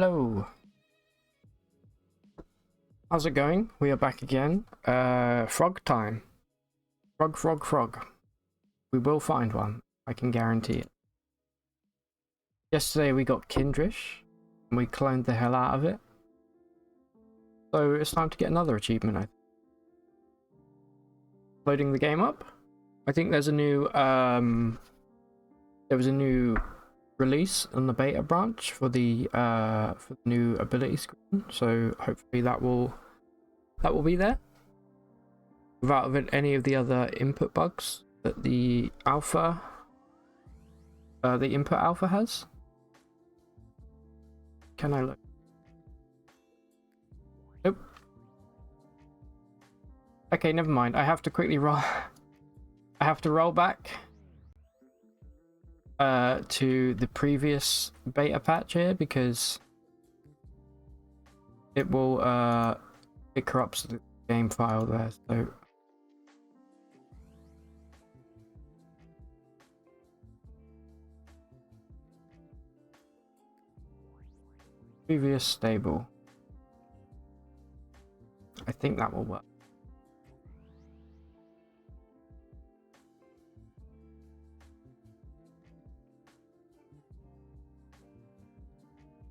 Hello. How's it going? We are back again. Frog time. Frog. We will find one. I can guarantee it. Yesterday we got Kindrish, and we cloned the hell out of it. So it's time to get another achievement, I think. Loading the game up. I think there's a new, there was a new release on the beta branch for the new ability screen, so hopefully that will be there without any of the other input bugs that the alpha the input alpha has. Can I look? Nope. Okay, never mind. I have to quickly roll I have to roll back to the previous beta patch here because it will it corrupts the game file there, so previous stable. I think that will work.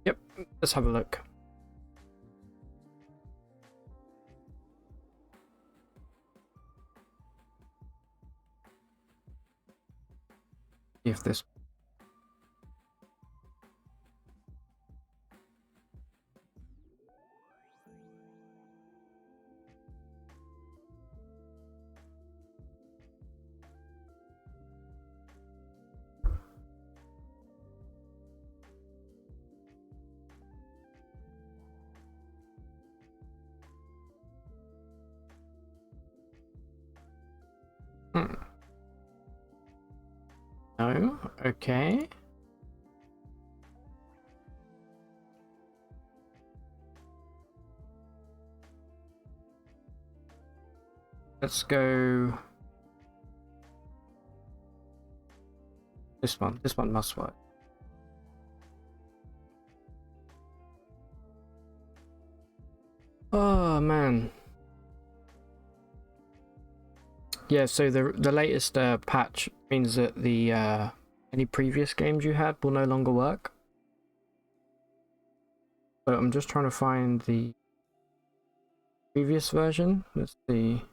Yep, let's have a look. See if this No, okay. Let's go this one. This one must work. Oh man. Yeah, so the latest patch means that the any previous games you had will no longer work. So I'm just trying to find the previous version. Let's see.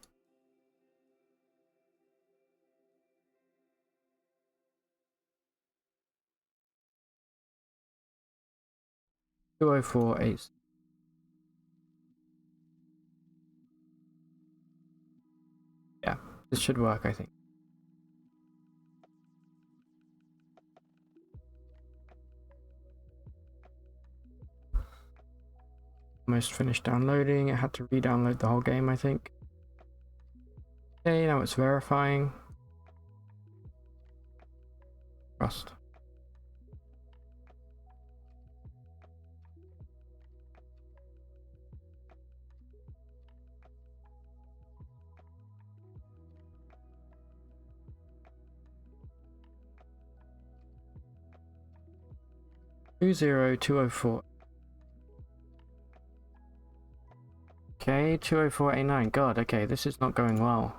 (2048). Yeah, this should work, I think. Almost finished downloading. It had to re-download the whole game, I think. Okay, now it's verifying. Trust. (20204). Okay, 20489. God, okay, this is not going well.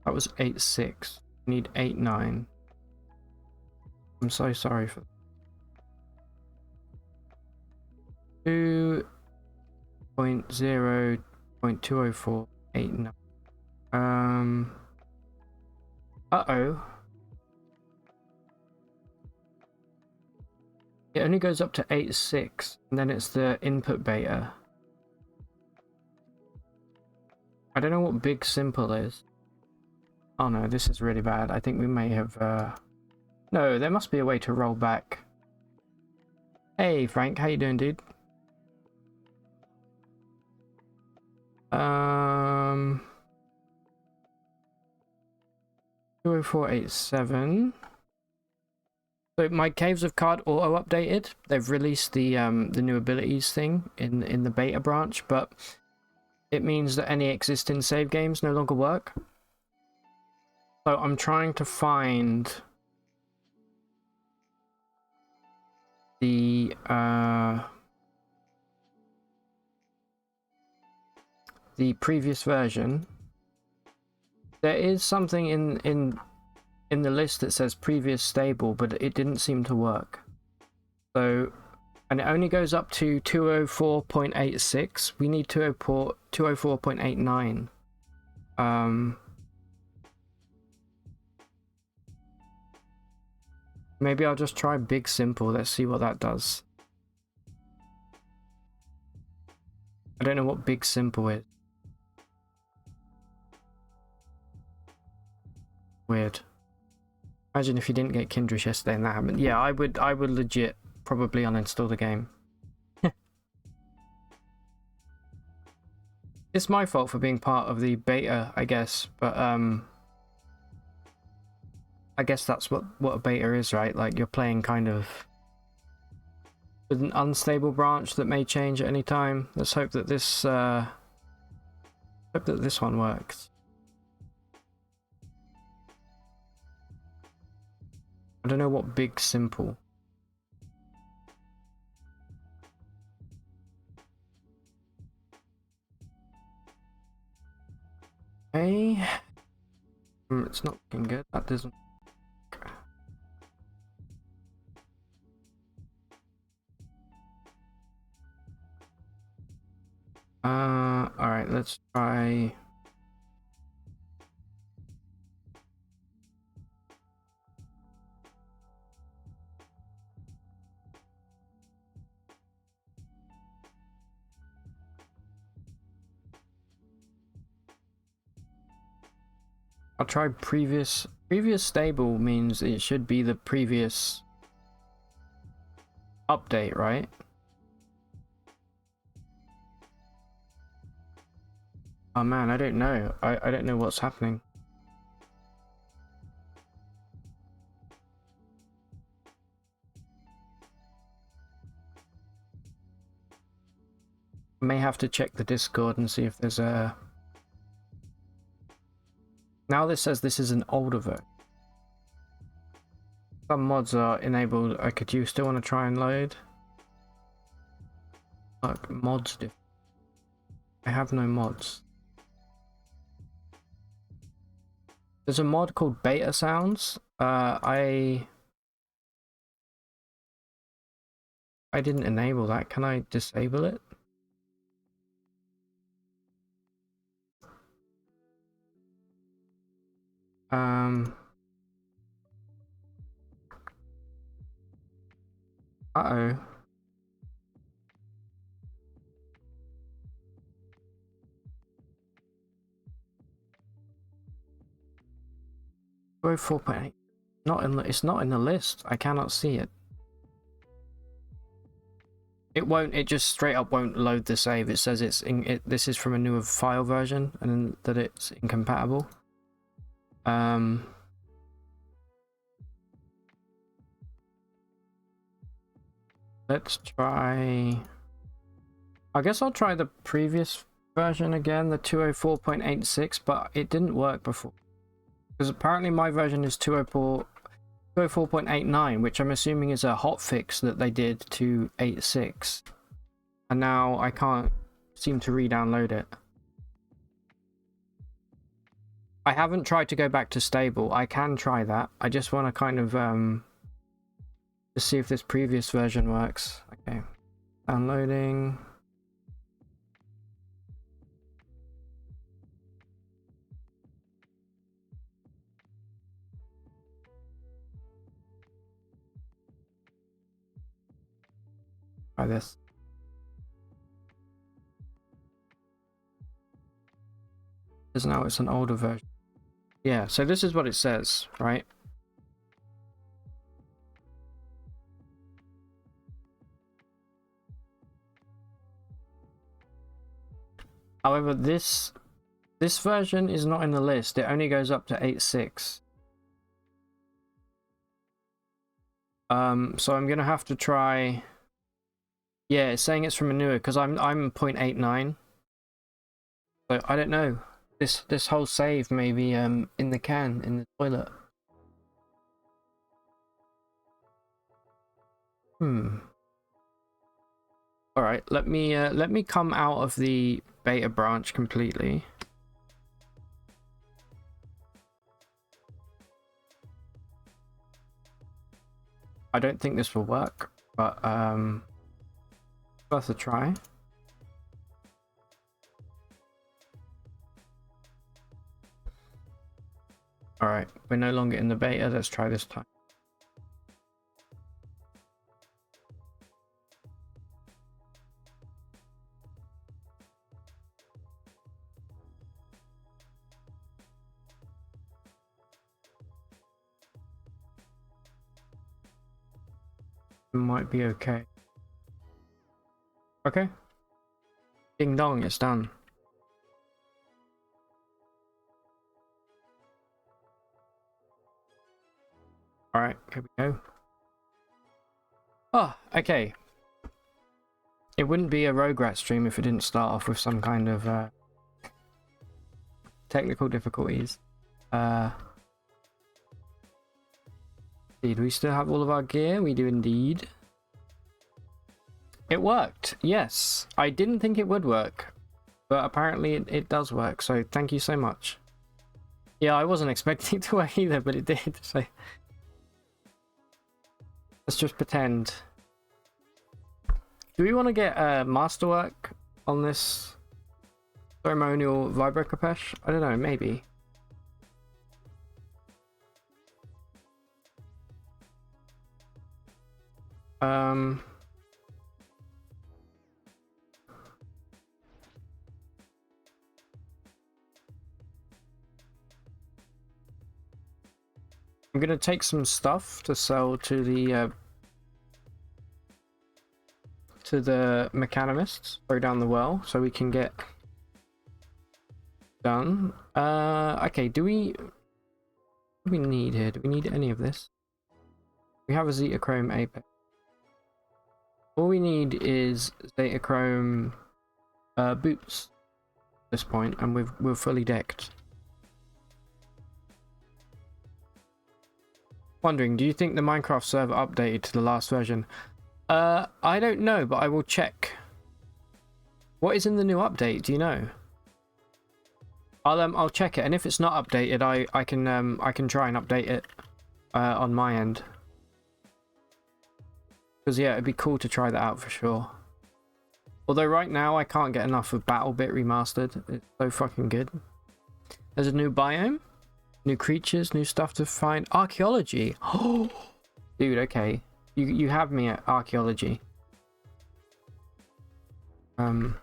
That was 86. Need 89. I'm so sorry for 2.0.20489. Uh-oh. It only goes up to 86, and then it's the input beta. I don't know what big simple is. Oh no, this is really bad. I think we may have no, there must be a way to roll back. Hey Frank, how you doing, dude? 20487. So my Caves of Card auto updated. They've released the new abilities thing in the beta branch, but it means that any existing save games no longer work. So I'm trying to find the previous version, there is something in the list that says previous stable, but it didn't seem to work. So, and it only goes up to 204.86. We need 204.89. Maybe I'll just try Big Simple. Let's see what that does. I don't know what Big Simple is. Weird. Imagine if you didn't get Kindred yesterday and that happened. Yeah, I would legit probably uninstall the game. It's my fault for being part of the beta, I guess, but I guess that's what a beta is, right? Like, you're playing kind of with an unstable branch that may change at any time. Let's hope that this one works. I don't know what Big Simple. Okay. It's not looking good. That doesn't. Alright, let's try. I'll try previous. Previous stable means it should be the previous update, right? Oh man, I don't know. I don't know what's happening. I may have to check the Discord and see if there's a... Now this says this is an older version. Some mods are enabled. Okay, do you still want to try and load? Look, mods. I have no mods. There's a mod called Beta Sounds. I didn't enable that. Can I disable it? Uh-oh. Oh, 4.8. Not in the, it's not in the list. I cannot see it. It won't. It just straight up won't load the save. It says it's in. This is from a newer file version, and that it's incompatible. Let's try. I guess I'll try the previous version again, the 204.86, but it didn't work before. Because apparently my version is 204.89, which I'm assuming is a hotfix that they did to 8.6. And now I can't seem to re-download it. I haven't tried to go back to stable. I can try that. I just want to kind of to see if this previous version works. Okay. Downloading. Try this. Because now it's an older version. Yeah, so this is what it says, right? However, this version is not in the list. It only goes up to 8.6. So I'm gonna have to try. Yeah, it's saying it's from a newer because I'm 0.89. So I don't know. This whole save may be in the can in the toilet. All right, let me come out of the beta branch completely. I don't think this will work, but worth a try. All right, we're no longer in the beta. Let's try this time. Might be okay. Okay. Ding dong, it's done. Alright, here we go. Oh, okay. It wouldn't be a Roguelike stream if it didn't start off with some kind of technical difficulties. Do we still have all of our gear? We do indeed. It worked, yes. I didn't think it would work, but apparently it does work, so thank you so much. Yeah, I wasn't expecting it to work either, but it did, so... Let's just pretend. Do we want to get masterwork on this ceremonial Vibro Capesh? I don't know, maybe. I'm gonna take some stuff to sell to the mechanimists, throw down the well, so we can get done. Okay, what do we need here? Do we need any of this? We have a Zetachrome Apex. All we need is Zetachrome boots at this point, and we're fully decked. Wondering, do you think the Minecraft server updated to the last version? I don't know, but I will check. What is in the new update? Do you know? I'll check it, and if it's not updated, I can try and update it on my end. Because yeah, it'd be cool to try that out for sure. Although right now I can't get enough of BattleBit Remastered. It's so fucking good. There's a new biome, new creatures, new stuff to find. Archaeology. Oh, dude. Okay, you have me at archaeology. I'm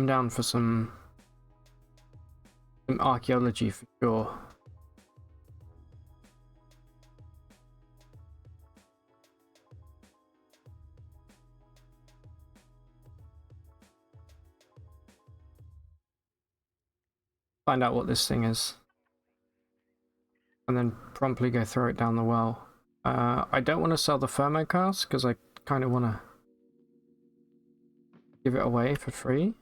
down for some archaeology for sure. Find out what this thing is, and then promptly go throw it down the well. I don't want to sell the thermocast because I kind of want to give it away for free,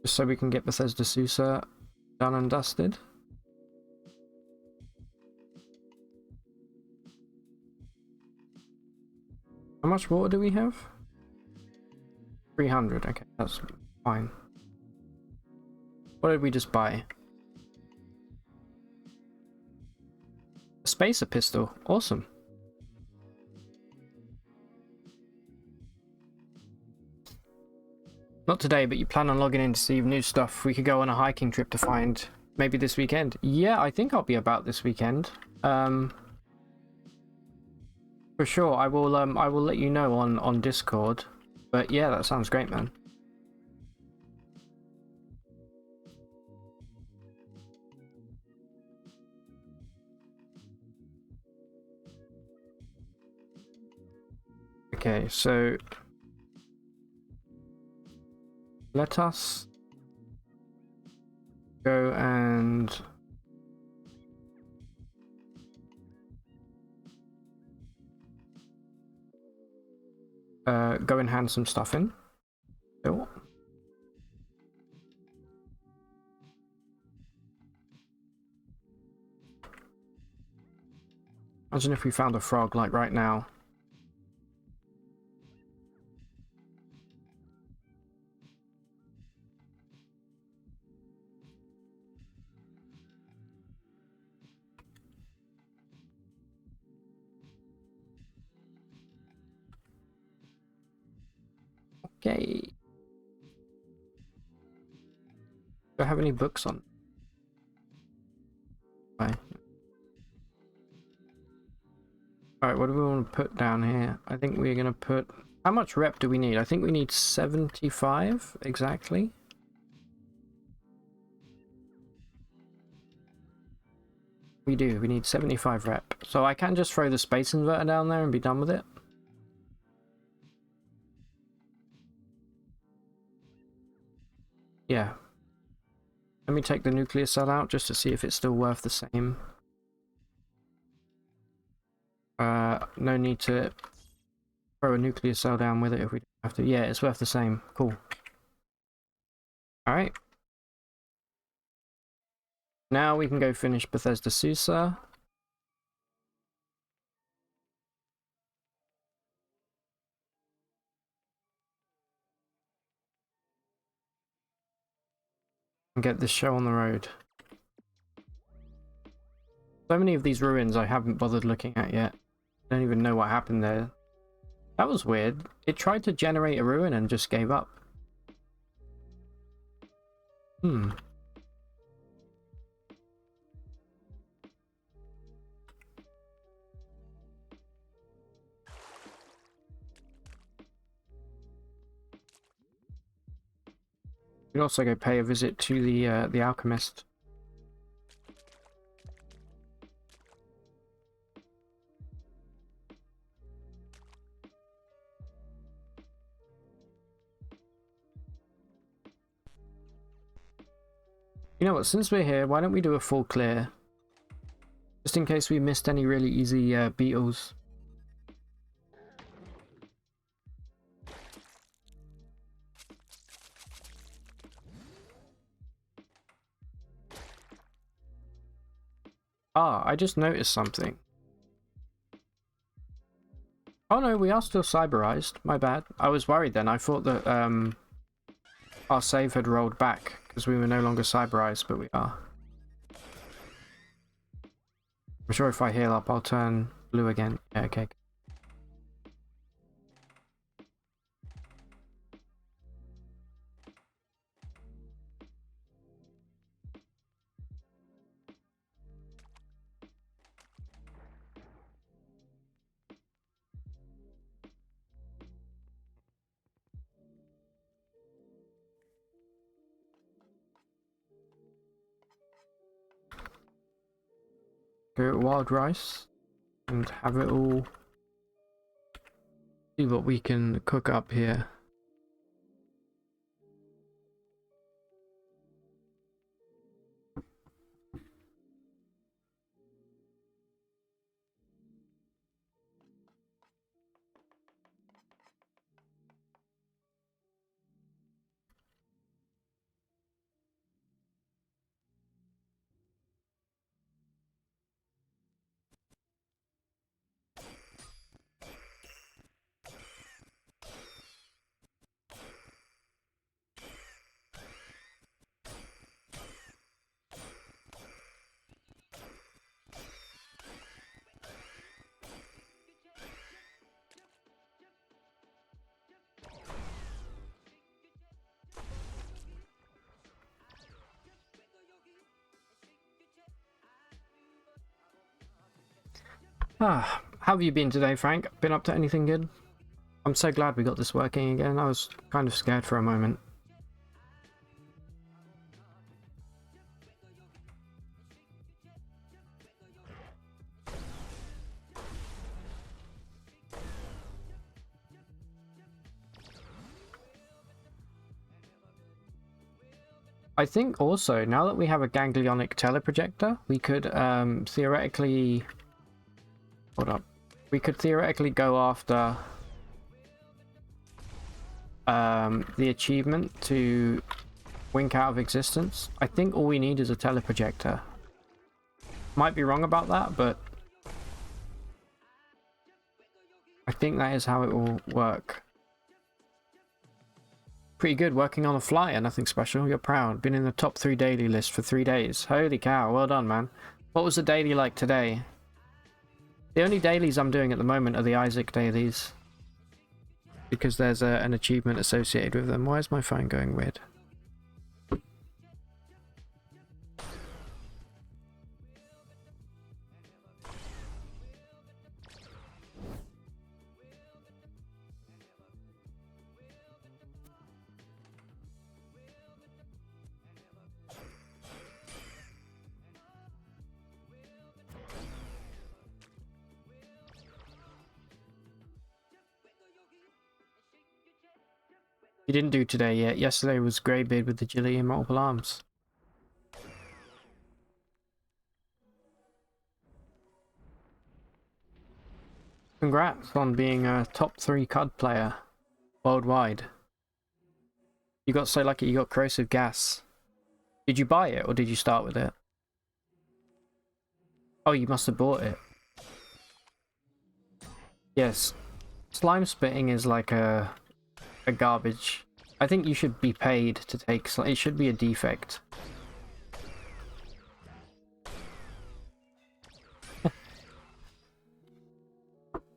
just so we can get Bethesda Susa done and dusted. How much water do we have? 300. Okay, that's fine. What did we just buy? A spacer pistol. Awesome. Not today, but you plan on logging in to see new stuff. We could go on a hiking trip to find. Maybe this weekend. Yeah, I think I'll be about this weekend. For sure. I will let you know on Discord. But yeah, that sounds great, man. Okay, so let us go and go and hand some stuff in. Cool. Imagine if we found a frog, like right now. Okay. Do I have any books on? Okay. Alright, what do we want to put down here? I think we're going to put... How much rep do we need? I think we need 75 exactly. We do. We need 75 rep. So I can just throw the space inverter down there and be done with it. Yeah. Let me take the nuclear cell out just to see if it's still worth the same. No need to throw a nuclear cell down with it if we have to. Yeah, it's worth the same. Cool. Alright. Now we can go finish Bethesda Susa. And get this show on the road. So many of these ruins I haven't bothered looking at yet. I don't even know what happened there. That was weird. It tried to generate a ruin and just gave up. Hmm. We can also go pay a visit to the alchemist. You know what, since we're here, why don't we do a full clear? Just in case we missed any really easy beetles. Ah, I just noticed something. Oh no, we are still cyberized. My bad. I was worried then. I thought that our save had rolled back because we were no longer cyberized, but we are. I'm sure if I heal up, I'll turn blue again. Yeah, okay. Go to wild rice and have it all. See what we can cook up here. Ah, how have you been today, Frank? Been up to anything good? I'm so glad we got this working again. I was kind of scared for a moment. I think also, now that we have a ganglionic teleprojector, we could theoretically... Hold up. We could theoretically go after the achievement to wink out of existence. I think all we need is a teleprojector. Might be wrong about that, but I think that is how it will work. Pretty good, working on a flyer, nothing special. You're proud. Been in the top 3 daily list for 3 days. Holy cow, well done, man. What was the daily like today? The only dailies I'm doing at the moment are the Isaac dailies. Because there's an achievement associated with them. Why is my phone going weird? You didn't do today yet. Yesterday was Greybeard with agility and multiple arms. Congrats on being a top 3 CUD player worldwide. You got so lucky you got corrosive gas. Did you buy it or did you start with it? Oh, you must have bought it. Yes. Slime spitting is like a garbage. I think you should be paid to take slime. It should be a defect.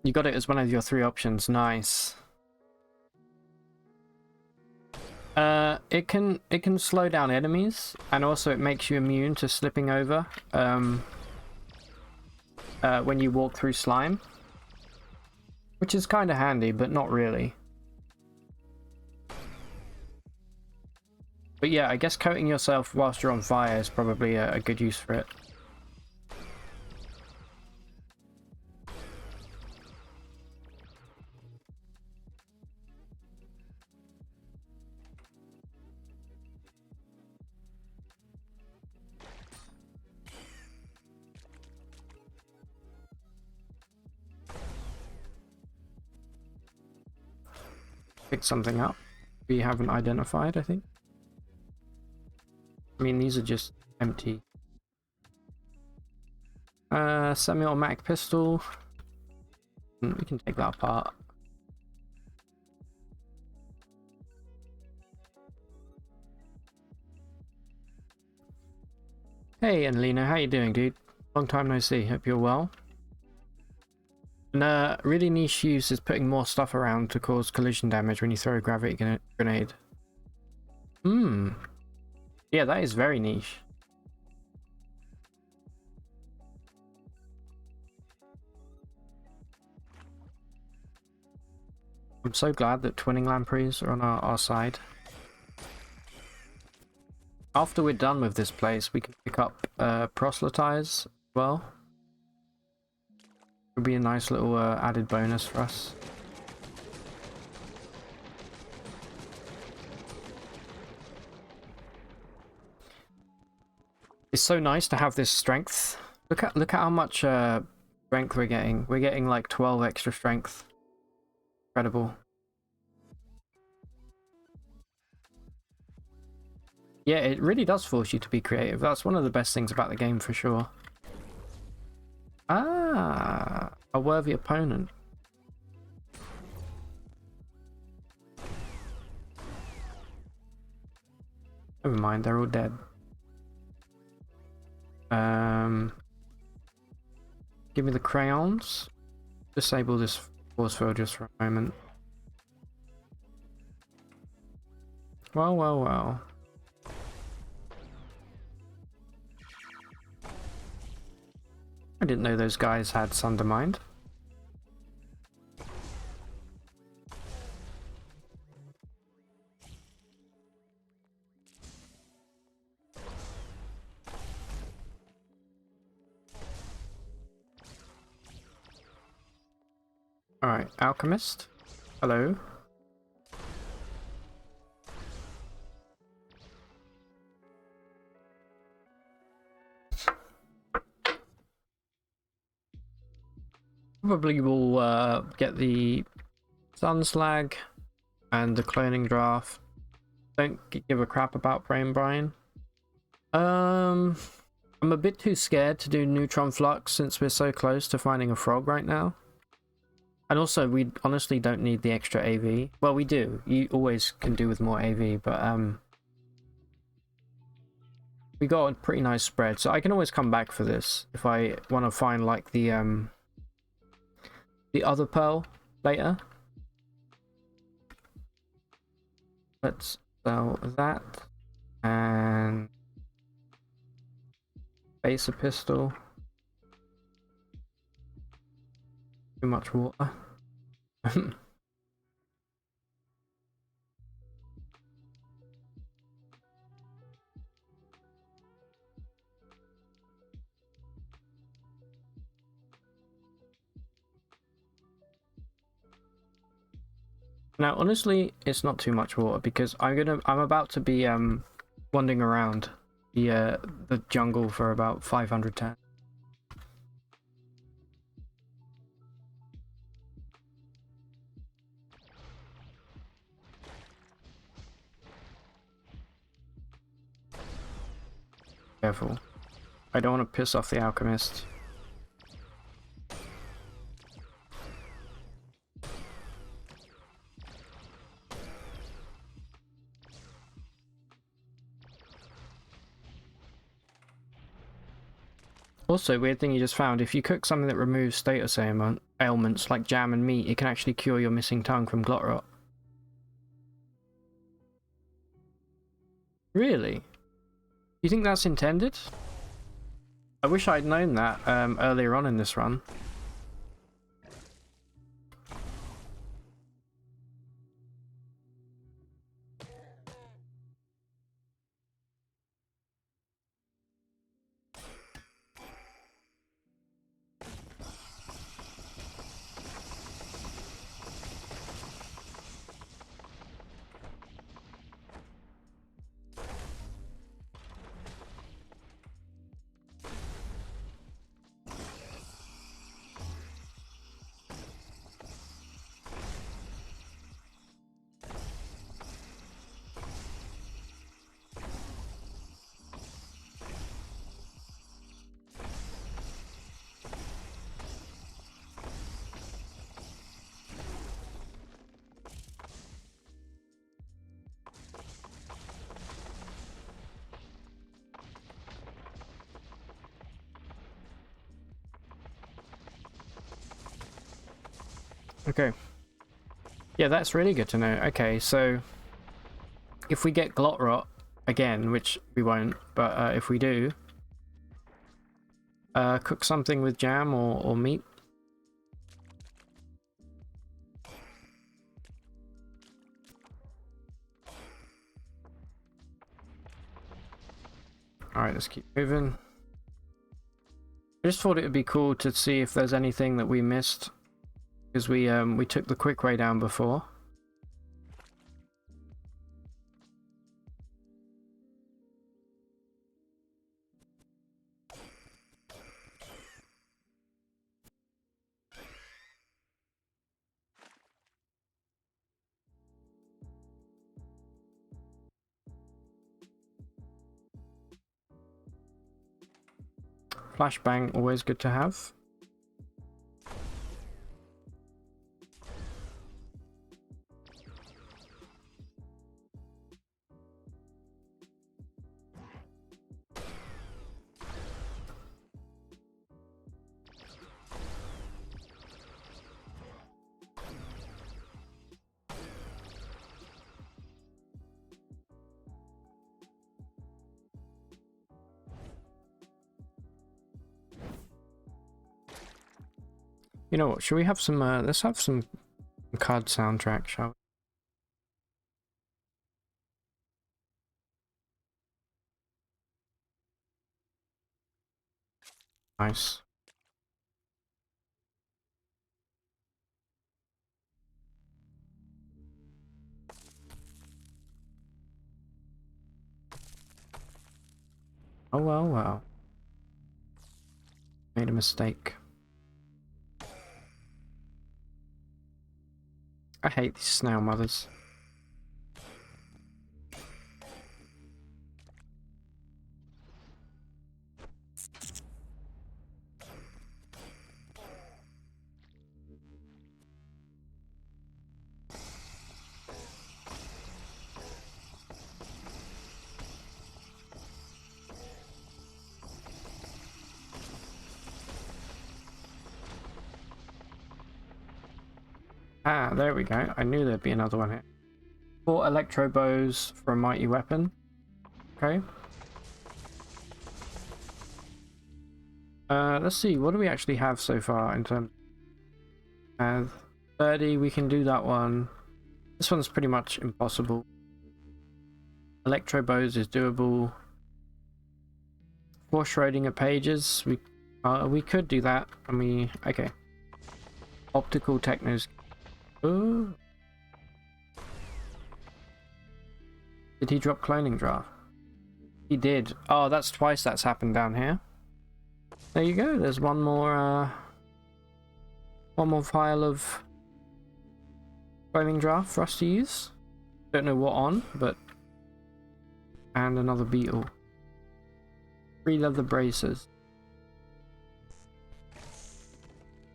You got it as one of your 3 options. Nice. It can slow down enemies, and also it makes you immune to slipping over when you walk through slime, which is kind of handy, but not really. But yeah, I guess coating yourself whilst you're on fire is probably a good use for it. Pick something up we haven't identified, I think. I mean, these are just empty. Semi-automatic pistol. We can take that apart. Hey, Annalena, how you doing, dude? Long time no see. Hope you're well. And really niche use is putting more stuff around to cause collision damage when you throw a gravity grenade. Yeah, that is very niche. I'm so glad that twinning lampreys are on our side. After we're done with this place, we can pick up proselytize as well. Would be a nice little added bonus for us. It's so nice to have this strength. Look at how much strength we're getting. We're getting like 12 extra strength. Incredible. Yeah, it really does force you to be creative. That's one of the best things about the game for sure. Ah, a worthy opponent. Never mind, they're all dead. Give me the crayons. Disable this force field just for a moment. Well, well, well. I didn't know those guys had Sundermind. Alright, Alchemist. Hello. Probably will get the Sun Slag and the cloning draft. Don't give a crap about Brain Brine. I'm a bit too scared to do Neutron Flux since we're so close to finding a frog right now. And also, we honestly don't need the extra AV. Well, we do. You always can do with more AV, but we got a pretty nice spread, so I can always come back for this if I want to find like the other pearl later. Let's sell that and base a pistol. Too much water. Now, honestly, it's not too much water because I'm about to be wandering around the jungle for about 500 turns. Careful. I don't want to piss off the alchemist. Also, weird thing you just found, if you cook something that removes status ailments like jam and meat, it can actually cure your missing tongue from glot rot. Really? Do you think that's intended? I wish I'd known that earlier on in this run. Okay. Yeah, that's really good to know. Okay, so if we get glot rot again, which we won't, but if we do, cook something with jam or meat. Alright, let's keep moving. I just thought it would be cool to see if there's anything that we missed, because we took the quick way down before. Flashbang, always good to have. You know what, should we have some, let's have some card soundtrack, shall we? Nice. Oh well, well. Made a mistake. I hate these snail mothers. Ah, there we go. I knew there'd be another one here. 4 electro bows for a mighty weapon. Okay. Let's see. What do we actually have so far in terms of 30? We can do that one. This one's pretty much impossible. Electro bows is doable. 4 Schrodinger pages. We could do that. Okay. Optical technos. Ooh. Did he drop cloning draft? He did. Oh, that's twice that's happened down here. There you go. There's one more file of cloning draft for us to use. Don't know what on, but and another beetle. 3 leather braces.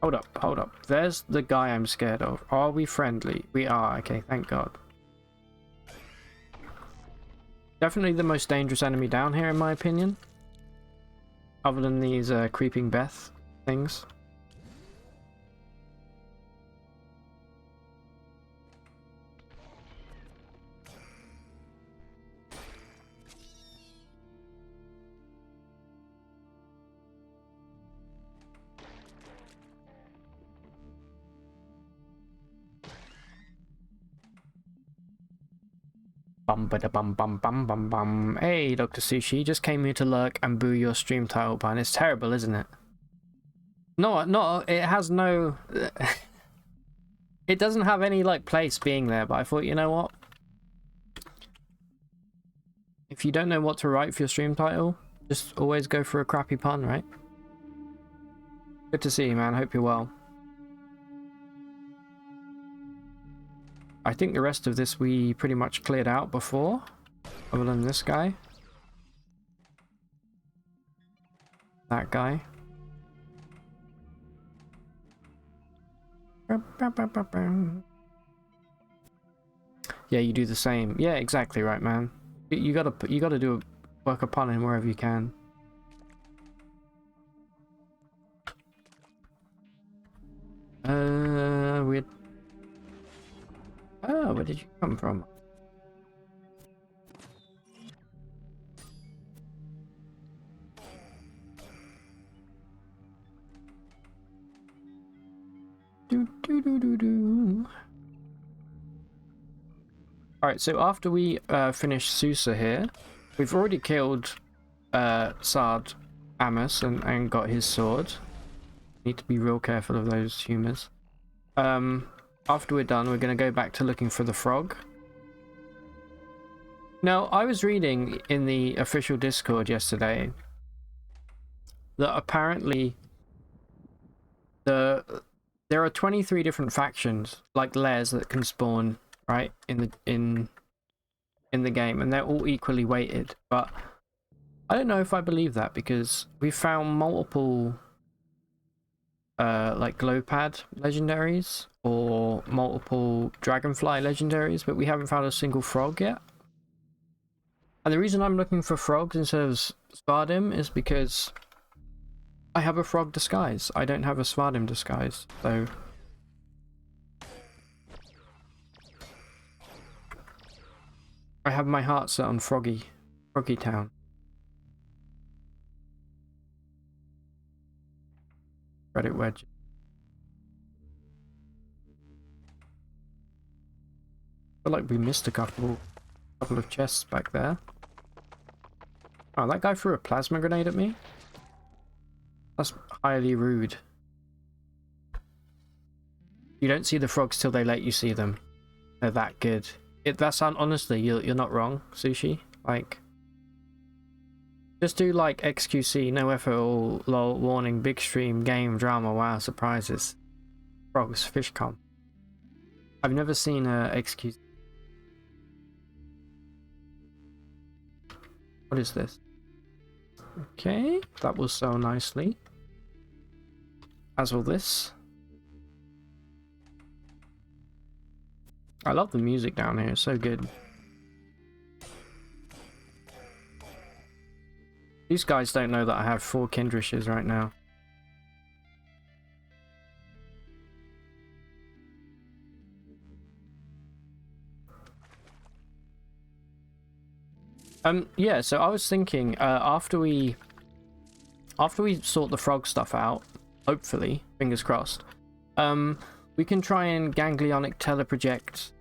Hold up. There's the guy I'm scared of. Are we friendly? We are. Okay, thank God. Definitely the most dangerous enemy down here, in my opinion. Other than these creeping Beth things. Bum ba da bum bum bum bum bum. Hey, Dr. Sushi, just came here to lurk and boo your stream title ban. It's terrible, isn't it? No, it has no. It doesn't have any like place being there. But I thought, you know what? If you don't know what to write for your stream title, just always go for a crappy pun, right? Good to see you, man. Hope you're well. I think the rest of this we pretty much cleared out before, other than this guy. That guy. Yeah, you do the same. Yeah, exactly right, man. You gotta do work a pun in wherever you can. Weird. Oh, where did you come from? Alright, so after we finish Susa here, we've already killed Sard Amos and got his sword. Need to be real careful of those humors. After we're done, we're going to go back to looking for the frog. Now, I was reading in the official Discord yesterday that apparently there are 23 different factions, like lairs, that can spawn, right, in the game, and they're all equally weighted. But I don't know if I believe that, because we found multiple like glowpad legendaries or multiple dragonfly legendaries, but we haven't found a single frog yet. And the reason I'm looking for frogs instead of Svardim is because I have a frog disguise. I don't have a Svardim disguise, so I have my heart set on Froggy Town. Reddit wedge. I feel like we missed a couple of chests back there. Oh, that guy threw a plasma grenade at me? That's highly rude. You don't see the frogs till they let you see them. They're that good. Honestly, you're not wrong, Sushi. Like, just do like XQC, no effort at all, lol, warning, big stream, game, drama, wow, surprises. Frogs, fish come. I've never seen XQC. What is this? Okay, that will sell nicely. As will this. I love the music down here, it's so good. These guys don't know that I have 4 Kindrishes right now. Yeah, so I was thinking, after we sort the frog stuff out, hopefully, fingers crossed, we can try and ganglionic teleproject,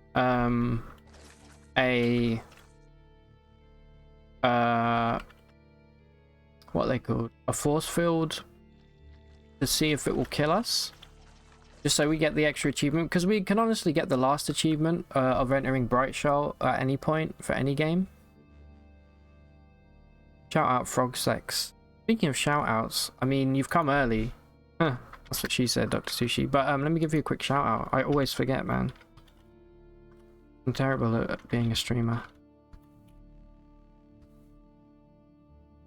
what are they called? A force field to see if it will kill us. Just so we get the extra achievement, because we can honestly get the last achievement of entering Bright Shell at any point for any game. Shout out Frog Sex. Speaking of shout outs, I mean, you've come early. Huh, that's what she said, Dr. Sushi. But let me give you a quick shout out. I always forget, man. I'm terrible at being a streamer.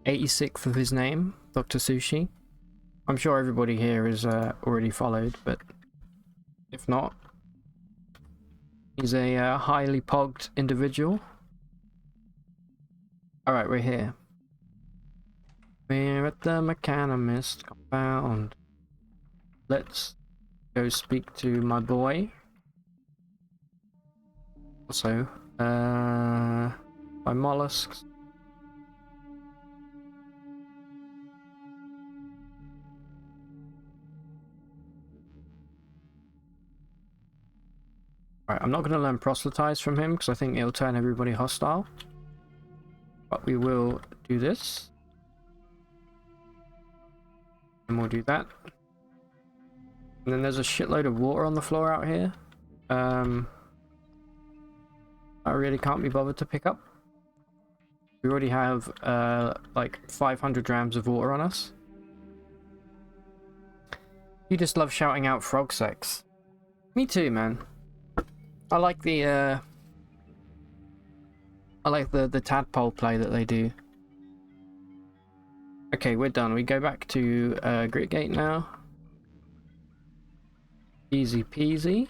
86th of his name, Dr. Sushi. I'm sure everybody here is already followed, but if not, he's a highly pogged individual. Alright, we're here. We're at the Mechanimist compound. Let's go speak to my boy. Also, by mollusks. Right, I'm not going to learn proselytize from him because I think it'll turn everybody hostile. But we will do this. And we'll do that. And then there's a shitload of water on the floor out here. I really can't be bothered to pick up. We already have like 500 grams of water on us. You just love shouting out frog sex. Me too, man. I like the tadpole play that they do. Okay, we're done. We go back to Gritgate now. Easy peasy.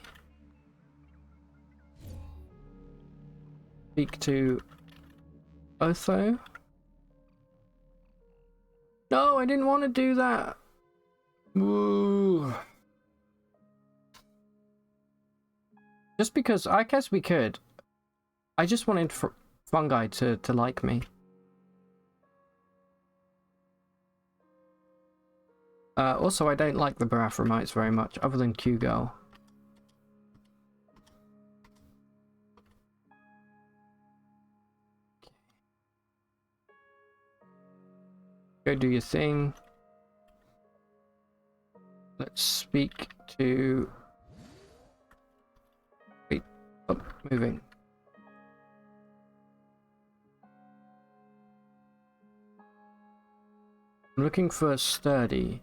Speak to Otho. No, I didn't want to do that. Ooh. Just because, I guess we could. I just wanted fungi to like me. Also, I don't like the Barathromites very much, other than Q-Girl. Go do your thing. Let's speak to... Wait, stop moving. I'm looking for sturdy.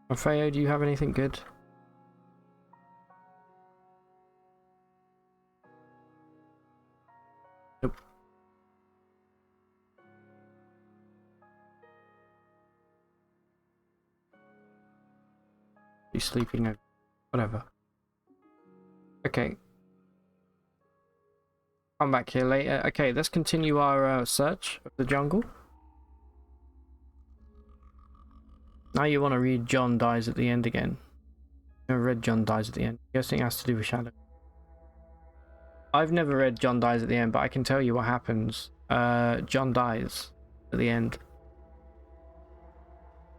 Rafael, do you have anything good? Nope. He's sleeping over. Whatever. Okay. Come back here later. Okay, let's continue our search of the jungle. Now you want to read John dies at the end again. Never read John dies at the end. I think it has to do with Shadow. I've never read John dies at the end, but I can tell you what happens. John dies at the end.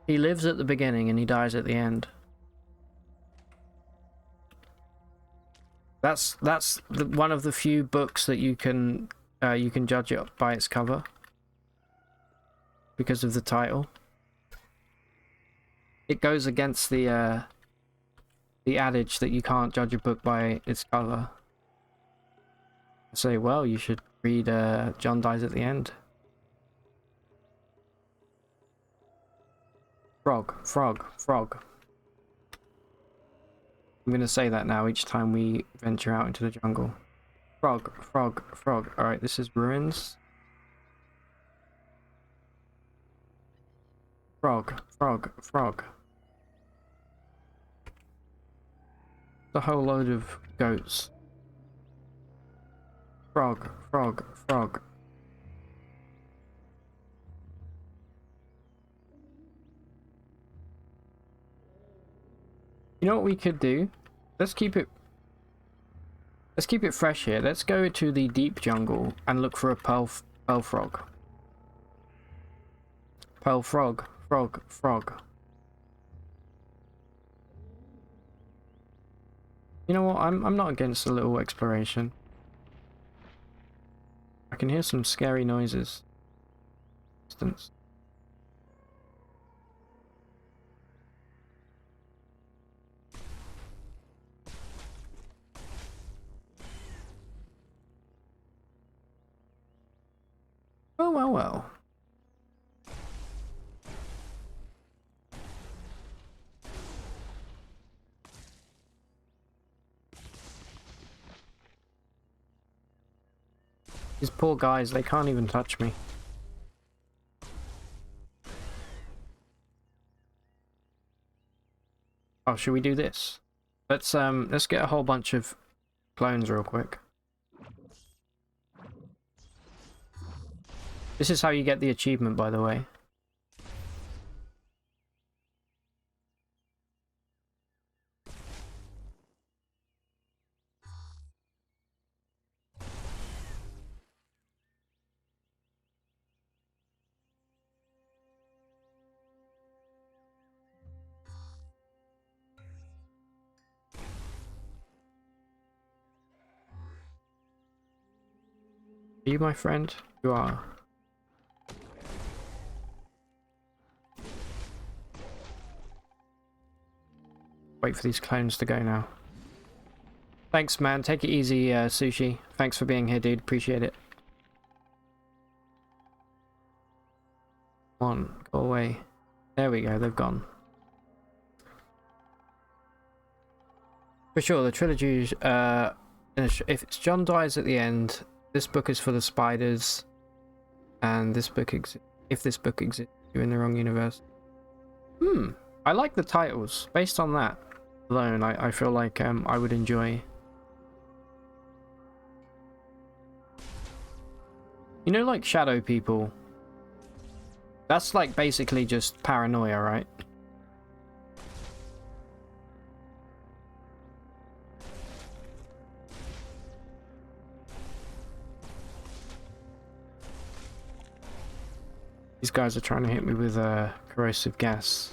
He lives at the beginning and he dies at the end. That's one of the few books that you can judge it by its cover because of the title. It goes against the adage that you can't judge a book by its cover. I say, well, you should read John Dies at the End. Frog, frog, frog. I'm going to say that now each time we venture out into the jungle. Frog, frog, frog. Alright, this is ruins. Frog, frog, frog. A whole load of goats. Frog, frog, frog. You know what we could do? Let's keep it fresh here. Let's go to the deep jungle and look for a pearl frog. Pearl frog. Frog. You know what? I'm not against a little exploration. I can hear some scary noises. Distance. Well. These poor guys, they can't even touch me. Oh, should we do this? Let's get a whole bunch of clones real quick. This is how you get the achievement, by the way. Are you my friend? You are. Wait for these clones to go now. Thanks, man. Take it easy, Sushi. Thanks for being here, dude. Appreciate it. Come on, go away. There we go, they've gone. For sure, the trilogy, if John dies at the end, this book is for the spiders, and this book if this book exists, you're in the wrong universe. I like the titles. Based on that alone, I feel like I would enjoy. You know, like shadow people. That's like basically just paranoia, right? These guys are trying to hit me with corrosive gas.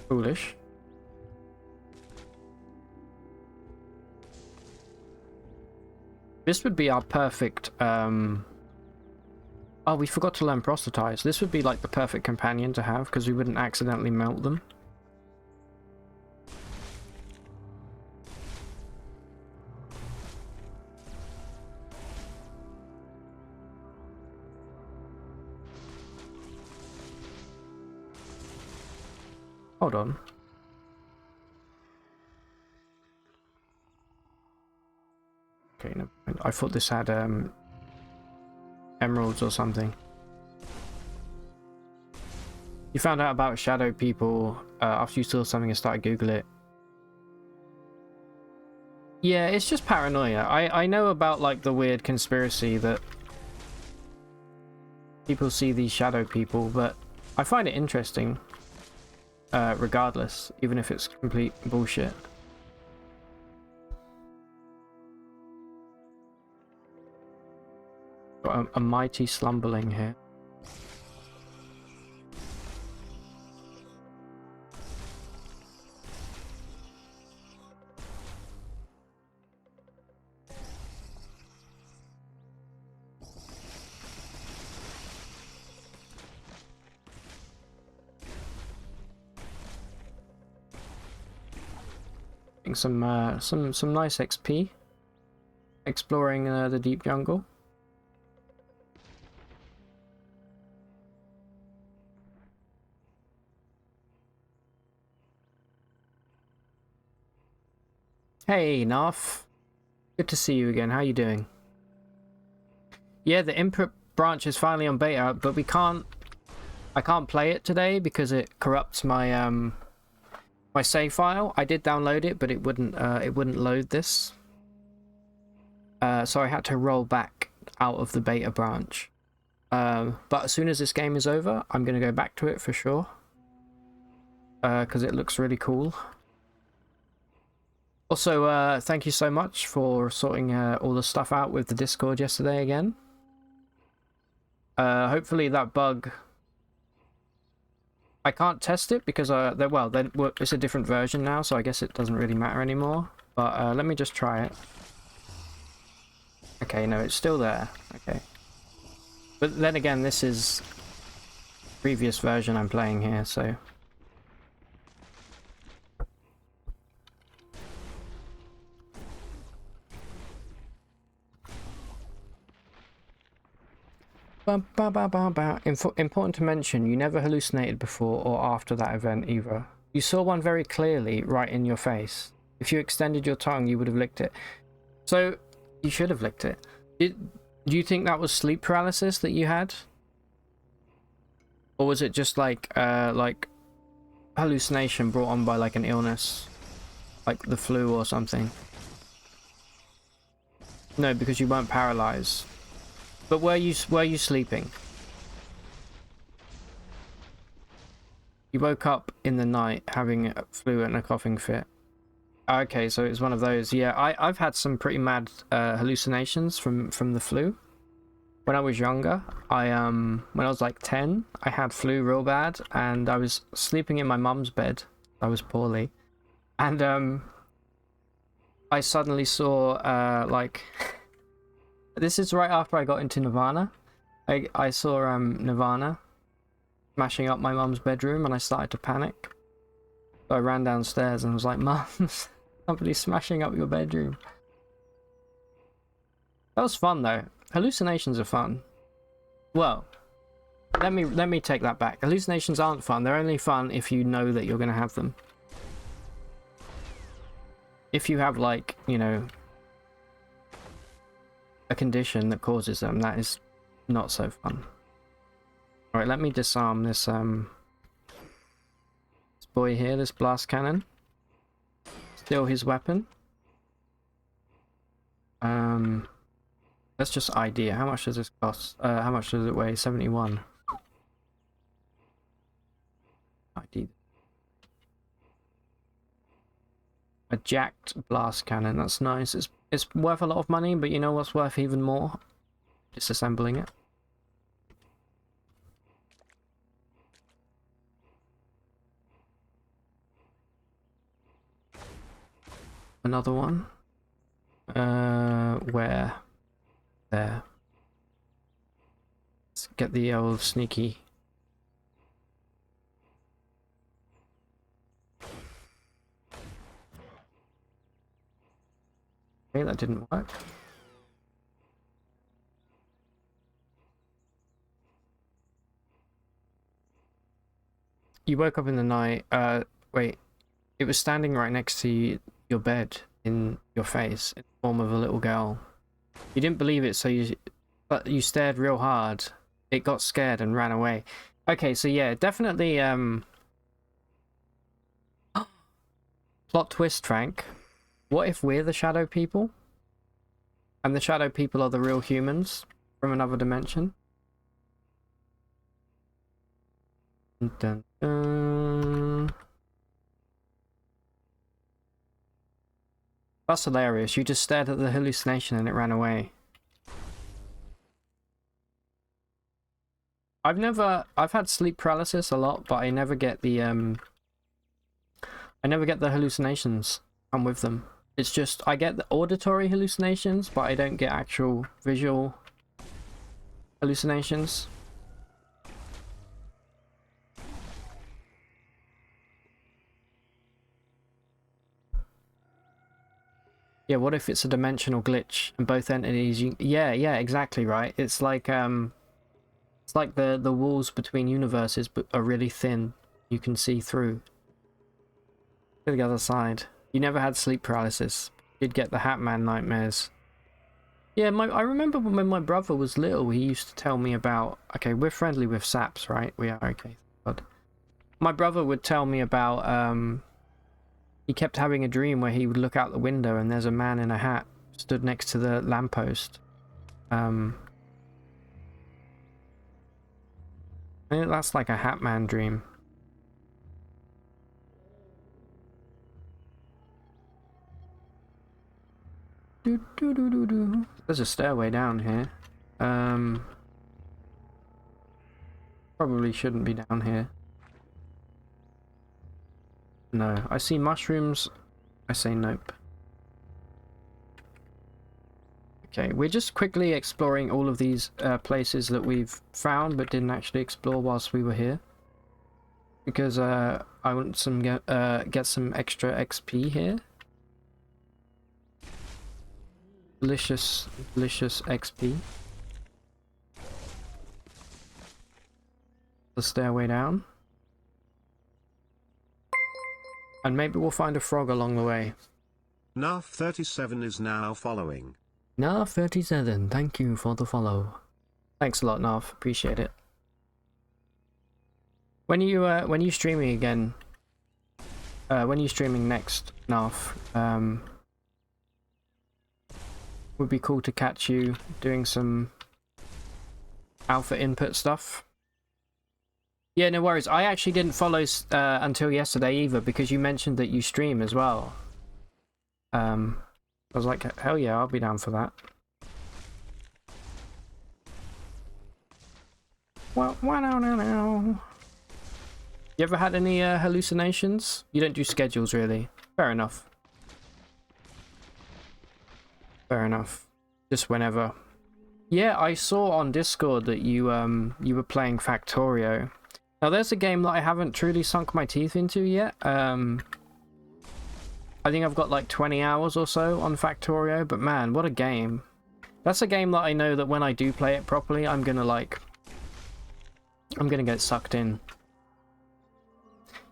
Foolish. This would be our perfect oh, we forgot to learn proselytize. This would be like the perfect companion to have because we wouldn't accidentally melt them. Hold on. Okay, no, I thought this had emeralds or something. You found out about shadow people after you saw something and started Google it. Yeah, it's just paranoia. I know about like the weird conspiracy that people see these shadow people, but I find it interesting regardless, even if it's complete bullshit. Got a mighty slumberling here. Some nice XP exploring the deep jungle. Hey, Narf. Good to see you again. How you doing? Yeah, the input branch is finally on beta, but I can't play it today because it corrupts my my save file. I did download it, but it wouldn't load this. So I had to roll back out of the beta branch. But as soon as this game is over, I'm going to go back to it for sure. because it looks really cool. Also, thank you so much for sorting all the stuff out with the Discord yesterday again. Hopefully that bug... I can't test it because it's a different version now, so I guess it doesn't really matter anymore. But let me just try it. Okay, no, it's still there. Okay. But then again, this is the previous version I'm playing here, so... Important to mention, you never hallucinated before or after that event either. You saw one very clearly right in your face. If you extended your tongue, you would have licked it. So, you should have licked it. Do you think that was sleep paralysis that you had? Or was it just like hallucination brought on by like an illness? Like the flu or something? No, because you weren't paralyzed. But were you sleeping? You woke up in the night having a flu and a coughing fit. Okay, so it was one of those. Yeah, I've had some pretty mad hallucinations from the flu. When I was younger, when I was like 10, I had flu real bad, and I was sleeping in my mum's bed. I was poorly, and I suddenly saw like. This is right after I got into Nirvana. I saw Nirvana smashing up my mum's bedroom, and I started to panic. So I ran downstairs and was like, "Mum, somebody's smashing up your bedroom." That was fun though. Hallucinations are fun. Well, let me take that back. Hallucinations aren't fun. They're only fun if you know that you're going to have them. If you have, like, you know, a condition that causes them, that is not so fun. Alright, let me disarm this boy here, this blast cannon. Steal his weapon. Let's just ID. How much does this cost? How much does it weigh? 71. ID. A jacked blast cannon. That's nice. It's worth a lot of money, but you know what's worth even more? Disassembling it. Another one. Where? There. Let's get the old sneaky. Okay, that didn't work. You woke up in the night. Wait. It was standing right next to your bed in your face in the form of a little girl. You didn't believe it, so you stared real hard. It got scared and ran away. Okay, so yeah, definitely plot twist, Frank. What if we're the shadow people? And the shadow people are the real humans from another dimension? Dun, dun. That's hilarious. You just stared at the hallucination and it ran away. I've had sleep paralysis a lot, but I never get the hallucinations come with them. It's just, I get the auditory hallucinations, but I don't get actual visual hallucinations. Yeah, what if it's a dimensional glitch and both entities yeah, exactly, right. It's like the walls between universes but are really thin. You can see through to the other side. You never had sleep paralysis. You'd get the Hat Man nightmares. Yeah, I remember when my brother was little, he used to tell me about... Okay, we're friendly with saps, right? We are, okay. But my brother would tell me about... He kept having a dream where he would look out the window and there's a man in a hat stood next to the lamppost. I think that's like a Hat Man dream. There's a stairway down here. Probably shouldn't be down here. No, I see mushrooms. I say nope. Okay, we're just quickly exploring all of these places that we've found but didn't actually explore whilst we were here. Because I want some get some extra XP here. Delicious, delicious XP. The stairway down. And maybe we'll find a frog along the way. Narf37 is now following. Narf37, thank you for the follow. Thanks a lot, Narf. Appreciate it. When you streaming again? When you streaming next, Narf? Would be cool to catch you doing some alpha input stuff. Yeah, no worries. I actually didn't follow until yesterday either, because you mentioned that you stream as well. I was like, hell yeah, I'll be down for that. Well, no. You ever had any hallucinations? You don't do schedules, really. Fair enough. Fair enough. Just whenever. Yeah, I saw on Discord that you were playing Factorio. Now there's a game that I haven't truly sunk my teeth into yet. I think I've got like 20 hours or so on Factorio, but man, what a game. That's a game that I know that when I do play it properly, I'm gonna get sucked in.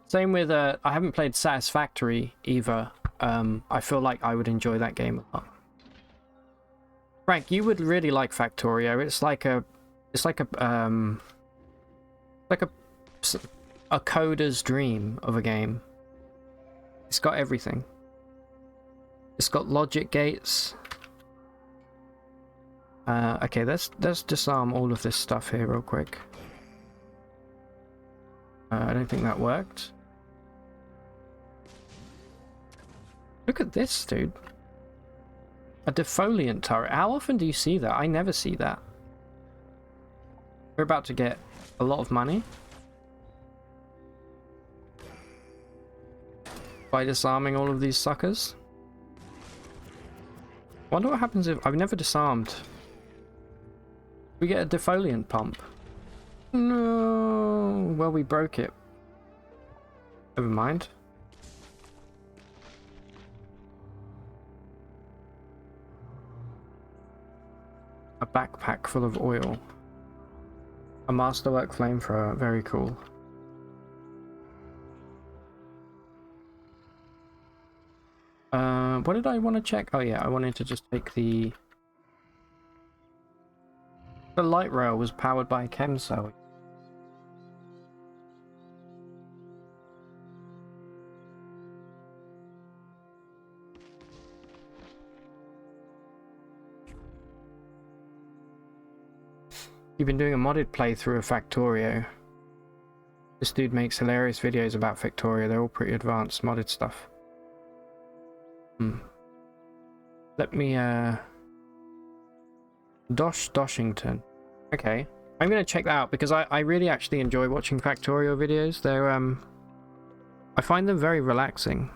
Same with, I haven't played Satisfactory either. I feel like I would enjoy that game a lot. Frank, you would really like Factorio. It's like a coder's dream of a game. It's got everything. It's got logic gates. Okay, let's disarm all of this stuff here real quick. I don't think that worked. Look at this, dude. A defoliant turret. How often do you see that? I never see that. We're about to get a lot of money by disarming all of these suckers. Wonder what happens if I've never disarmed. We get a defoliant pump. No. Well, we broke it. Never mind. A backpack full of oil. A masterwork flamethrower. Very cool. What did I want to check? Oh yeah, I wanted to just take the light rail was powered by a chem cell. You've been doing a modded playthrough of Factorio. This dude makes hilarious videos about Factorio. They're all pretty advanced modded stuff. Let me Doshington. Okay. I'm gonna check that out because I really actually enjoy watching Factorio videos. They're I find them very relaxing.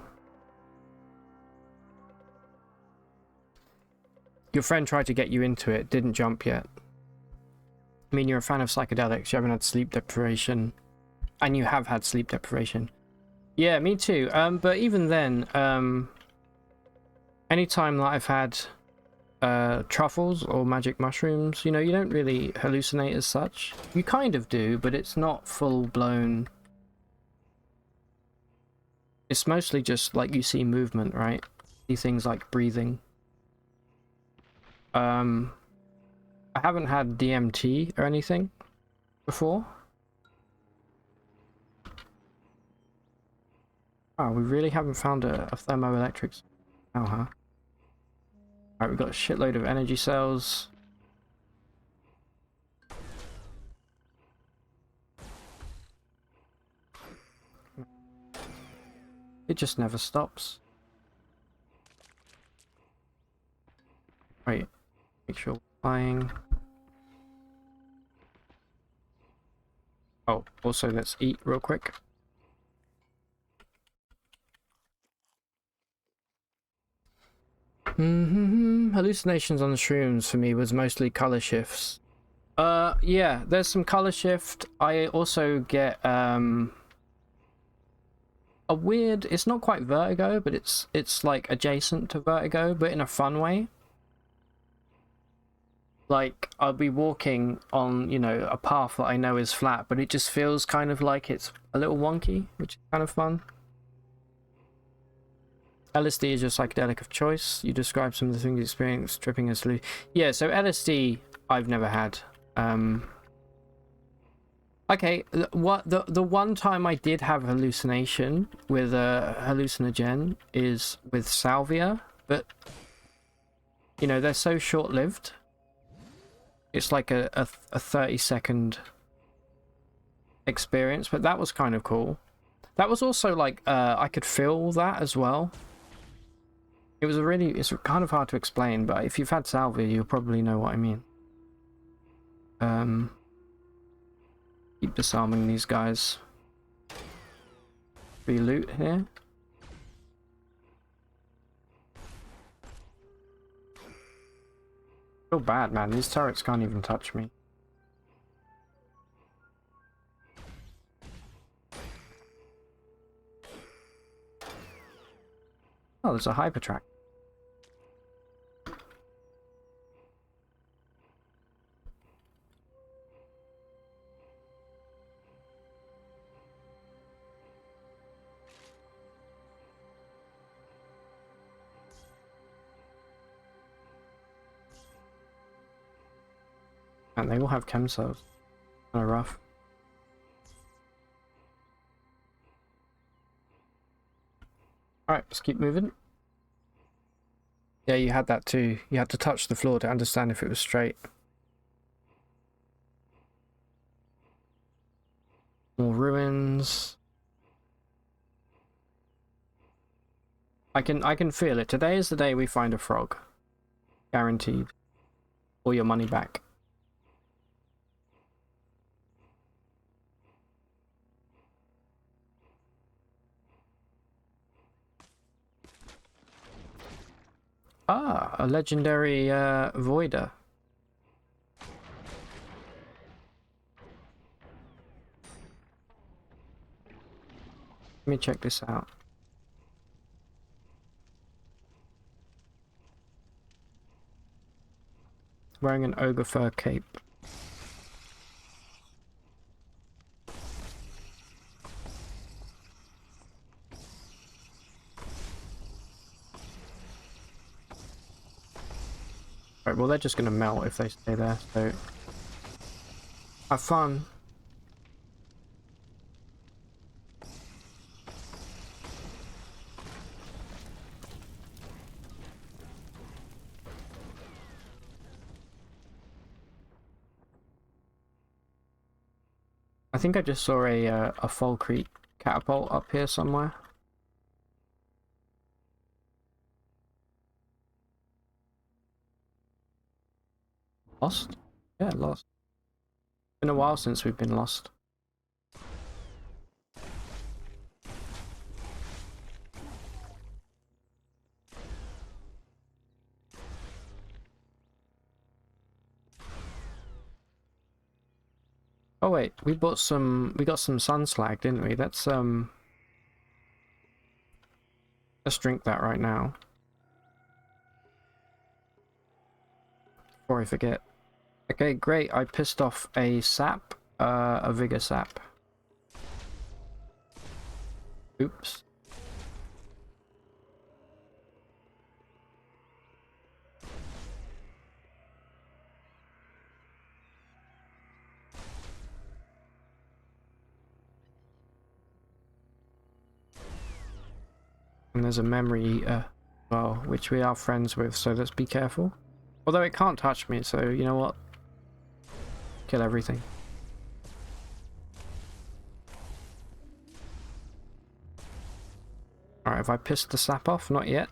Your friend tried to get you into it, didn't jump yet. I mean, you're a fan of psychedelics, you haven't had sleep deprivation. And you have had sleep deprivation. Yeah, me too. But even then, anytime that I've had truffles or magic mushrooms, you know, you don't really hallucinate as such. You kind of do, but it's not full-blown. It's mostly just like you see movement, right? See things like breathing. I haven't had DMT or anything before. Oh, we really haven't found a thermoelectric now, huh? Alright, we've got a shitload of energy cells. It just never stops. Make sure we're flying. Oh, also let's eat real quick. Hallucinations on the shrooms for me was mostly color shifts. Yeah, there's some color shift. I also get a weird, it's not quite vertigo, but it's like adjacent to vertigo, but in a fun way. Like, I'll be walking on, you know, a path that I know is flat, but it just feels kind of like it's a little wonky, which is kind of fun. LSD is your psychedelic of choice. You describe some of the things you experienced tripping as halluc. Yeah, so LSD I've never had. Okay, the one time I did have hallucination with a hallucinogen is with salvia, but you know, they're so short-lived. It's like a 30-second experience, but that was kind of cool. That was also like I could feel that as well. It was it's kind of hard to explain, but if you've had salvia, you'll probably know what I mean. Keep disarming these guys. Free loot here. Feel bad, man. These turrets can't even touch me. Oh, there's a hypertrack. And they all have chem cells. Kind of rough. Alright, let's keep moving. Yeah, you had that too. You had to touch the floor to understand if it was straight. More ruins. I can feel it. Today is the day we find a frog. Guaranteed. Or your money back. Ah, a legendary voider. Let me check this out. Wearing an ogre fur cape. Right, well they're just gonna melt if they stay there, so have fun. I think I just saw a Falkreet catapult up here somewhere. Lost? Yeah, lost. Been a while since we've been lost. Oh wait, we got some sun slag, didn't we? Let's drink that right now. Before I forget. Okay, great. I pissed off a sap, a vigor sap. Oops. And there's a memory eater, well, which we are friends with, so let's be careful. Although it can't touch me, so you know what? Kill everything. Alright, have I pissed the sap off? Not yet.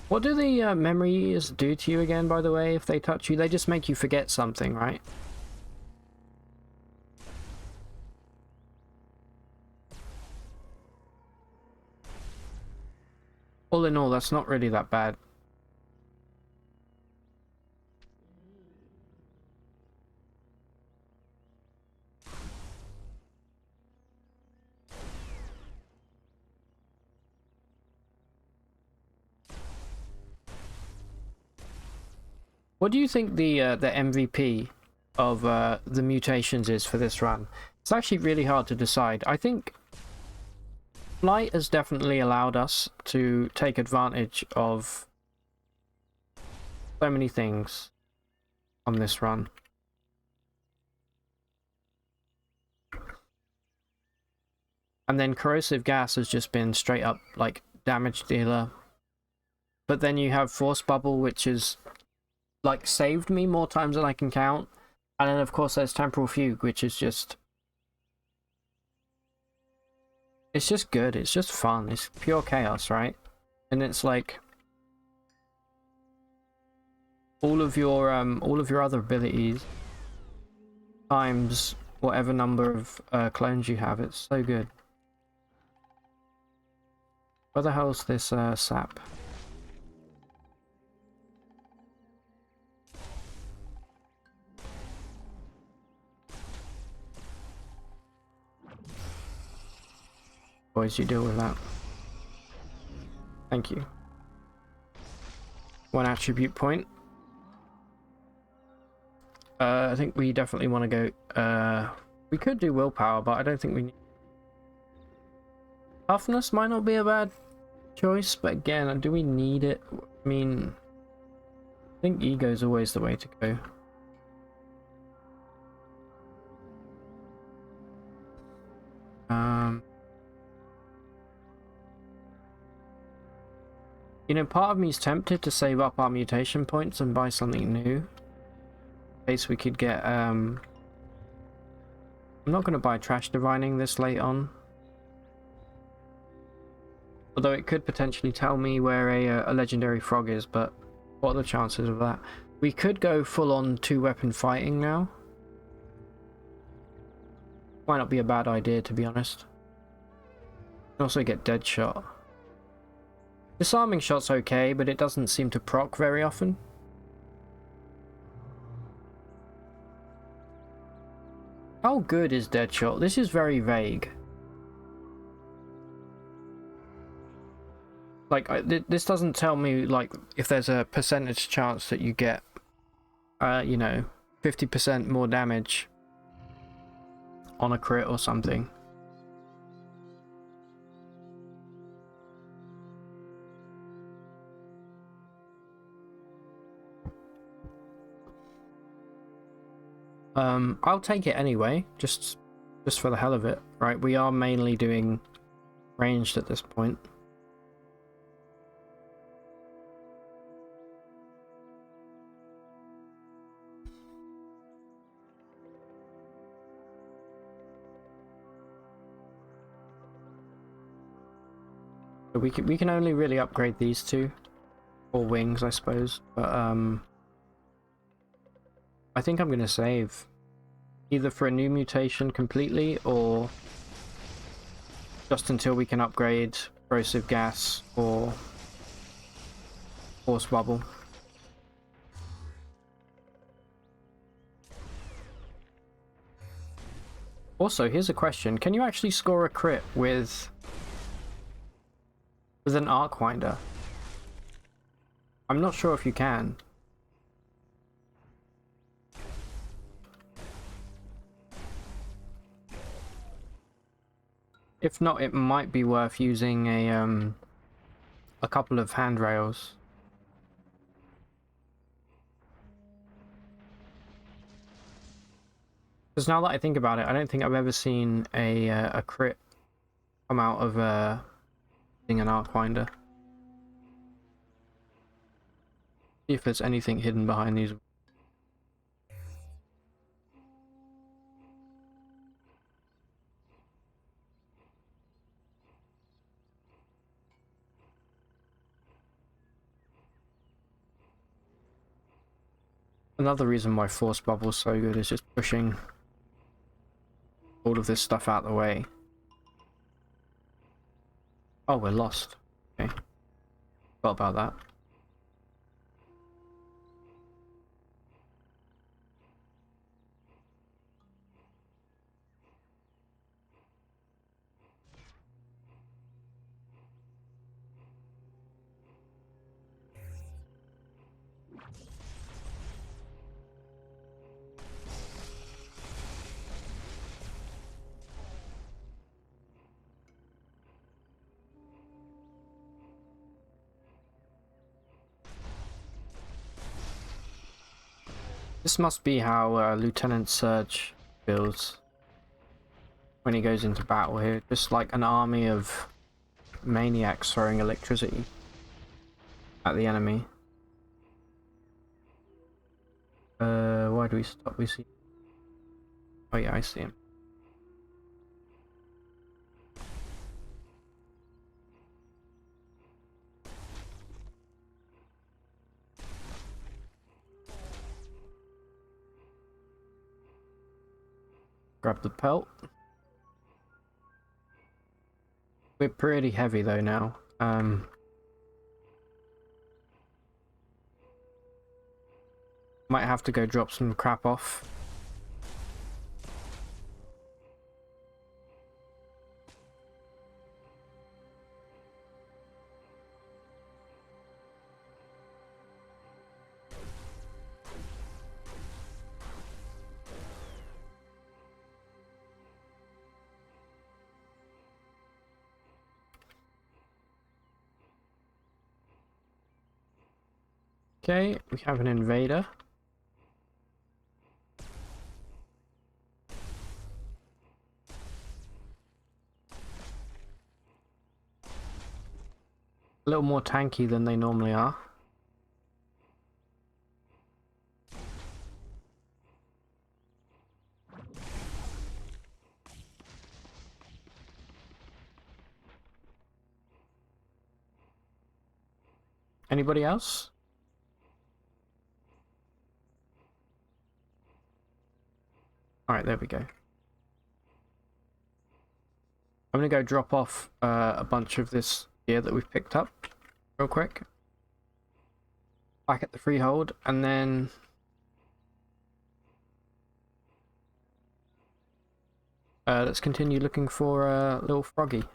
What do the memories do to you again, by the way, if they touch you? They just make you forget something, right? All in all, that's not really that bad. What do you think the MVP of the mutations is for this run? It's actually really hard to decide. I think Flight has definitely allowed us to take advantage of so many things on this run. And then Corrosive Gas has just been straight up like damage dealer. But then you have Force Bubble, which is like saved me more times than I can count. And then of course there's Temporal Fugue, which is just... it's just good, it's just fun, it's pure chaos, right? And it's like... all of your other abilities times whatever number of clones you have, it's so good. Where the hell's this sap? Boys, you deal with that. Thank you. 1 attribute point. I think we definitely want to go... we could do willpower, but I don't think we need... Toughness might not be a bad choice, but again, do we need it? I mean... I think ego's always the way to go. You know, part of me is tempted to save up our mutation points and buy something new. In case we could get, I'm not going to buy Trash Divining this late on. Although it could potentially tell me where a legendary frog is, but what are the chances of that? We could go full on 2-weapon fighting now. Might not be a bad idea, to be honest. Can also get dead shot. Disarming shot's okay, but it doesn't seem to proc very often. How good is dead shot? This is very vague. Like, this doesn't tell me, like, if there's a percentage chance that you get, you know, 50% more damage on a crit or something. I'll take it anyway, just for the hell of it, right? We are mainly doing ranged at this point. So we can only really upgrade these two, or wings, I suppose. But I think I'm gonna save either for a new mutation completely, or just until we can upgrade Corrosive Gas or Force Bubble. Also, here's a question: can you actually score a crit with an Arcwinder? I'm not sure if you can. If not, it might be worth using a couple of handrails. Because now that I think about it, I don't think I've ever seen a crit come out of using an Arcwinder. See if there's anything hidden behind these. Another reason why Force Bubble's so good is just pushing all of this stuff out the way. Oh, we're lost. Okay. Forgot about that. This must be how Lieutenant Surge feels when he goes into battle here. Just like an army of maniacs throwing electricity at the enemy. Why do we stop? We see. Oh yeah, I see him. Grab the pelt. We're pretty heavy though now. Might have to go drop some crap off. Okay, we have an invader. A little more tanky than they normally are. Anybody else? Alright, there we go. I'm gonna go drop off a bunch of this gear that we've picked up real quick. Back at the freehold, and then let's continue looking for little Froggy.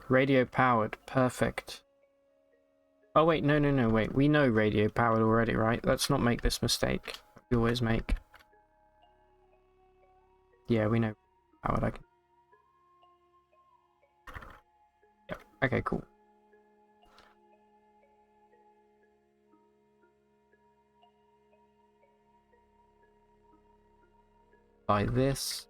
Radio powered, perfect. Oh wait, no, wait. We know radio powered already, right? Let's not make this mistake we always make. Yeah, we know powered. I can. Yep. Okay, cool. Buy this.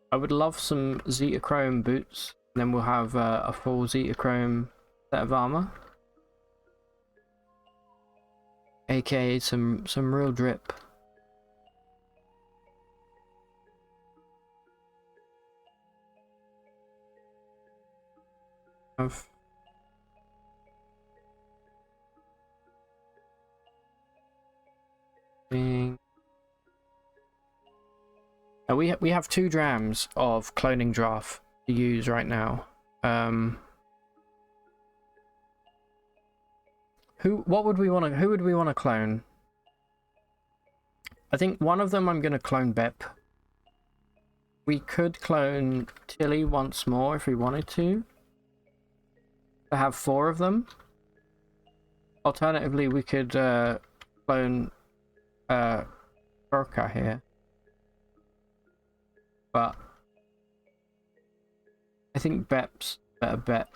I would love some Zetachrome boots, and then we'll have a full Zetachrome set of armor. AKA some real drip. Of being we have 2 drams of cloning draft to use right now. Who would we want to clone? I think one of them I'm going to clone Bep. We could clone Tilly once more if we wanted to have 4 of them. Alternatively, we could clone Urka here. But I think Bep's a better bet.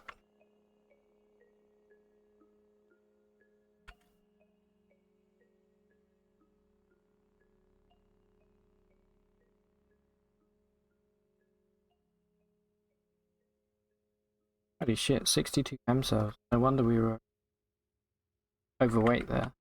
Holy shit, 62 M cells. No wonder we were overweight there.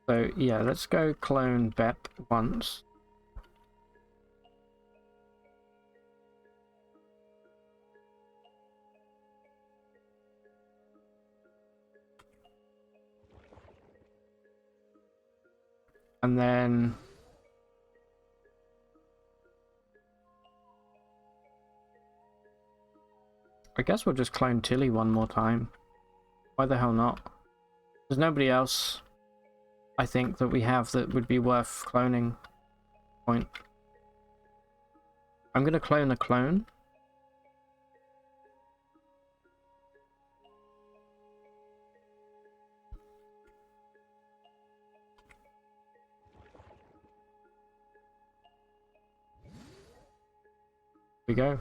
So yeah, let's go clone Bep once. And then I guess we'll just clone Tilly one more time. Why the hell not? There's nobody else, I think, that we have that would be worth cloning. Point. I'm gonna clone a clone. Here we go.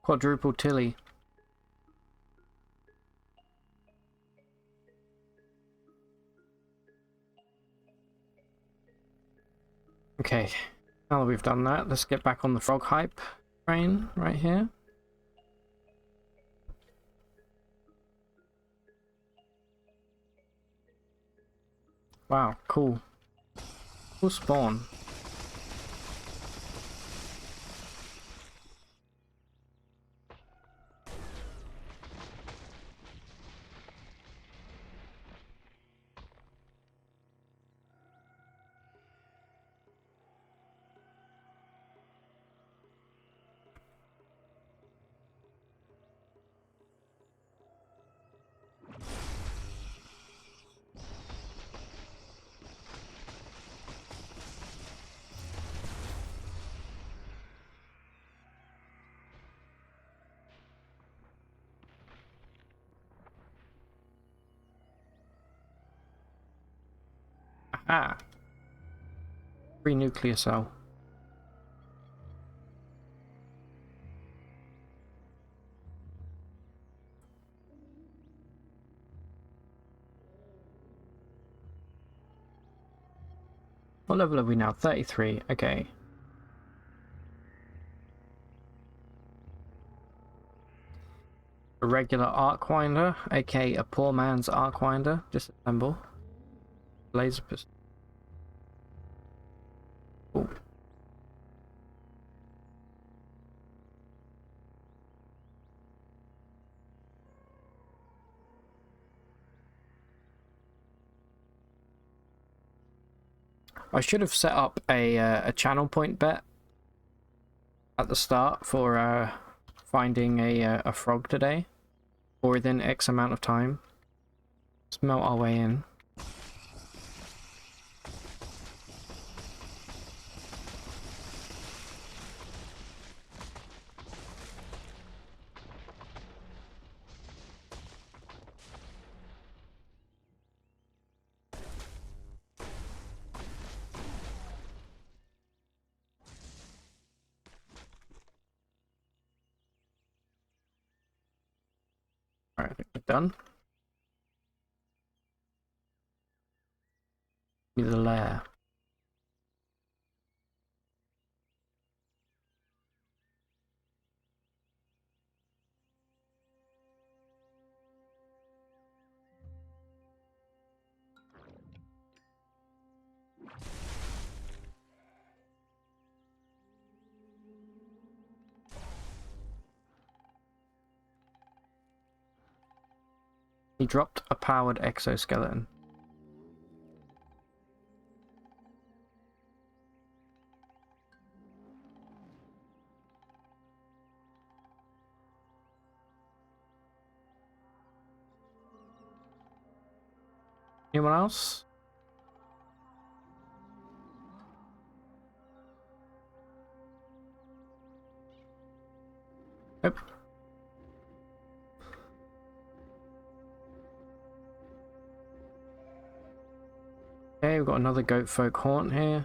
Quadruple Tilly. Okay, now that we've done that, let's get back on the frog hype train right here. Wow, cool. Cool spawn. Aha! Free nuclear cell. What level are we now? 33. Okay. A regular arc winder, aka a poor man's arc winder. Disassemble. Laser pistol. Cool. I should have set up a channel point bet at the start for finding a frog today, or within X amount of time. Let's melt our way in. Alright, I think we're done. Give me the lair. He dropped a powered exoskeleton. Anyone else? Nope. Okay, we've got another goat folk haunt here.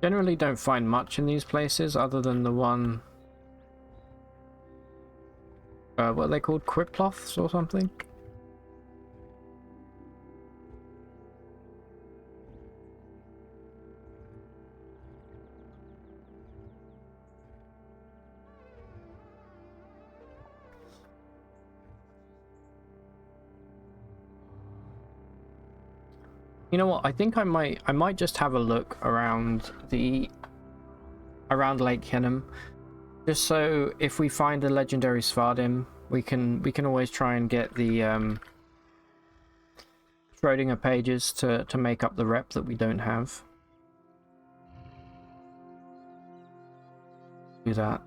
Generally don't find much in these places other than the one... what are they called? Quiploths or something? You know what? I think I might just have a look around Lake Hinnom, just so if we find a legendary Svardim, we can always try and get the Schrodinger pages to make up the rep that we don't have. Do that.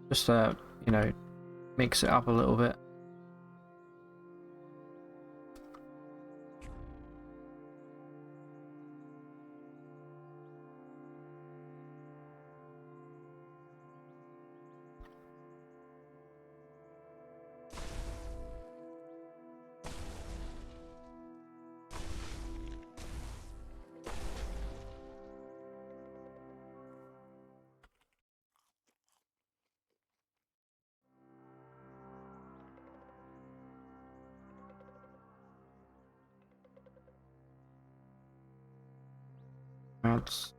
Just you know, mix it up a little bit. That's...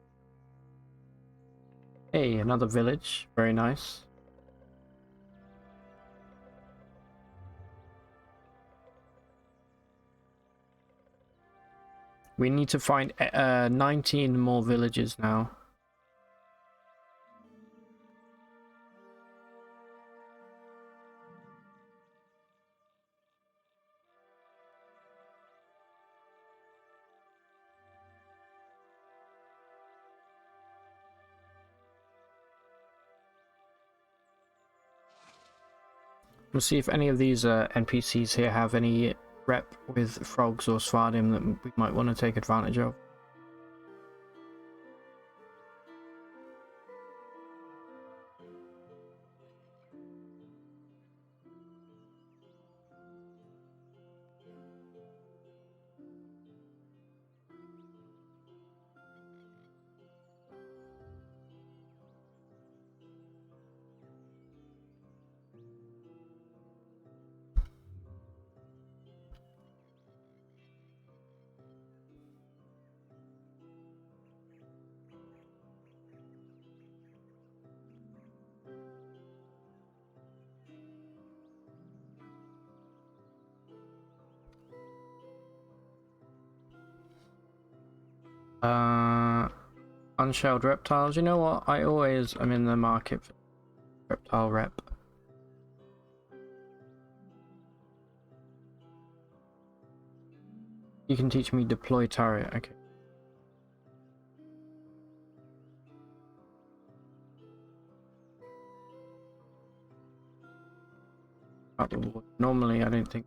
Hey, another village. Very nice. We need to find 19 more villages now. We'll see if any of these NPCs here have any rep with frogs or Svardim that we might want to take advantage of. Unshelled reptiles. You know what? I always am in the market for reptile rep. You can teach me deploy turret. Okay. Normally, I don't think.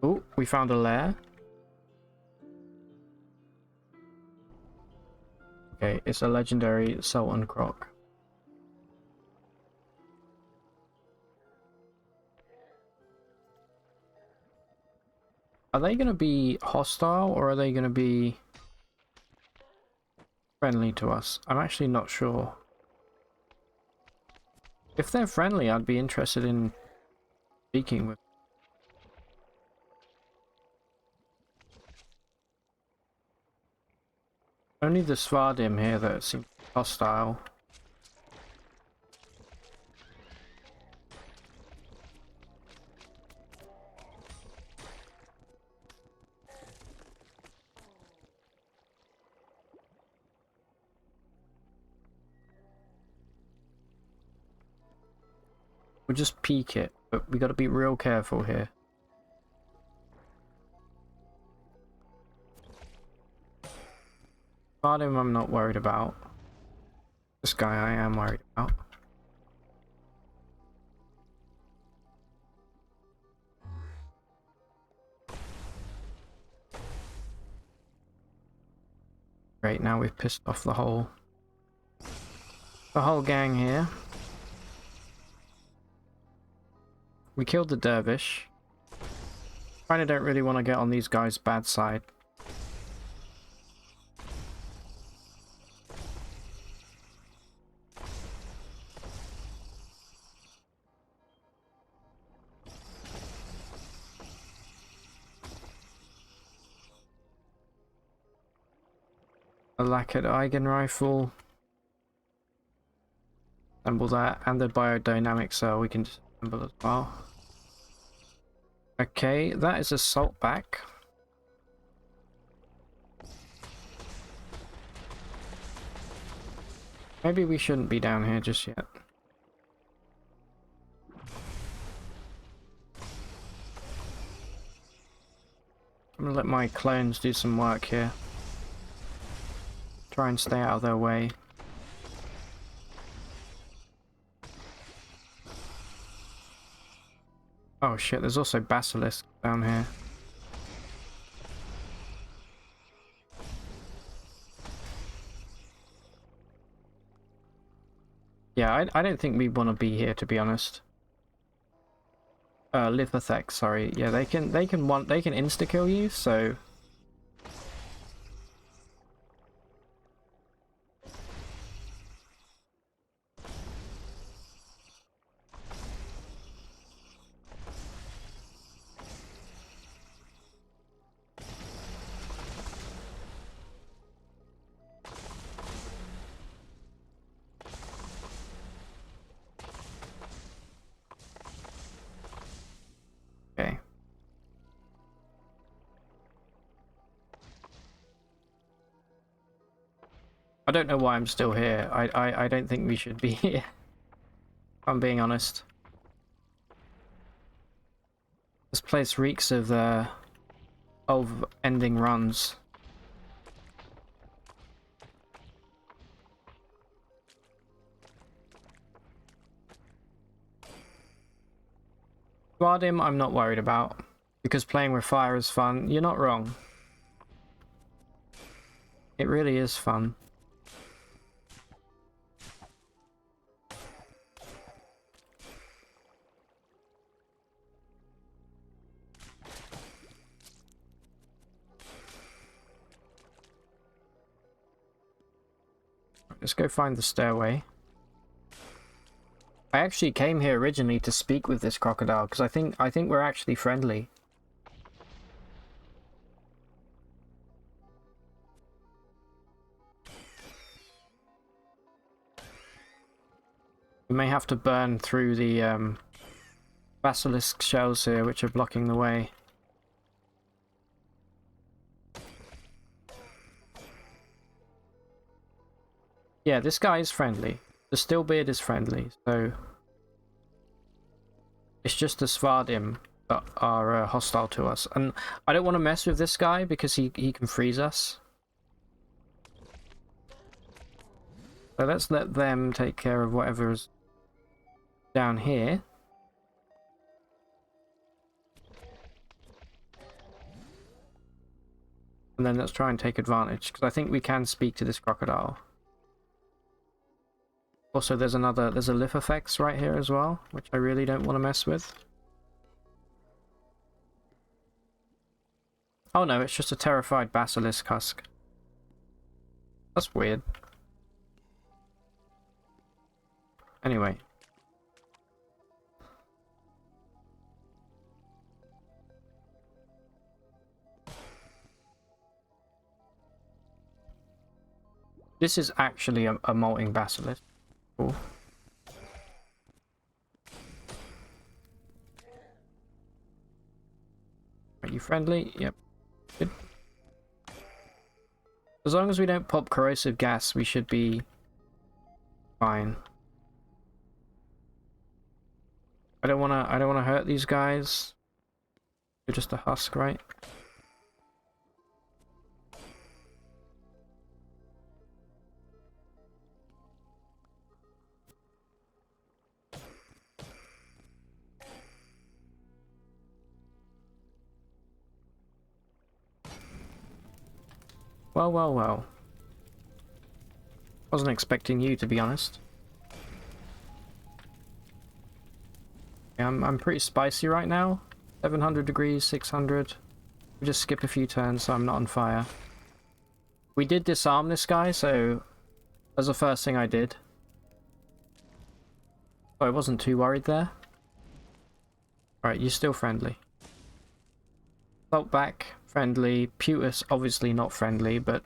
Oh, we found a lair. Okay, it's a legendary Sultan Croc. Are they going to be hostile or are they going to be friendly to us? I'm actually not sure. If they're friendly, I'd be interested in speaking with them. Only the Svardim here that seem hostile. We'll just peek it, but we got to be real careful here. Svardim I'm not worried about. This guy I am worried about. Great, now we've pissed off the whole gang here. We killed the dervish. Kinda don't really want to get on these guys' bad side. A lacquered Eigen rifle. Assemble that, and the biodynamic cell. We can just symbol as well. Okay, that is a salt back. Maybe we shouldn't be down here just yet. I'm gonna let my clones do some work here. Try and stay out of their way. Oh shit, there's also basilisks down here. Yeah, I don't think we want to be here, to be honest. Lithothek, sorry. Yeah, they can insta kill you, so okay. I don't know why I'm still here. I don't think we should be here. If I'm being honest. This place reeks of ending runs. Guardium I'm not worried about, because playing with fire is fun. You're not wrong. It really is fun. Let's go find the stairway. I actually came here originally to speak with this crocodile because I think we're actually friendly. We may have to burn through the basilisk shells here, which are blocking the way. Yeah, this guy is friendly. The Stillbeard is friendly, so it's just the Svardim that are hostile to us. And I don't want to mess with this guy because he can freeze us. So let's let them take care of whatever's down here. And then let's try and take advantage, because I think we can speak to this crocodile. Also, there's a Lithofex right here as well, which I really don't want to mess with. Oh no, it's just a terrified basilisk husk. That's weird. Anyway. This is actually a molting basilisk. Cool. Are you friendly? Yep. Good. As long as we don't pop corrosive gas, we should be fine. I don't wanna hurt these guys. You're just a husk, right? Well, well, well. Wasn't expecting you, to be honest. Yeah, I'm pretty spicy right now. 700 degrees, 600. We just skip a few turns so I'm not on fire. We did disarm this guy, so that's the first thing I did. So I wasn't too worried there. Right, you're still friendly. Saltback, friendly. Putus, obviously not friendly, but...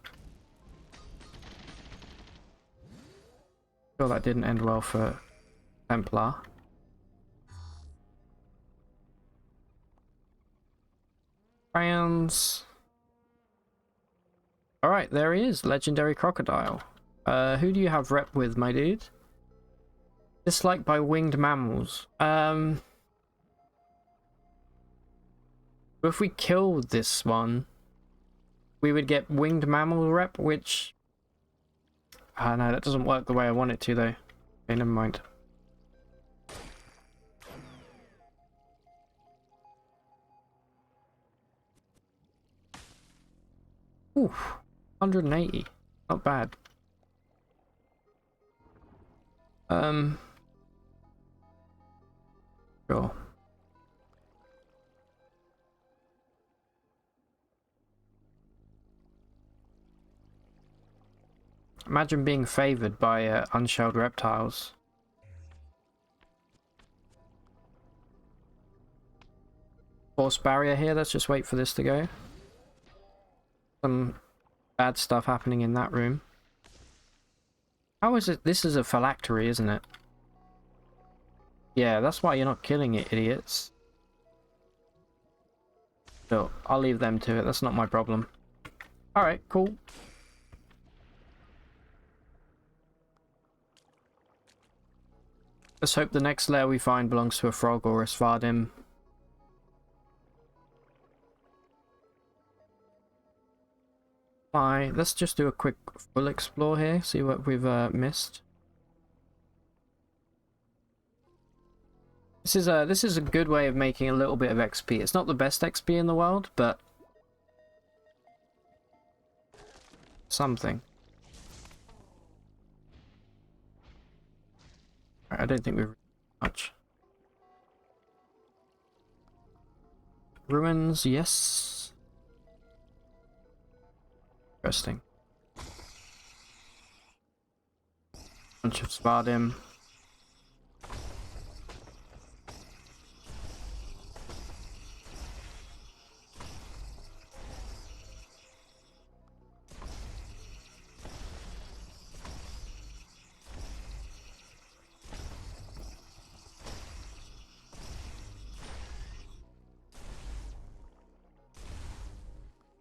sure that didn't end well for Templar. Crayons. Alright, there he is. Legendary crocodile. Who do you have rep with, my dude? Disliked by winged mammals. If we killed this one, we would get winged mammal rep, which... no, that doesn't work the way I want it to, though. Okay, never mind. Ooh, 180. Not bad. Sure. Imagine being favored by unshelled reptiles. Force barrier here, let's just wait for this to go. Some bad stuff happening in that room. How is it? This is a phylactery, isn't it? Yeah, that's why you're not killing it, idiots. So, I'll leave them to it, that's not my problem. Alright, cool. Let's hope the next lair we find belongs to a frog or a Svardim. Let's just do a quick full explore here, see what we've missed. This is a good way of making a little bit of XP. It's not the best XP in the world, but something. I don't think we've much. Ruins, yes. Interesting. Bunch of Svardim.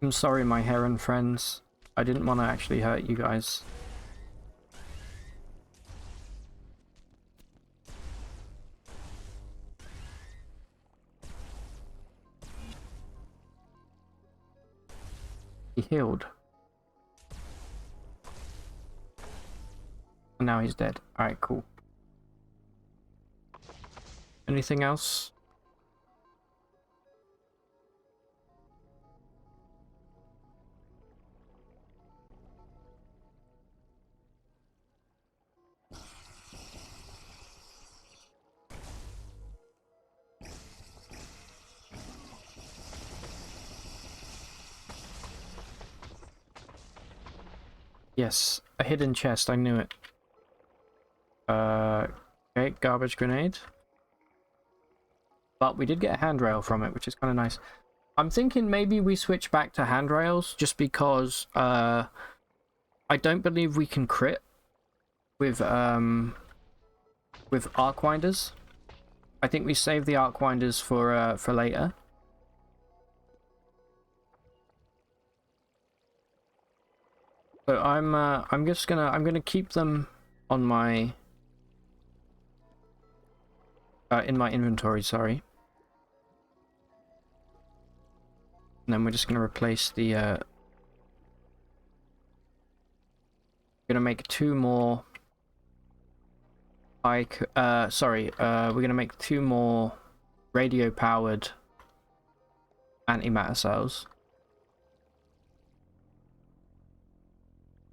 I'm sorry, my heron friends. I didn't want to actually hurt you guys. He healed. And now he's dead. Alright, cool. Anything else? Yes, a hidden chest, I knew it. Okay, garbage grenade. But we did get a handrail from it, which is kind of nice. I'm thinking maybe we switch back to handrails, just because I don't believe we can crit with arcwinders. I think we save the arcwinders for later. So I'm gonna keep them on my in my inventory, sorry. And then we're just gonna replace the gonna make two more we're gonna make two more radio powered antimatter cells.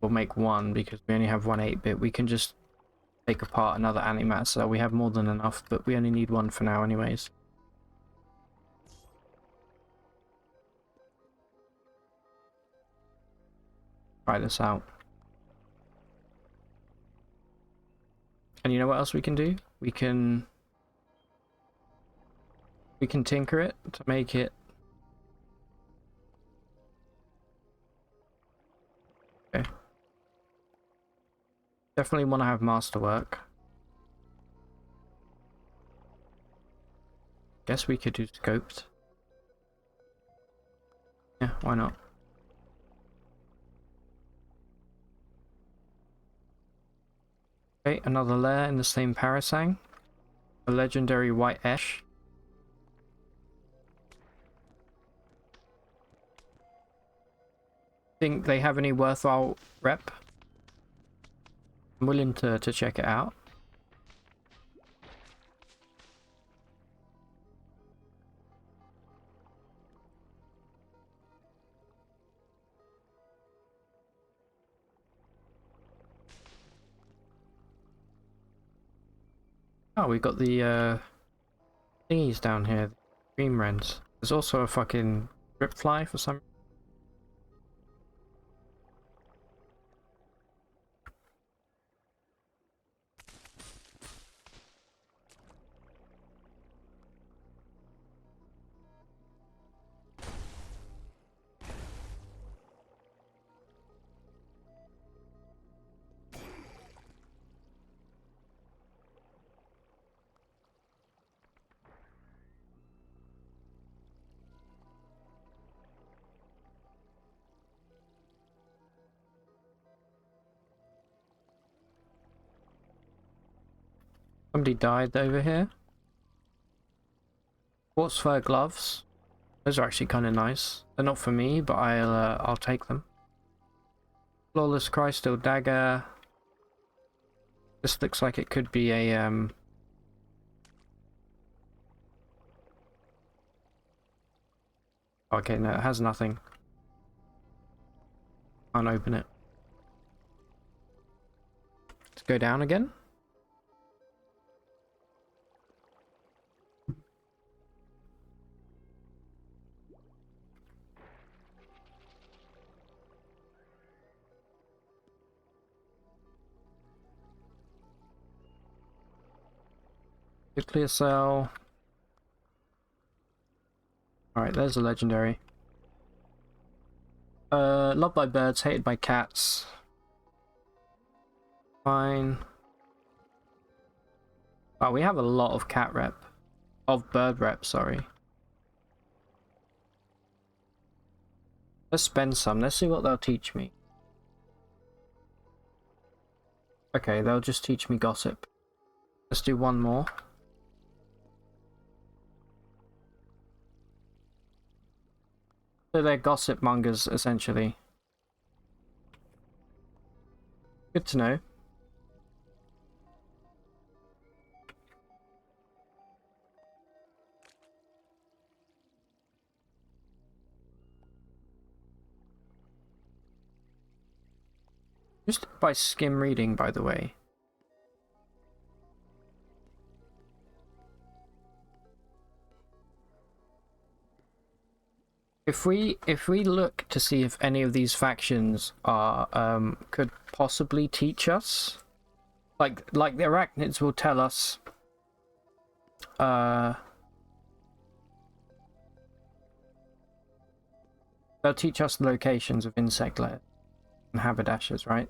We'll make one because we only have one 8-bit. We can just take apart another antimatter cell. We have more than enough, but we only need one for now anyways. Try this out. And you know what else we can do? We can tinker it to make it. Okay. Definitely want to have masterwork. Guess we could do scoped. Yeah, why not? Okay, another lair in the same parasang. A legendary white ash. Think they have any worthwhile rep? I'm willing to check it out. Oh, we got the thingies down here. The dream wrens. There's also a fucking dripfly for some. Somebody died over here. Quartz fur gloves. Those are actually kind of nice. They're not for me, but I'll take them. Flawless crystal dagger. This looks like it could be a Okay, no, it has nothing. Can't open it. Let's go down again. Clear cell. Alright, there's a legendary. Loved by birds, hated by cats. Fine. Oh, we have a lot of cat rep. Of bird rep, sorry. Let's spend some. Let's see what they'll teach me. Okay, they'll just teach me gossip. Let's do one more. So they're gossip mongers, essentially. Good to know. Just by skim reading, by the way. If we look to see if any of these factions are could possibly teach us, like the arachnids will tell us they'll teach us the locations of insect lairs and haberdashers, right?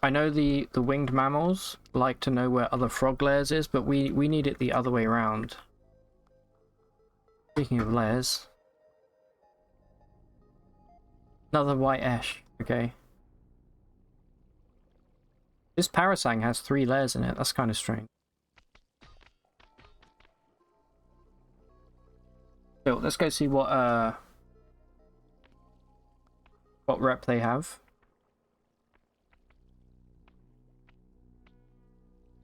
I know the winged mammals like to know where other frog lairs is, but we need it the other way around. Speaking of lairs, another white ash. Okay, this parasang has 3 lairs in it. That's kind of strange. So let's go see what rep they have.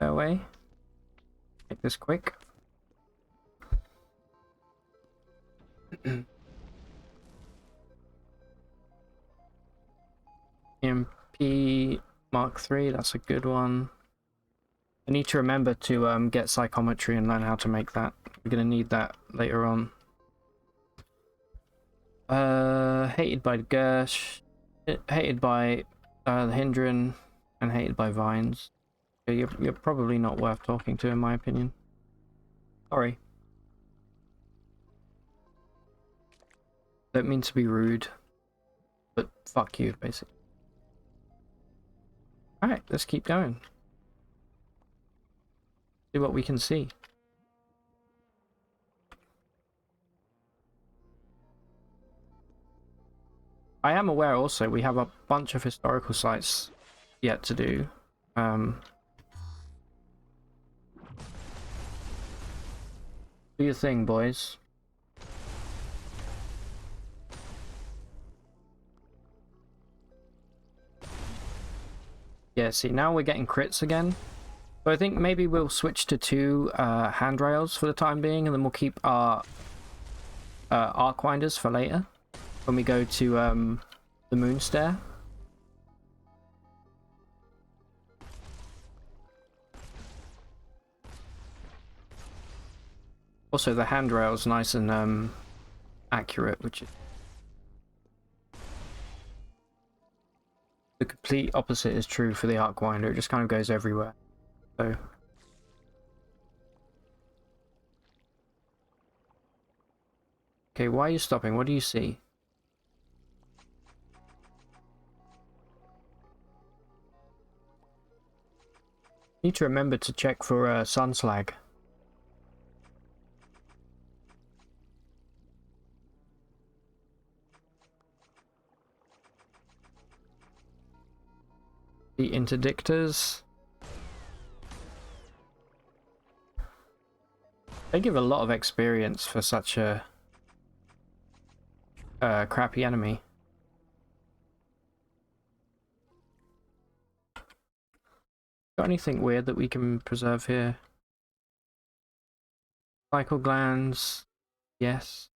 Away. Make this quick. MP Mark III, that's a good one. I need to remember to get psychometry and learn how to make that. We're gonna need that later on. Hated by Gersh, hated by the Hindran, and hated by Vines. You're probably not worth talking to, in my opinion. Sorry. Don't mean to be rude, but fuck you, basically. Alright, let's keep going. See what we can see. I am aware also we have a bunch of historical sites yet to do. Do your thing, boys. Yeah, see, now we're getting crits again. So I think maybe we'll switch to 2 handrails for the time being, and then we'll keep our arc-winders for later when we go to the moon stair. Also, the handrail's nice and accurate, which is the complete opposite is true for the arc-winder. It just kind of goes everywhere. So okay, why are you stopping? What do you see? Need to remember to check for sun slag. The interdictors. They give a lot of experience for such a crappy enemy. Got anything weird that we can preserve here? Cycle glands, yes.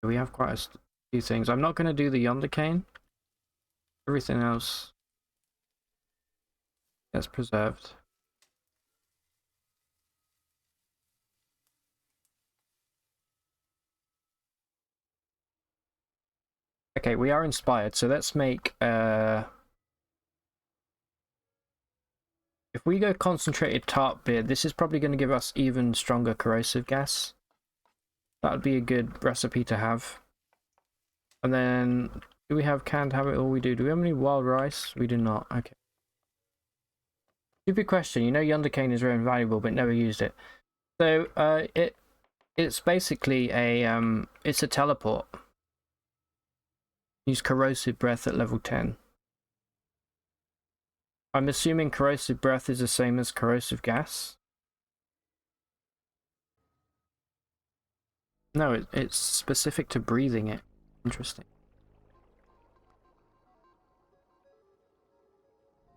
We have quite a few things. I'm not going to do the yonder cane. Everything else gets preserved. Okay, we are inspired, so let's make if we go concentrated tart beer, this is probably going to give us even stronger corrosive gas. That would be a good recipe to have. And then, do we have canned habit? All we do. Do we have any wild rice? We do not. Okay. Stupid question. You know yonder cane is very valuable, but never used it. So, it's basically a it's a teleport. Use corrosive breath at level 10. I'm assuming corrosive breath is the same as corrosive gas. No, it's specific to breathing it. Interesting.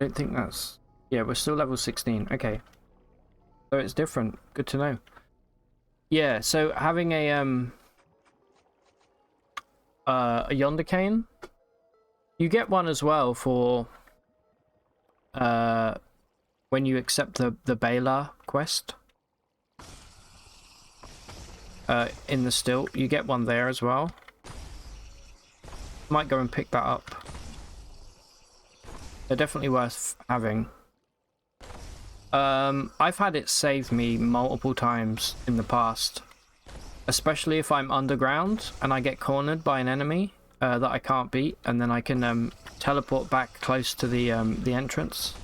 I don't think that's... Yeah, we're still level 16. Okay. So it's different. Good to know. Yeah, so having a yonder cane, you get one as well for when you accept the Balar quest in the stilt. You get one there as well. Might go and pick that up. They're definitely worth having. I've had it save me multiple times in the past, especially if I'm underground and I get cornered by an enemy that I can't beat, and then I can teleport back close to the entrance.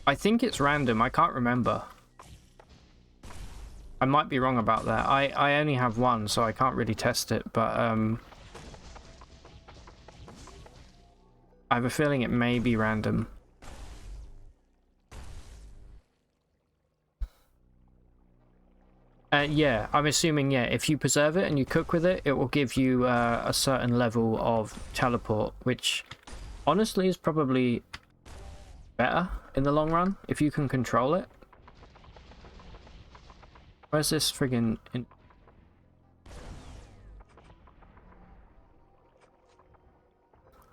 I think it's random. I can't remember. I might be wrong about that. I only have one, so I can't really test it, but I have a feeling it may be random. Yeah, I'm assuming, yeah, if you preserve it and you cook with it, it will give you a certain level of teleport, which honestly is probably better in the long run, if you can control it. Where's this friggin...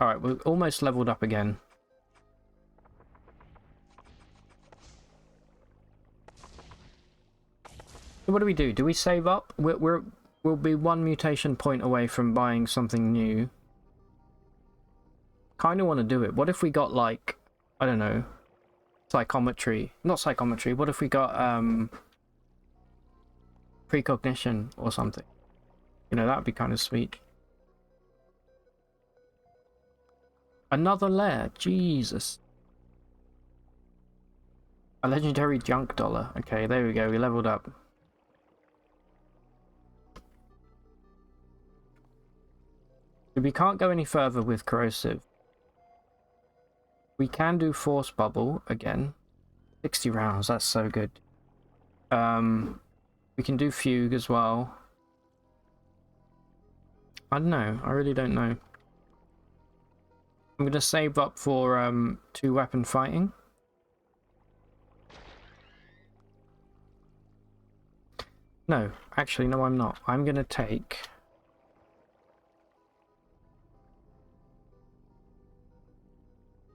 Alright, we're almost leveled up again. So what do we do? Do we save up? We'll be 1 mutation point away from buying something new. Kind of want to do it. What if we got, like, I don't know, psychometry? Not psychometry. What if we got precognition or something? You know, that'd be kind of sweet. Another lair, Jesus. A legendary junk dollar. Okay, there we go. We leveled up. We can't go any further with corrosive. We can do force bubble again. 60 rounds. That's so good. We can do fugue as well. I don't know. I really don't know. I'm gonna save up for 2-weapon fighting. No, actually, no, I'm not. I'm gonna take...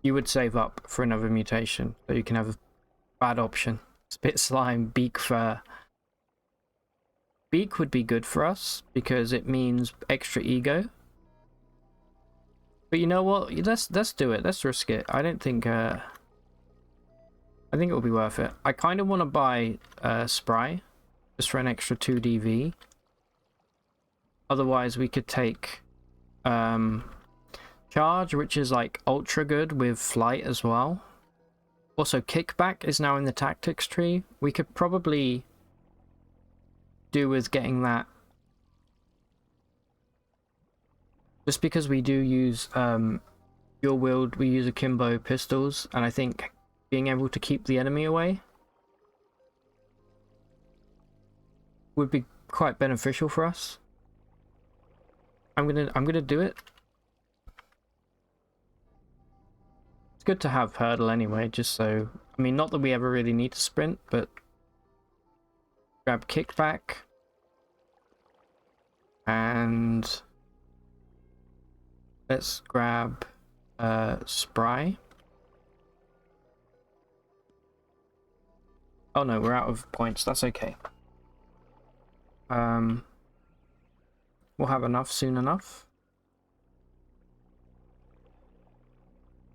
You would save up for another mutation, so you can have a bad option. Spit slime, beak fur. Beak would be good for us because it means extra ego. But you know what? Let's do it. Let's risk it. I don't think I think it will be worth it. I kind of want to buy Spry just for an extra 2 DV. Otherwise, we could take Charge, which is like ultra good with flight as well. Also, Kickback is now in the tactics tree. We could probably do with getting that. Just because we do use dual wield, we use akimbo pistols, and I think being able to keep the enemy away would be quite beneficial for us. I'm gonna do it. It's good to have hurdle anyway, just so, I mean, not that we ever really need to sprint, but grab kickback and let's grab Spry. Oh no, we're out of points. That's okay. We'll have enough soon enough.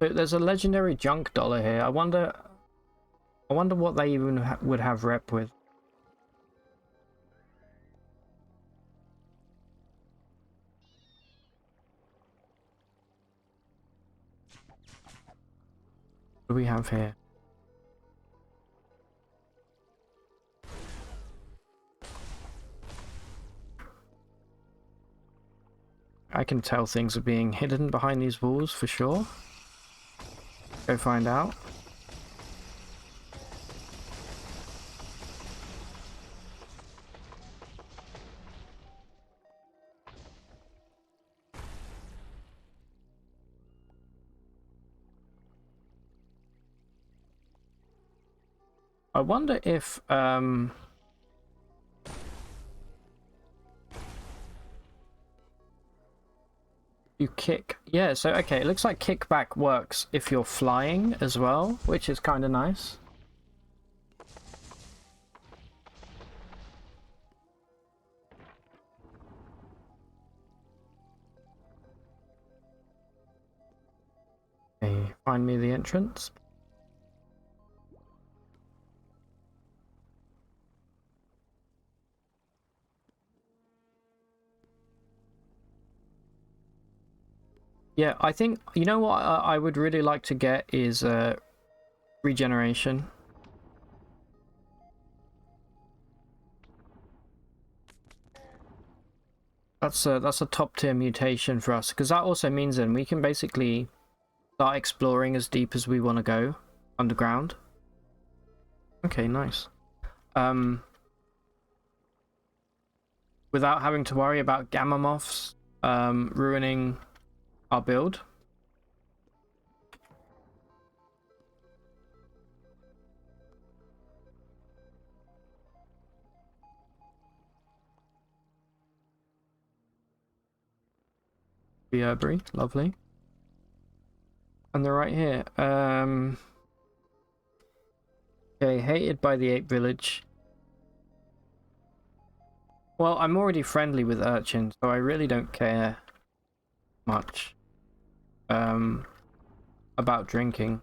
So there's a legendary junk dollar here. I wonder what they even would have rep with. What do we have here? I can tell things are being hidden behind these walls for sure. Go find out. I wonder if you kick. Yeah, so okay, it looks like kickback works if you're flying as well, which is kind of nice. Okay, find me the entrance. Yeah, I think, you know what I would really like to get is regeneration. That's a top tier mutation for us, because that also means then we can basically start exploring as deep as we want to go underground. Okay, nice. Without having to worry about gamma moths ruining our build. Herbery, lovely. And they're right here. Okay, hated by the ape village. Well, I'm already friendly with urchins, so I really don't care much about drinking.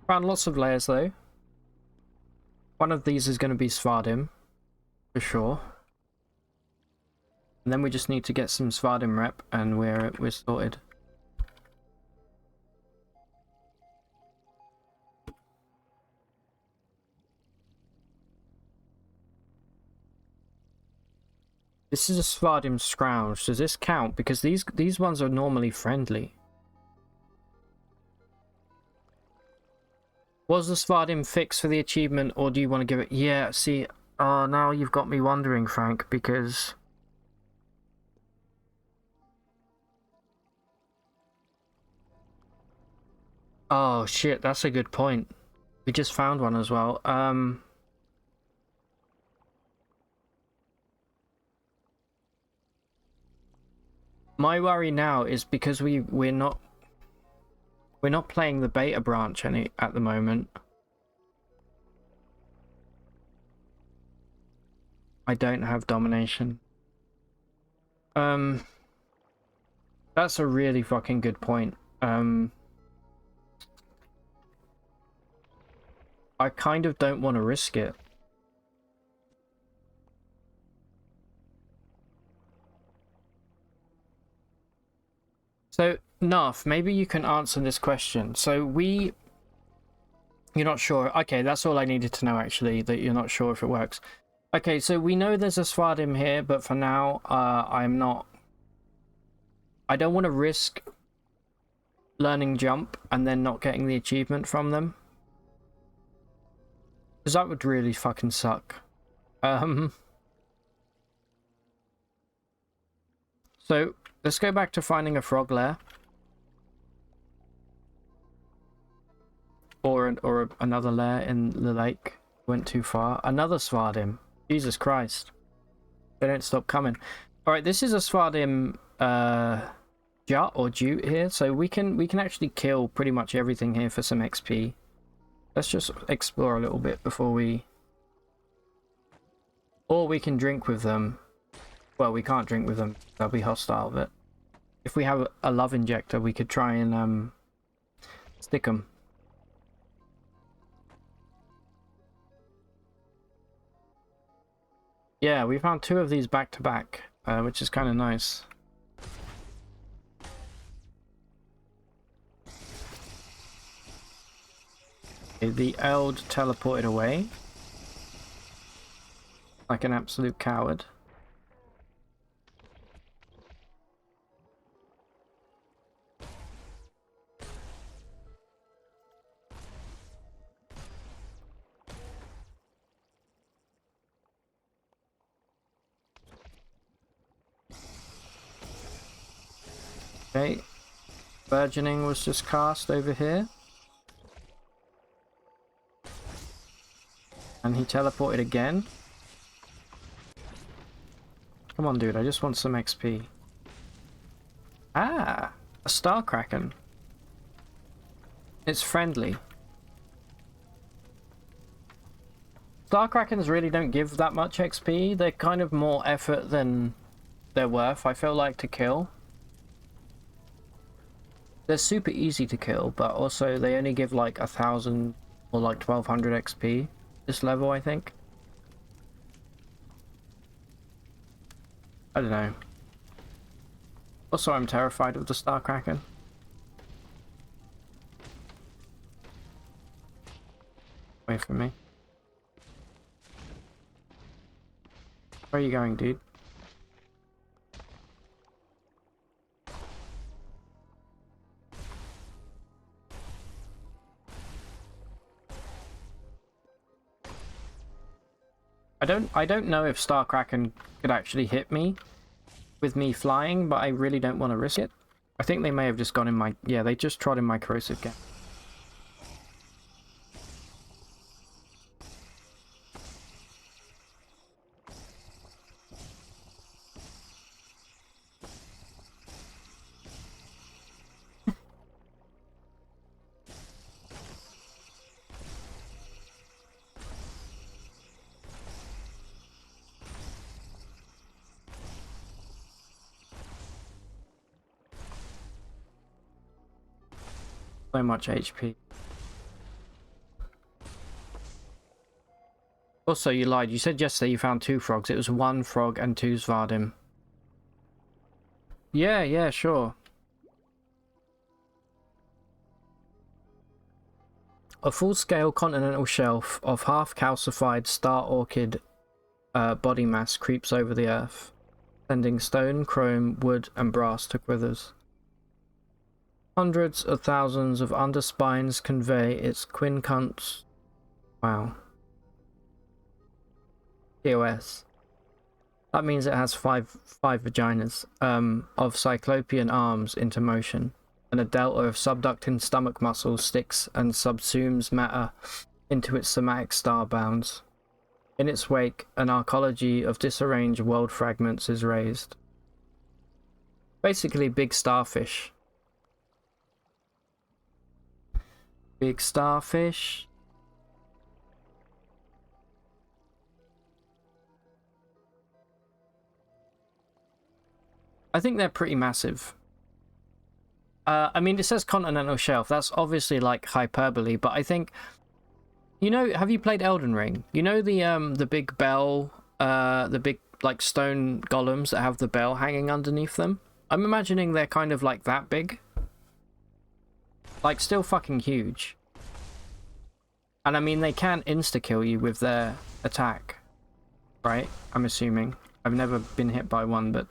Found lots of layers though. One of these is going to be Svardim, for sure. And then we just need to get some Svardim rep, and we're sorted. This is a Svardim Scrounge. Does this count? Because these ones are normally friendly. Was the Svardim fixed for the achievement, or do you want to give it? Yeah, see, now you've got me wondering, Frank, because oh shit, that's a good point. We just found one as well. My worry now is because we're not playing the beta branch at the moment. I don't have domination. That's a really fucking good point. I kind of don't want to risk it. So, Naf, maybe you can answer this question. So you're not sure. Okay, that's all I needed to know, actually, that you're not sure if it works. Okay, so we know there's a Svardim here, but for now, I don't want to risk learning jump and then not getting the achievement from them. Because that would really fucking suck. So, let's go back to finding a frog lair. Or another lair in the lake. Went too far. Another Svardim. Jesus Christ. They don't stop coming. Alright, this is a Svardim Jut or Jute here, so we can actually kill pretty much everything here for some XP. Let's just explore a little bit before we... Or we can drink with them. Well, we can't drink with them. They'll be hostile, but... If we have a love injector, we could try and stick them. Yeah, we found 2 of these back to back, which is kind of nice. Okay, the Eld teleported away. Like an absolute coward. Okay, burgeoning was just cast over here. And he teleported again. Come on, dude, I just want some XP. Ah, a Star Kraken. It's friendly. Star Krakens really don't give that much XP. They're kind of more effort than they're worth, I feel like, to kill. They're super easy to kill, but also they only give like 1,000 or like 1,200 XP this level, I think. I don't know. Also, I'm terrified of the Star Kraken. Wait for me. Where are you going, dude? I don't know if Star Kraken could actually hit me with me flying, but I really don't want to risk it. I think they may have just gone in my... Yeah, they just trod in my corrosive gap. So much HP. Also, you lied. You said yesterday you found 2 frogs. It was 1 frog and 2 Svardim. Yeah, yeah, sure. A full-scale continental shelf of half-calcified star orchid body mass creeps over the earth, sending stone, chrome, wood, and brass to quivers. Hundreds of thousands of underspines convey its quincunx. Wow. TOS. That means it has five vaginas of cyclopean arms into motion, and a delta of subducting stomach muscles sticks and subsumes matter into its somatic star bounds. In its wake, an arcology of disarranged world fragments is raised. Basically, big starfish. Big starfish. I think they're pretty massive. I mean, it says continental shelf. That's obviously like hyperbole, but I think, you know, have you played Elden Ring? You know the big bell, the big like stone golems that have the bell hanging underneath them? I'm imagining they're kind of like that big. Like still fucking huge. And I mean, they can insta-kill you with their attack, right? I'm assuming. I've never been hit by one, but...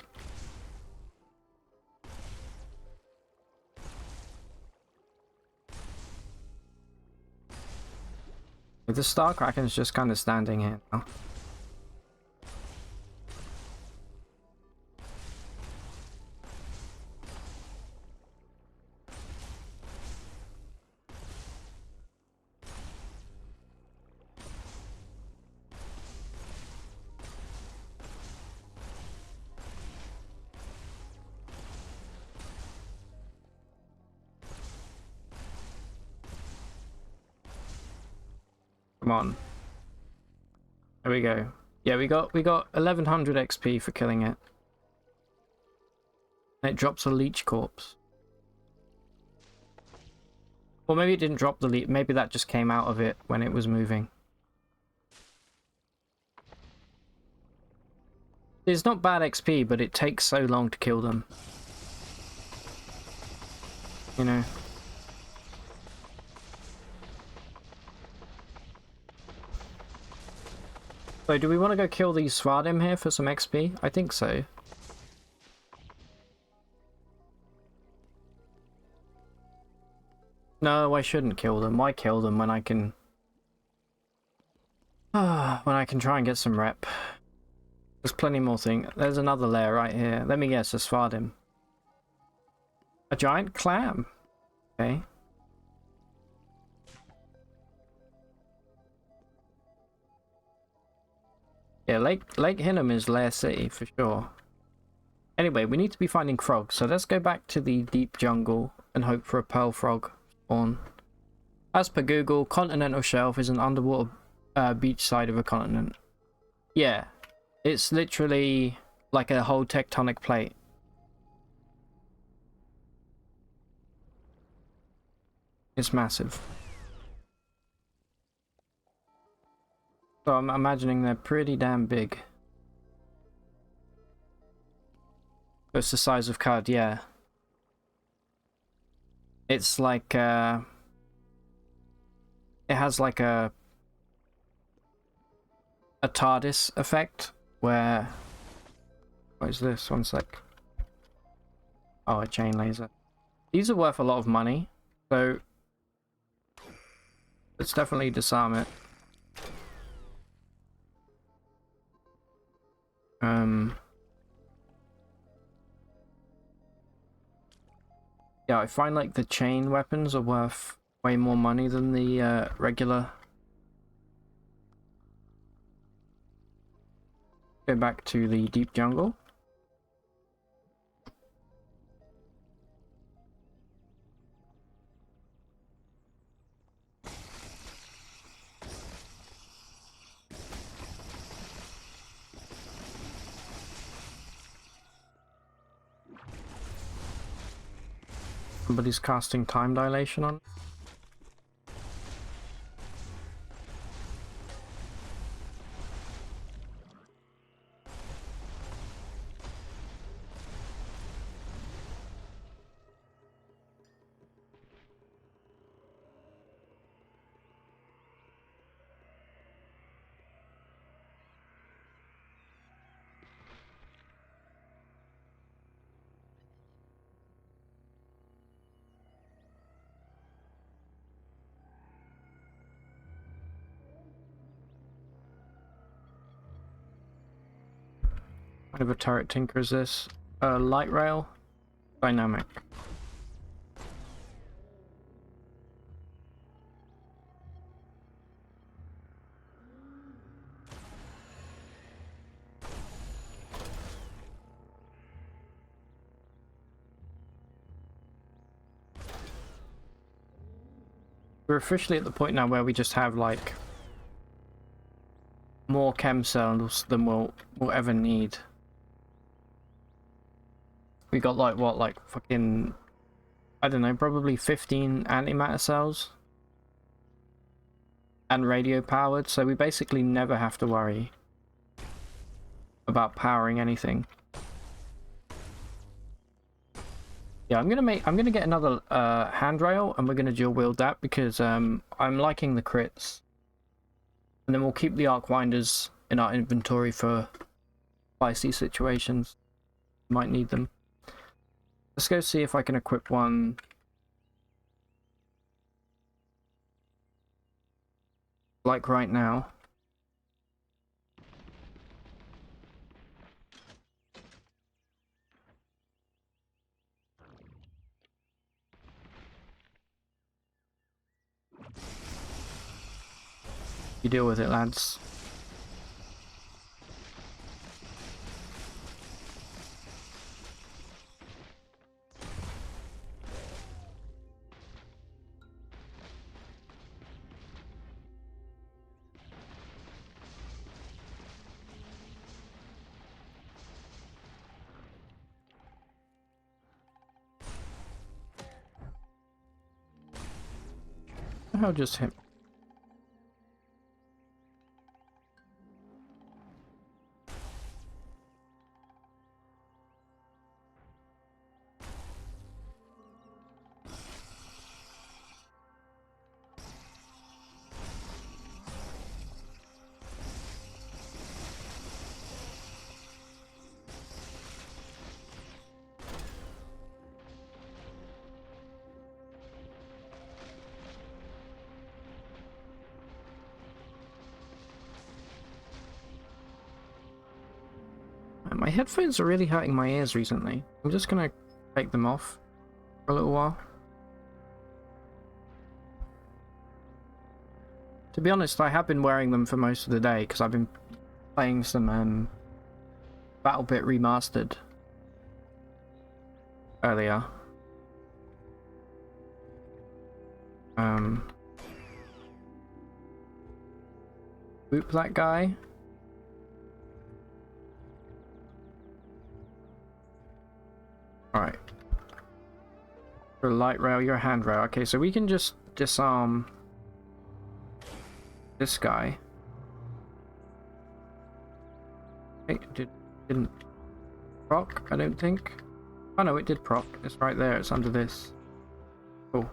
The Star Kraken's just kind of standing here now. Come on. There we go. Yeah, we got 1100 XP for killing it. And it drops a leech corpse. Or maybe it didn't drop the leech, maybe that just came out of it when it was moving. It's not bad XP, but it takes so long to kill them. You know. So do we want to go kill these Svardim here for some XP? I think so. No, I shouldn't kill them. Why kill them when I can... when I can try and get some rep. There's plenty more things. There's another lair right here. Let me guess, a Svardim. A giant clam. Okay. Yeah, Lake Hinnom is Lair City for sure. Anyway, we need to be finding frogs, so let's go back to the deep jungle and hope for a pearl frog spawn. As per Google, continental shelf is an underwater beach side of a continent. Yeah, it's literally like a whole tectonic plate. It's massive. So I'm imagining they're pretty damn big. It's the size of Cud, yeah. It's like, it has like a TARDIS effect, where... What is this? One sec. Oh, a chain laser. These are worth a lot of money, so... Let's definitely disarm it. Yeah, I find like the chain weapons are worth way more money than the regular. Go back to the deep jungle. Somebody's casting time dilation on. kind of a turret tinker is this? Light rail, dynamic. We're officially at the point now where we just have like more chem cells than we'll ever need. We got like what, like fucking, I don't know, probably 15 antimatter cells and radio powered, so we basically never have to worry about powering anything. Yeah, I'm gonna get another handrail, and we're gonna dual wield that because I'm liking the crits, and then we'll keep the arc winders in our inventory for spicy situations. Might need them. Let's go see if I can equip one. Like right now. You deal with it, lads. I'll just hit. My headphones are really hurting my ears recently. I'm just gonna take them off for a little while. To be honest, I have been wearing them for most of the day because I've been playing some BattleBit Remastered earlier. Boop that guy. Alright. You're a light rail, you're a handrail. Okay, so we can just disarm this guy. Okay, didn't proc, I don't think. Oh no, it did proc. It's right there, it's under this. Cool.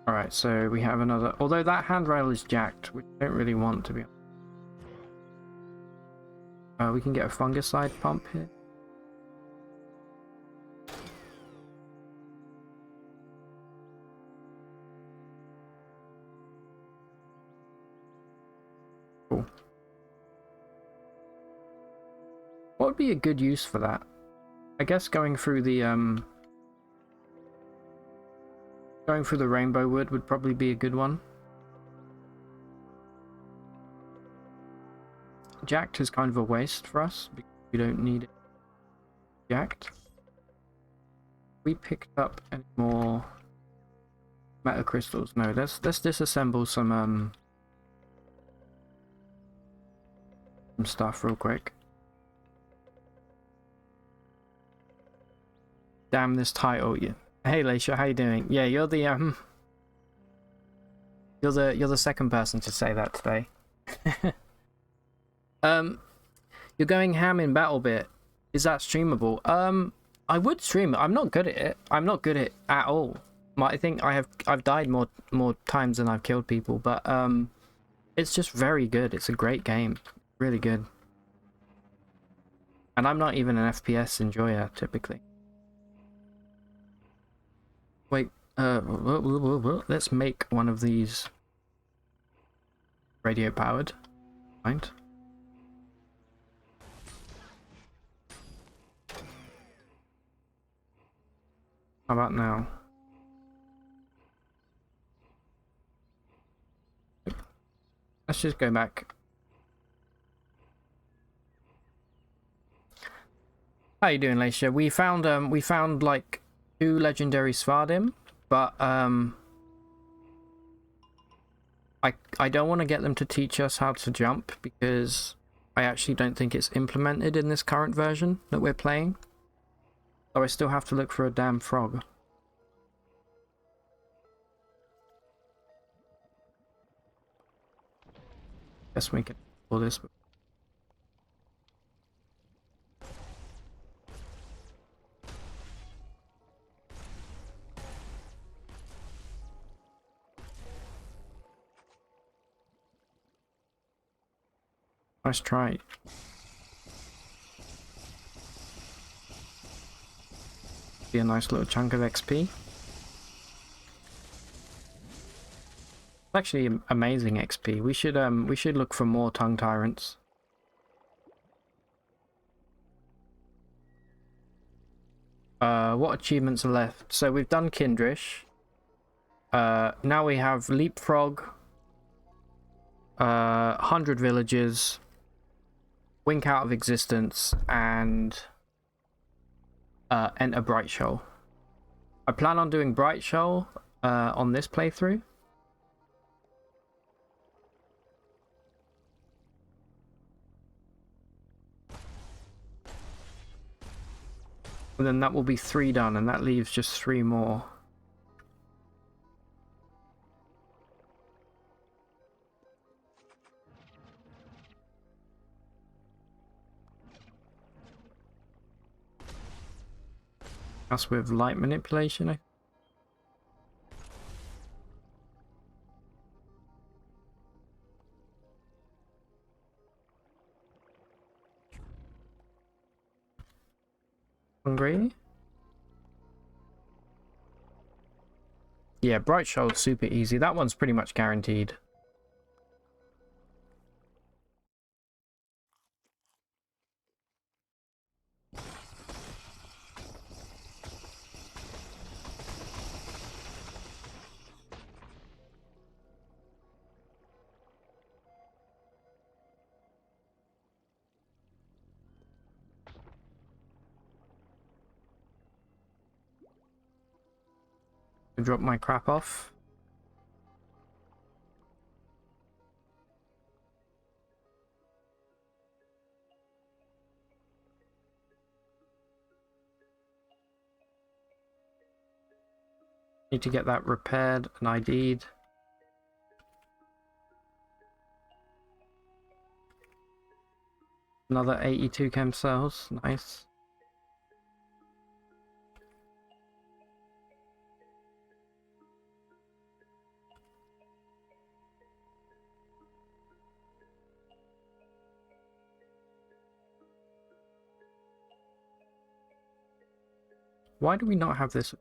Alright, so we have another... Although that handrail is jacked, which I don't really want, to be honest. We can get a fungicide pump here. Cool. What would be a good use for that? I guess going through the rainbow wood would probably be a good one. Jacked is kind of a waste for us because we don't need it jacked. We picked up any more metal crystals? No, let's disassemble some stuff real quick. Damn this title, yeah. Hey Leisha, how you doing? Yeah, you're the second person to say that today. You're going ham in BattleBit. Is that streamable? I would stream it. I'm not good at it. I'm not good at it at all. I think I've died more times than I've killed people, but it's just very good. It's a great game. Really good. And I'm not even an FPS enjoyer typically. Wait, Let's make one of these radio powered. Right. How about now? Let's just go back. How you doing, Laisha? We found like 2 legendary Svardim, but I don't want to get them to teach us how to jump because I actually don't think it's implemented in this current version that we're playing. So I still have to look for a damn frog. Guess we can pull this. Nice try. Be a nice little chunk of XP. Actually amazing XP. We should look for more tongue tyrants. What achievements are left? So we've done Kindrish. Now we have Leapfrog, 100 villages, Wink Out of Existence, and Enter Bright Shoal. I plan on doing Bright Shoal on this playthrough. And then that will be 3 done, and that leaves just 3 more. That's with light manipulation. Hungry? Yeah, Bright Shoal's super easy. That one's pretty much guaranteed. Drop my crap off. Need to get that repaired and ID'd. Another 82 chem cells. Nice. Why do we not have this?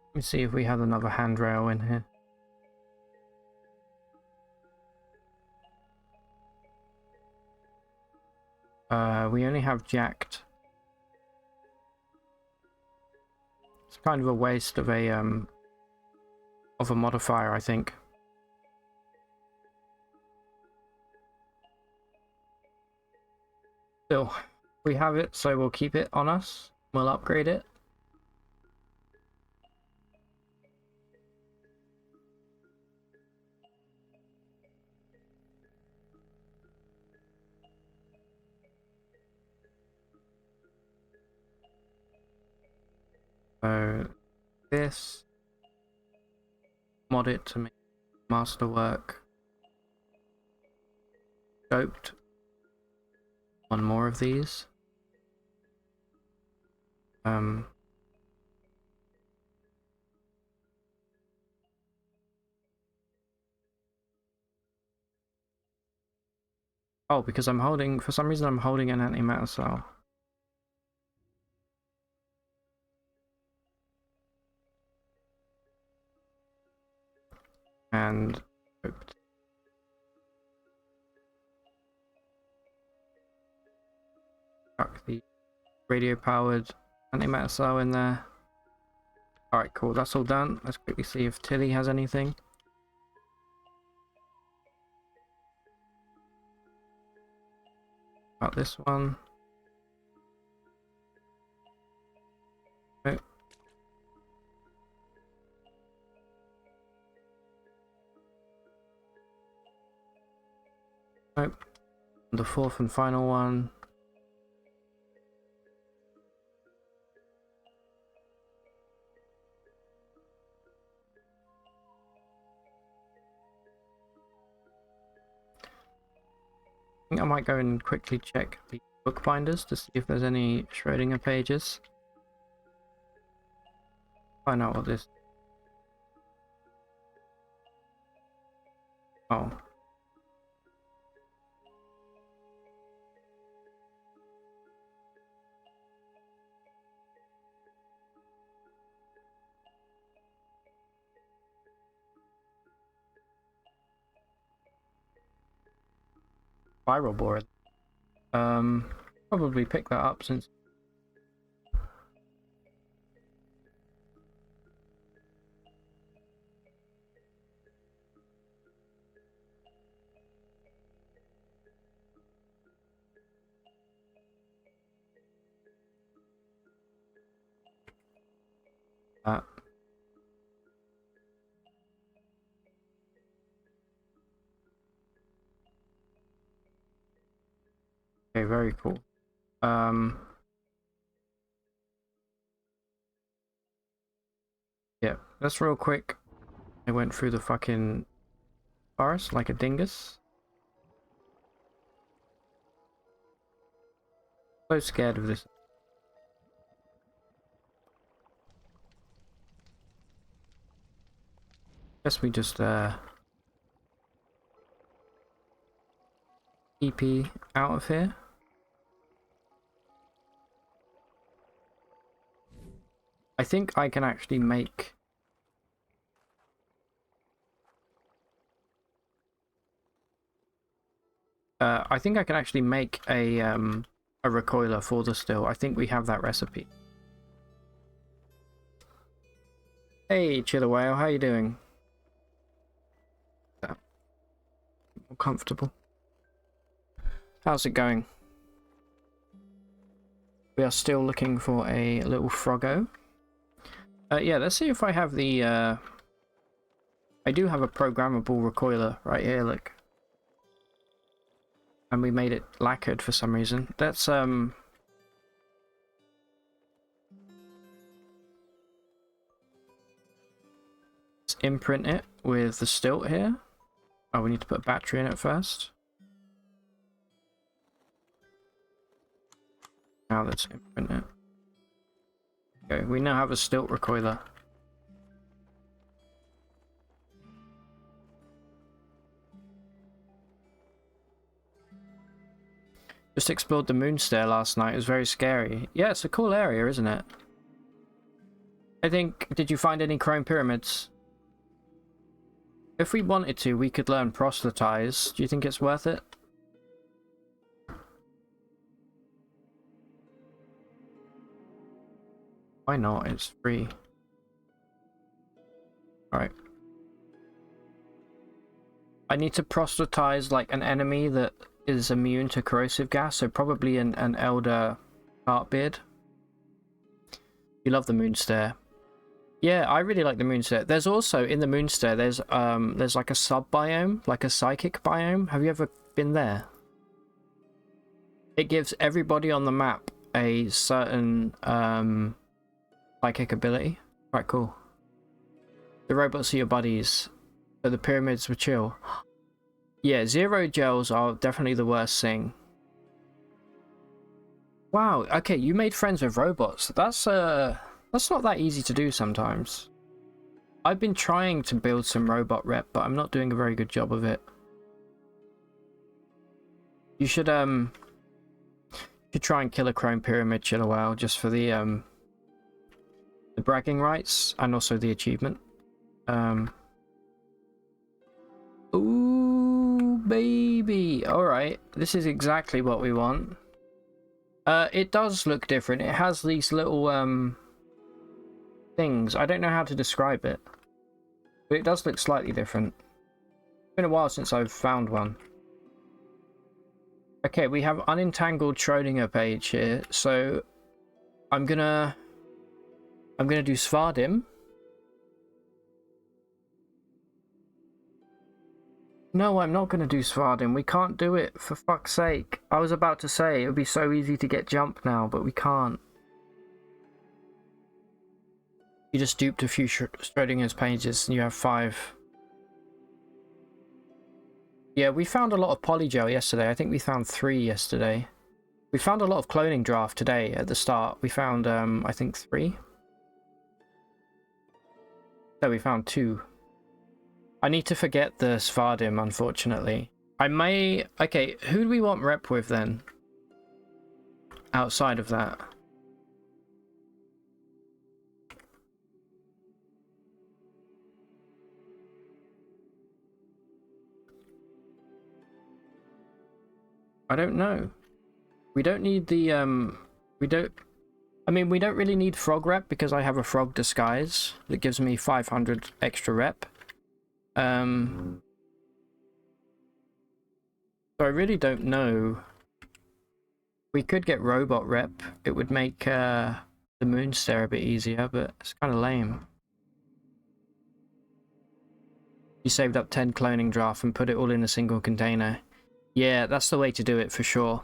Let me see if we have another handrail in here. We only have jacked. It's kind of a waste of a modifier, I think. Still, we have it, so we'll keep it on us. We'll upgrade it. So this, mod it to make masterwork. Scoped. 1 more of these. Oh, because I'm holding, for some reason I'm holding an antimatter cell. And chuck the radio powered antimatter cell in there. Alright, cool, that's all done. Let's quickly see if Tilly has anything. About this one. Okay. Nope. The fourth and final one. I think I might go and quickly check the bookbinders to see if there's any Schrödinger pages. Find out what this. Oh. Spiral board. Probably pick that up since. Okay, very cool. Yeah, that's real quick. I went through the fucking forest like a dingus. So scared of this. Guess we just EP out of here. I think I can actually make I think I can actually make a recoiler for the still. I think we have that recipe. Hey, Chiller Whale, how you doing? More comfortable. How's it going? We are still looking for a little froggo. Yeah, let's see if I have the I do have a programmable recoiler right here, look. And we made it lacquered for some reason. Let's let's imprint it with the stilt here. Oh, we need to put a battery in it first. Now let's imprint it. Okay, we now have a stilt recoiler. Just explored the moon stair last night. It was very scary. Yeah, it's a cool area, isn't it? I think... Did you find any chrome pyramids? If we wanted to, we could learn proselytize. Do you think it's worth it? Why not? It's free. Alright. I need to proselytize like an enemy that is immune to corrosive gas, so probably an elder heartbeard. You love the moon stair. Yeah, I really like the moon stair. There's also in the moon stair there's like a sub biome, like a psychic biome. Have you ever been there? It gives everybody on the map a certain psychic ability. Quite cool. The robots are your buddies, so the pyramids were chill. Yeah, zero gels are definitely the worst thing. Wow, okay, you made friends with robots. That's not that easy to do sometimes. I've been trying to build some robot rep, but I'm not doing a very good job of it. You should try and kill a chrome pyramid chill a while just for the bragging rights and also the achievement. Ooh, baby. Alright, this is exactly what we want. It does look different. It has these little things. I don't know how to describe it, but it does look slightly different. It's been a while since I've found one. Okay, we have unentangled Schrodinger page here, so I'm gonna do Svardim. No, I'm not gonna do Svardim. We can't do it, for fuck's sake. I was about to say it would be so easy to get jump now, but we can't. You just duped a few Schrodinger's pages and you have 5. Yeah, we found a lot of polygel yesterday. I think we found 3 yesterday. We found a lot of cloning draft today at the start. We found, I think 3. No, we found 2. I need to forget the Svardim, unfortunately. I may... Okay, who do we want rep with then? Outside of that. I don't know. We don't need the, we don't... I mean, we don't really need frog rep because I have a frog disguise that gives me 500 extra rep. So I really don't know. We could get robot rep. It would make, the Moonstare a bit easier, but it's kind of lame. You saved up 10 cloning draft and put it all in a single container. Yeah, that's the way to do it for sure.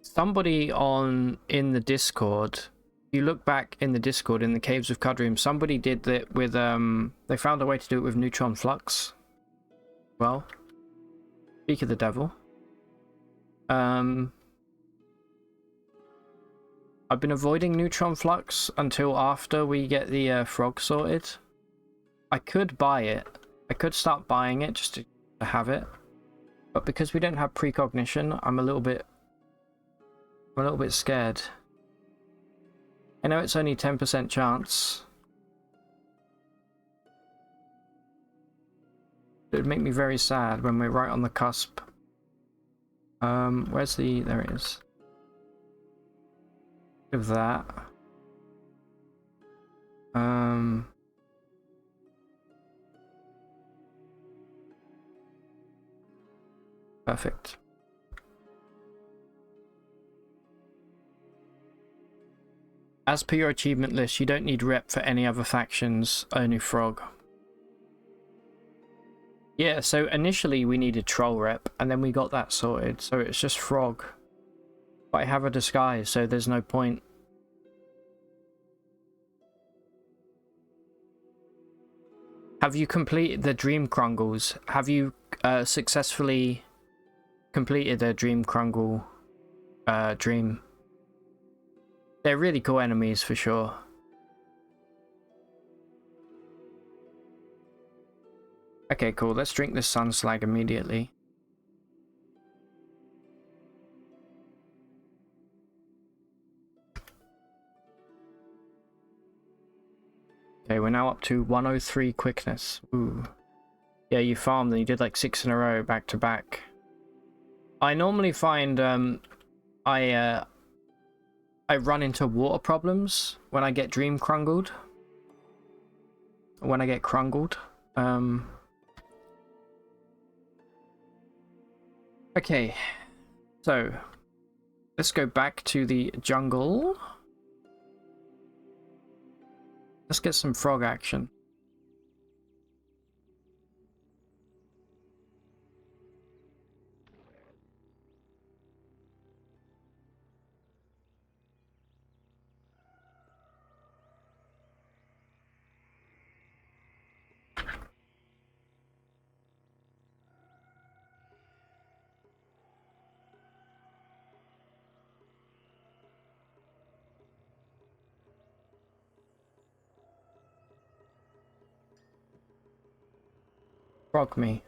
Somebody in the Discord, if you look back in the Discord in the Caves of Cudrium, somebody did that with they found a way to do it with neutron flux. Well, speak of the devil. I've been avoiding neutron flux until after we get the frog sorted. I could buy it. I could start buying it just to have it, but because we don't have precognition, I'm a little bit scared. I know it's only 10% chance. It would make me very sad when we're right on the cusp. Where's the... There it is. Of that. Perfect. As per your achievement list, you don't need rep for any other factions, only frog. Yeah, so initially we needed troll rep, and then we got that sorted, so it's just frog. But I have a disguise, so there's no point. Have you completed the Dream Krungles? Have you successfully completed the Dream Krungle dream? They're really cool enemies for sure. Okay, cool. Let's drink this sun slag immediately. Okay, we're now up to 103 quickness. Ooh. Yeah, you farmed and you did like 6 in a row back to back. I normally find I run into water problems when I get Dream Krungled. When I get Krungled. Okay, so let's go back to the jungle. Let's get some frog action. Frog me.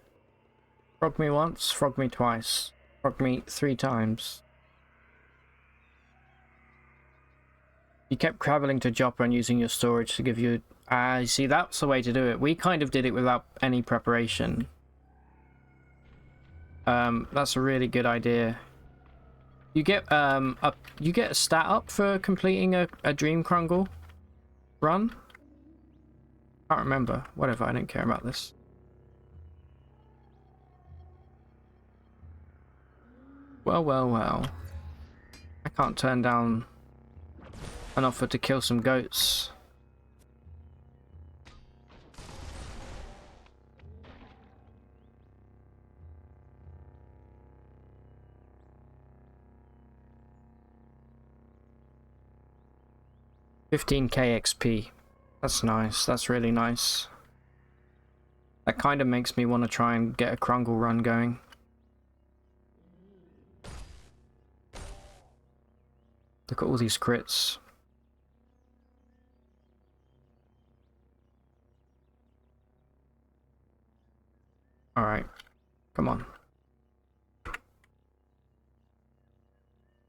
Frog me once, frog me twice, frog me 3 times. You kept traveling to Joppa and using your storage to give you... see, that's the way to do it. We kind of did it without any preparation. That's a really good idea. You get you get a stat up for completing a Dream Krungle run? Can't remember. Whatever, I don't care about this. Well, well, well. I can't turn down an offer to kill some goats. $15k XP. That's nice. That's really nice. That kind of makes me want to try and get a Krungle run going. Look at all these crits. Alright. Come on.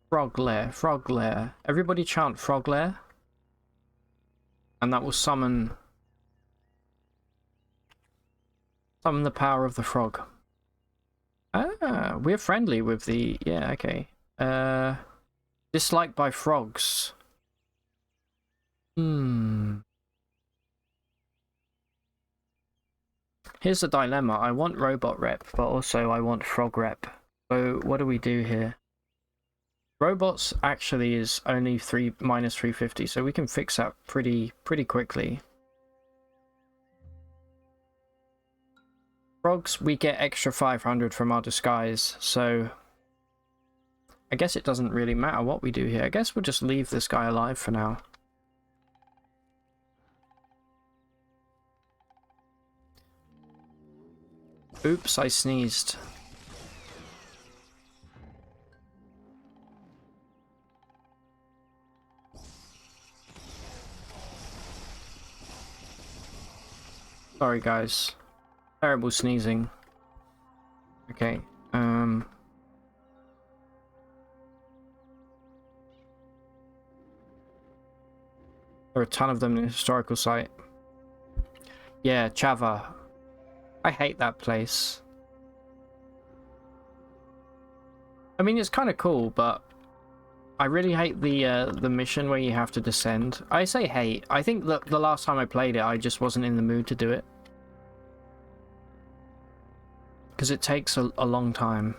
Frog Lair. Frog Lair. Everybody chant Frog Lair. And that will summon the power of the frog. Ah, we're friendly with the... Yeah, okay. Disliked by frogs. Here's the dilemma. I want robot rep, but also I want frog rep. So what do we do here? Robots actually is only minus 350, so we can fix that pretty quickly. Frogs, we get extra 500 from our disguise, so I guess it doesn't really matter what we do here. I guess we'll just leave this guy alive for now. Oops, I sneezed. Sorry guys. Terrible sneezing. Okay, there are a ton of them in the historical site. Yeah, Chava. I hate that place. I mean, it's kind of cool, but I really hate the mission where you have to descend. I say hate. I think that the last time I played it, I just wasn't in the mood to do it. Because it takes a long time.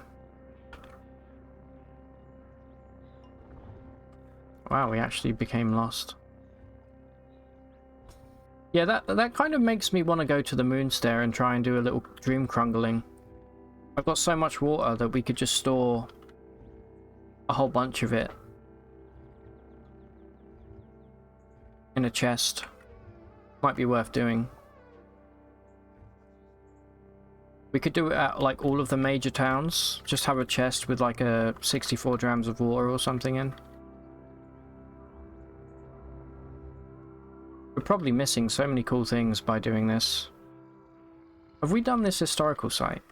Wow, we actually became lost. Yeah, that kind of makes me want to go to the Moonstair and try and do a little dream krungling. I've got so much water that we could just store a whole bunch of it in a chest. Might be worth doing. We could do it at like all of the major towns. Just have a chest with like a 64 drams of water or something in. We're probably missing so many cool things by doing this. Have we done this historical site?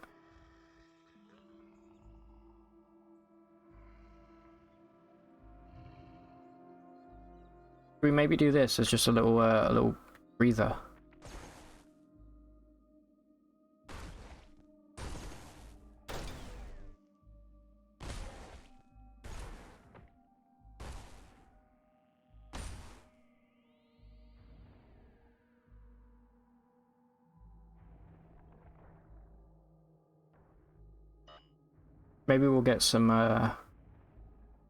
We maybe do this as just a little breather. Maybe we'll get some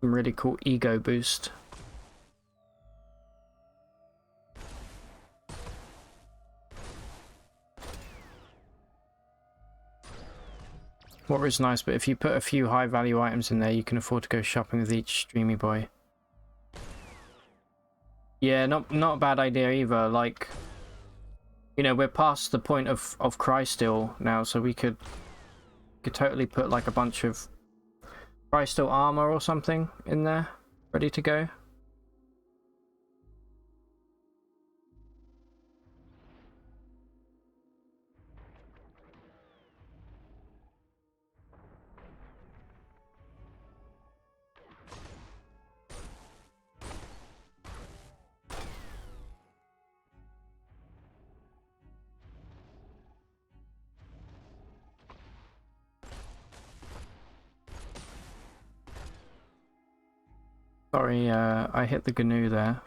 really cool ego boost. Water is nice, but if you put a few high value items in there, you can afford to go shopping with each streamy boy. Yeah, not a bad idea either. Like, you know, we're past the point of Crysteel now, so we could totally put like a bunch of Crysteel armor or something in there, ready to go. Sorry, I hit the GNU there.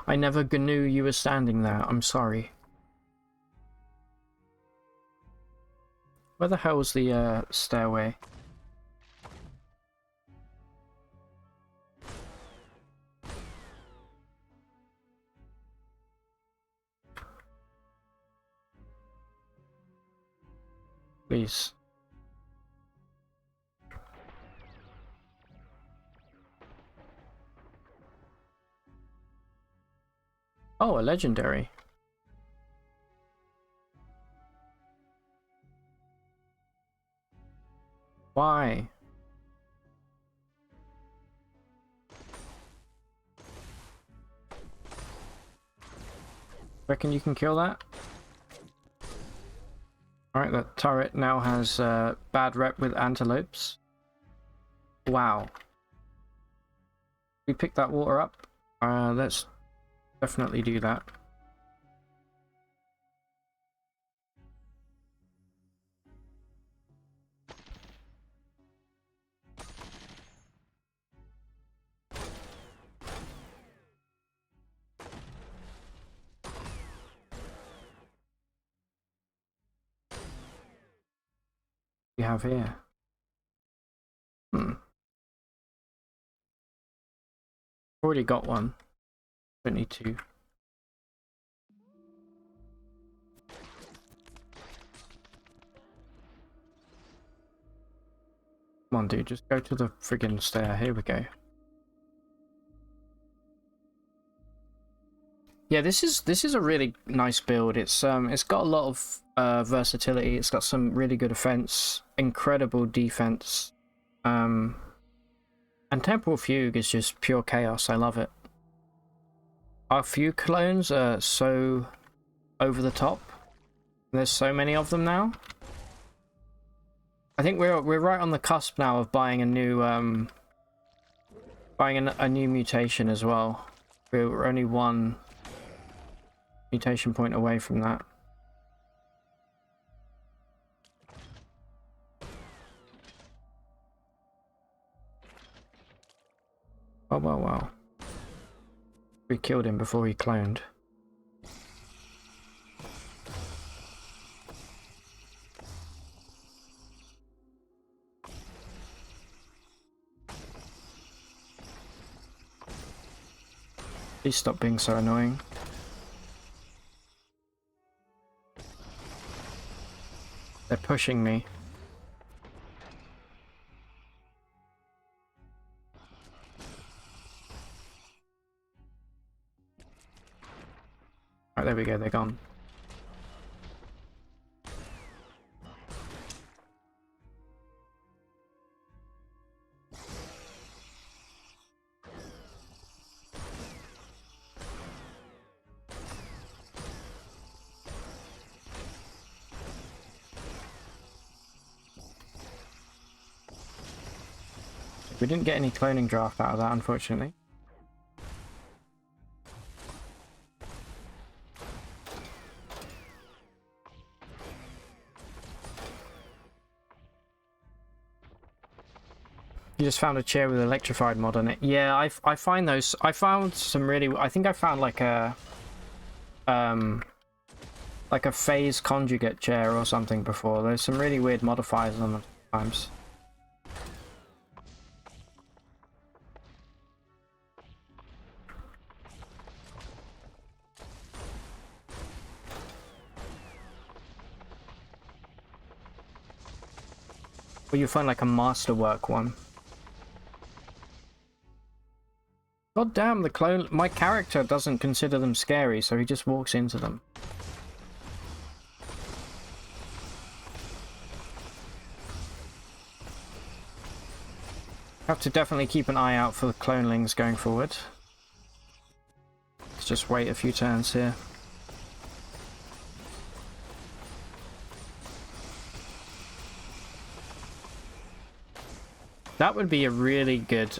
I never GNU you were standing there. I'm sorry. Where the hell's the stairway? Please. Oh, a legendary. Why? Reckon you can kill that? Alright, that turret now has bad rep with antelopes. Wow. We pick that water up? Let's definitely do that. We have here. Already got one. Don't need to. Come on, dude, just go to the friggin' stair. Here we go. Yeah, this is a really nice build. It's got a lot of versatility. It's got some really good offense, incredible defense, and Temporal Fugue is just pure chaos. I love it. Our Fugue clones are so over the top. There's so many of them now. I think we're right on the cusp now of buying a new a new mutation as well. We're only one mutation point away from that. Oh wow wow. We killed him before he cloned. Please stop being so annoying. They're pushing me. Right, there we go, they're gone. We didn't get any cloning draft out of that, unfortunately. You just found a chair with electrified mod on it. Yeah, I find those. I found some really. I think I found like a phase conjugate chair or something before. There's some really weird modifiers on them sometimes. Or you find like a masterwork one. God damn, the clone. My character doesn't consider them scary, so he just walks into them. Have to definitely keep an eye out for the clonelings going forward. Let's just wait a few turns here. That would be a really good,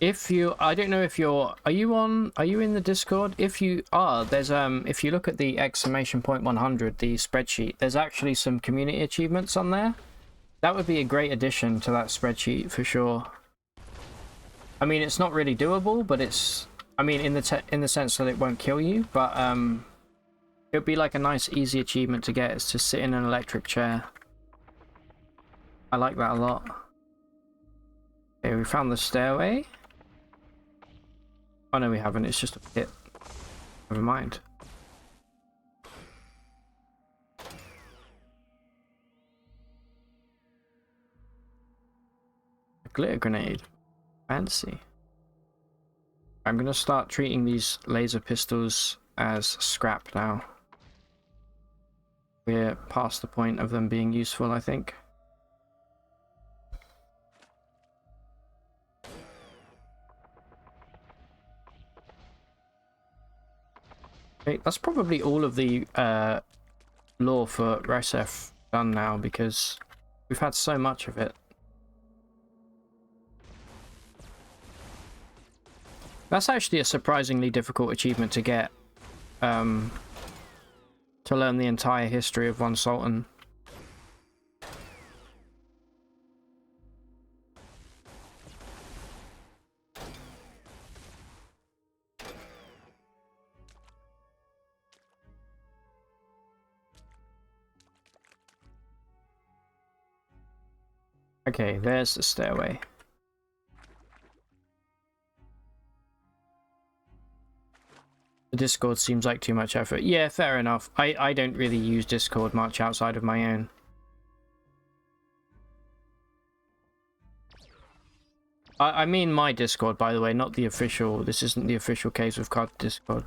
if you, I don't know if you're, are you in the Discord? If you are, there's, if you look at the exclamation point 100, the spreadsheet, there's actually some community achievements on there. That would be a great addition to that spreadsheet for sure. I mean, it's not really doable, but it's, I mean, in the sense that it won't kill you, but, it would be like a nice, easy achievement to get, is to sit in an electric chair. I like that a lot. Okay, we found the stairway. Oh no, we haven't. It's just a pit. Never mind. A glitter grenade. Fancy. I'm gonna start treating these laser pistols as scrap now. We're past the point of them being useful, I think. Okay, that's probably all of the lore for Resef done now, because we've had so much of it. That's actually a surprisingly difficult achievement to get, to learn the entire history of one Sultan. Okay, there's the stairway. The Discord seems like too much effort. Yeah, fair enough. I don't really use Discord much outside of my own. I mean my Discord, by the way, not the official. This isn't the official Case of COD Discord.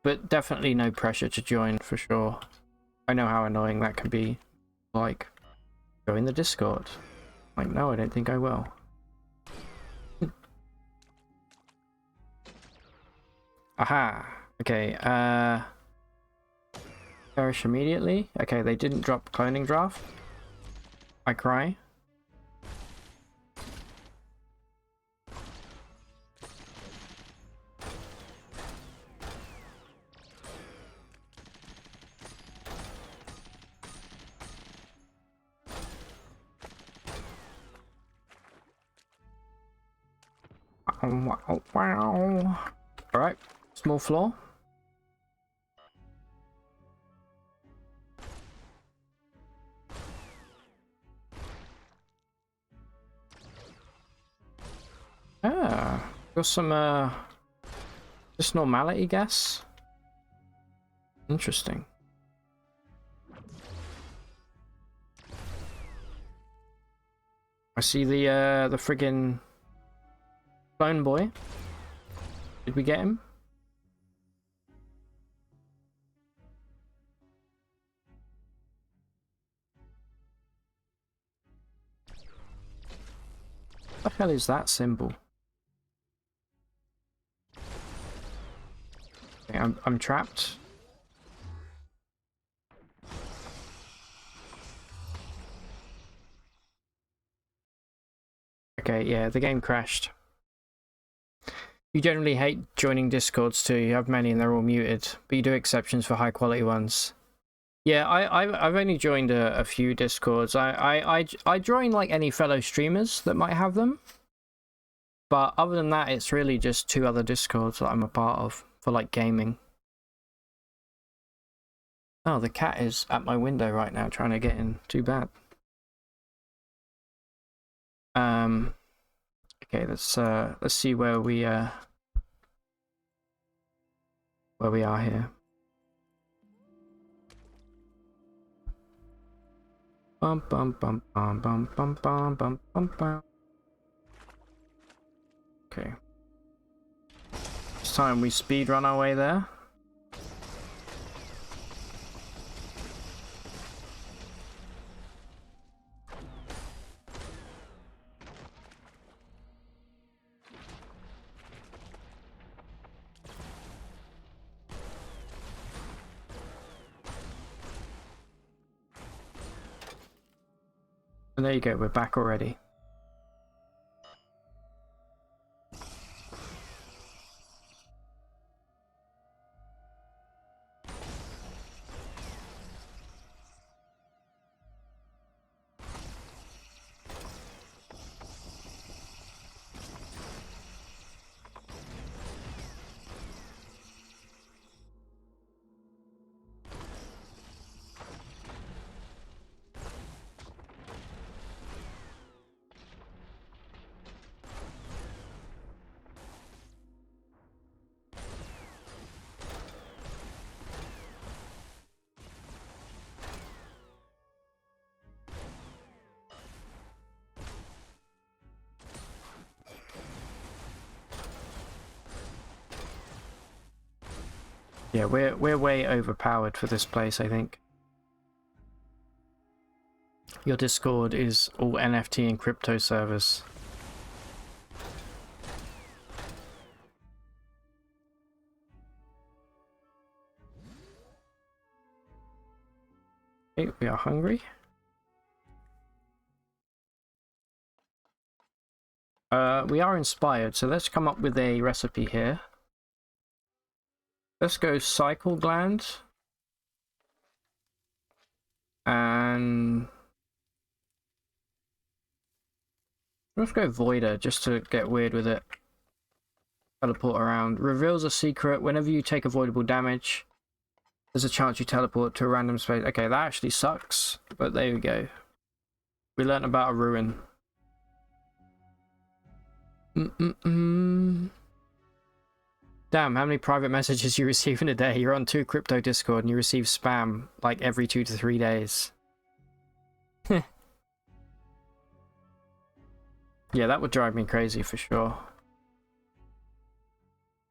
But definitely no pressure to join, for sure. I know how annoying that can be. Like, join the Discord. Like, no, I don't think I will. Aha. Okay, perish immediately. Okay, they didn't drop cloning draft. I cry. Wow. Alright, small floor. Ah, got some, just normality gas. Interesting. I see the friggin' clone boy. Did we get him? What the hell is that symbol? Okay, I'm trapped. Okay, yeah, the game crashed. You generally hate joining Discords too. You have many and they're all muted, but you do exceptions for high quality ones. Yeah, I've only joined a few Discords. I join like any fellow streamers that might have them, but other than that, it's really just 2 other Discords that I'm a part of for like gaming. Oh, the cat is at my window right now trying to get in. Too bad. Okay, let's see where we are here. Bum bum bum bum bum bum bum bum bum bum. Okay. It's time we speed run our way there. And there you go, we're back already. Yeah, we're way overpowered for this place, I think. Your Discord is all NFT and crypto servers. Okay, we are hungry. We are inspired, so let's come up with a recipe here. Let's go cycle gland. And let's go voider just to get weird with it. Teleport around. Reveals a secret. Whenever you take avoidable damage, there's a chance you teleport to a random space. Okay, that actually sucks, but there we go. We learnt about a ruin. Damn, how many private messages you receive in a day? You're on 2 crypto Discord and you receive spam like every 2 to 3 days. Yeah, that would drive me crazy for sure.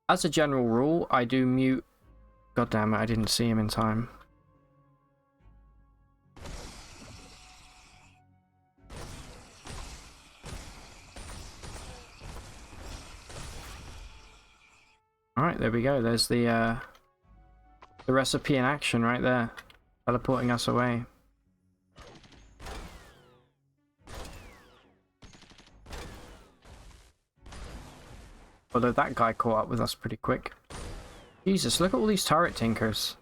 As a general rule, I do mute... God damn it, I didn't see him in time. Alright, there we go. There's the recipe in action right there. Teleporting us away. Although that guy caught up with us pretty quick. Jesus, look at all these turret tinkers.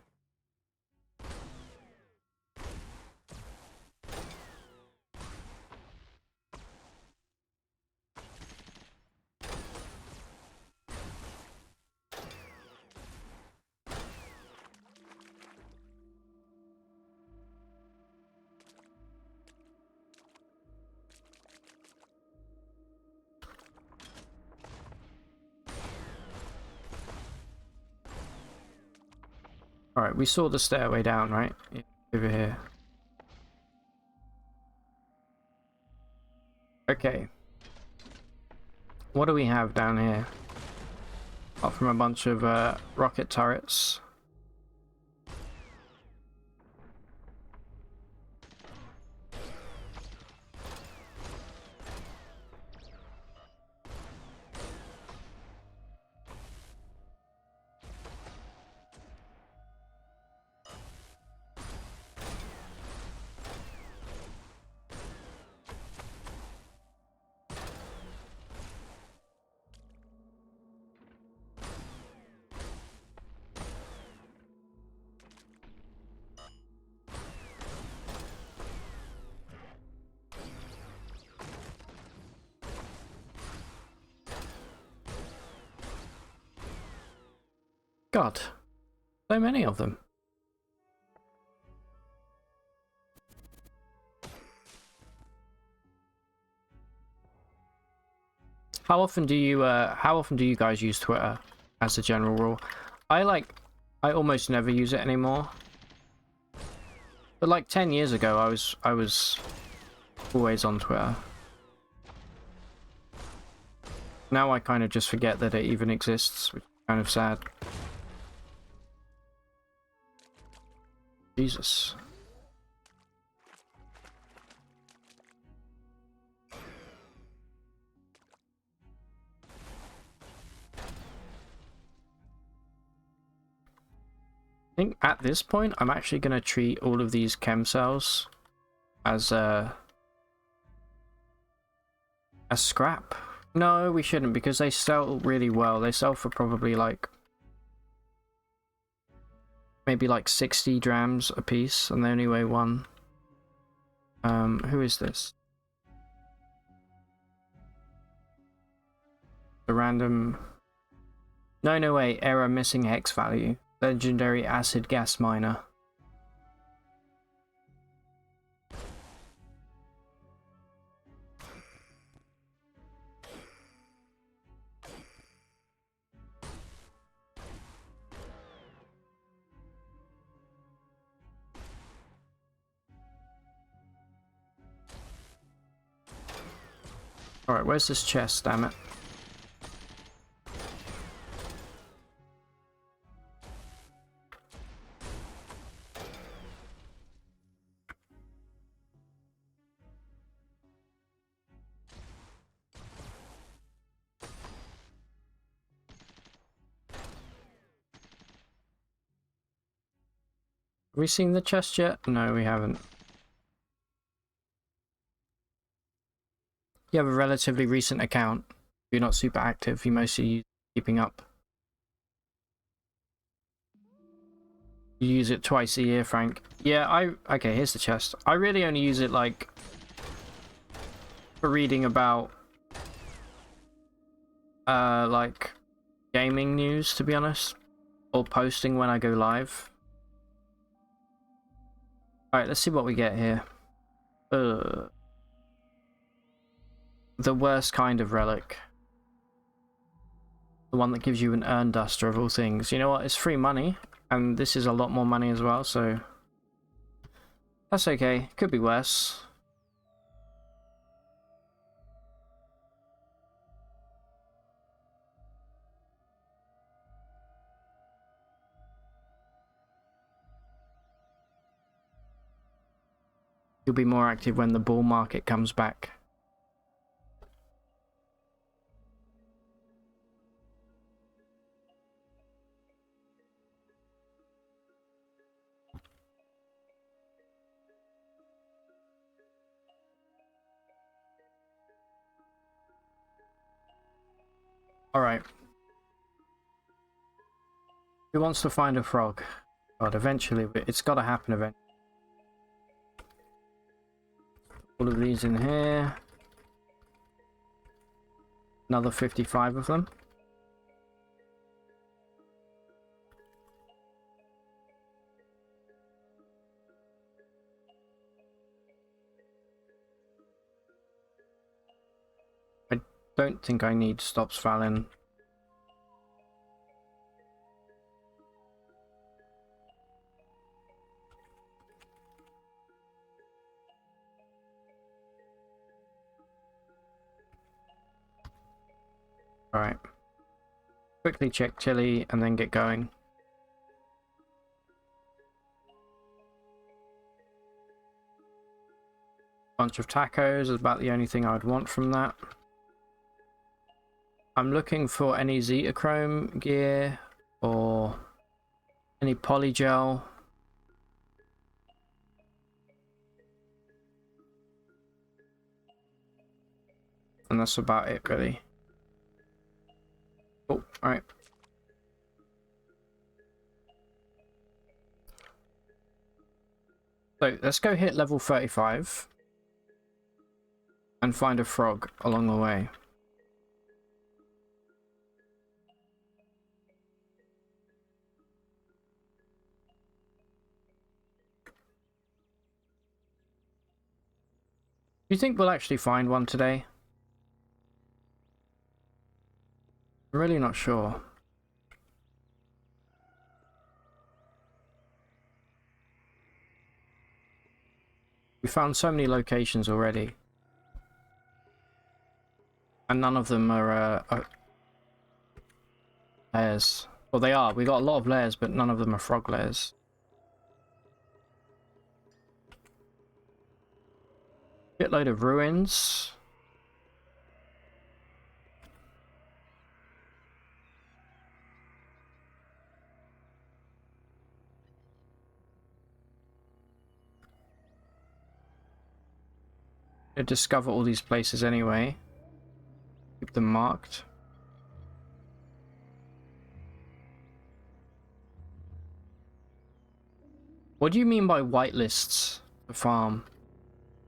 Alright, we saw the stairway down, right? Yeah, over here. Okay. What do we have down here? Apart from a bunch of rocket turrets. God, so many of them. How often do you guys use Twitter as a general rule? I almost never use it anymore. But like 10 years ago I was always on Twitter. Now I kind of just forget that it even exists, which is kind of sad. Jesus. I think at this point I'm actually going to treat all of these chem cells as A scrap? No, we shouldn't, because they sell really well. They sell for probably like maybe like 60 drams a piece, and they only weigh one. Who is this? The random... No way, error, missing hex value. Legendary acid gas miner. Alright, where's this chest, damn it? Have we seen the chest yet? No, we haven't. You have a relatively recent account. You're not super active. You mostly use keeping up. You use it twice a year, Frank. Yeah, okay, here's the chest. I really only use it, like, for reading about, like, gaming news, to be honest. Or posting when I go live. Alright, let's see what we get here. The worst kind of relic. The one that gives you an urn duster of all things. You know what? It's free money. And this is a lot more money as well, so... that's okay. Could be worse. You'll be more active when the bull market comes back. Alright. Who wants to find a frog? God, eventually, it's got to happen eventually. All of these in here. Another 55 of them. I don't think I need stops falling. Alright. Quickly check Tilly and then get going. Bunch of tacos is about the only thing I'd want from that. I'm looking for any Zetachrome gear or any polygel. And that's about it, really. Oh, alright. So let's go hit level 35 and find a frog along the way. Do you think we'll actually find one today? I'm really not sure. We found so many locations already. And none of them are lairs. Well, they are. We got a lot of lairs, but none of them are frog lairs. Shitload of ruins. To discover all these places anyway. Keep them marked. What do you mean by whitelists for farm?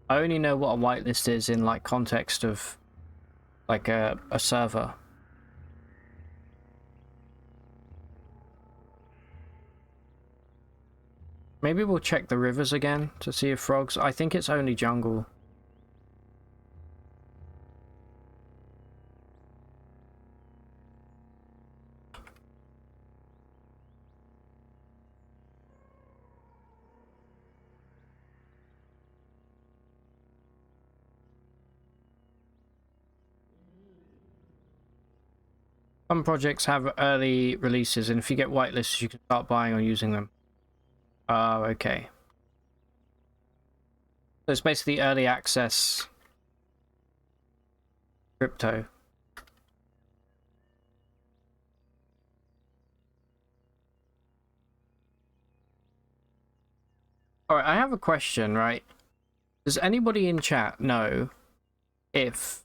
I only know what a whitelist is in like context of like a server. Maybe we'll check the rivers again to see if frogs... I think it's only jungle. Some projects have early releases, and if you get whitelists, you can start buying or using them. Oh, okay. So it's basically early access crypto. Alright, I have a question, right? Does anybody in chat know if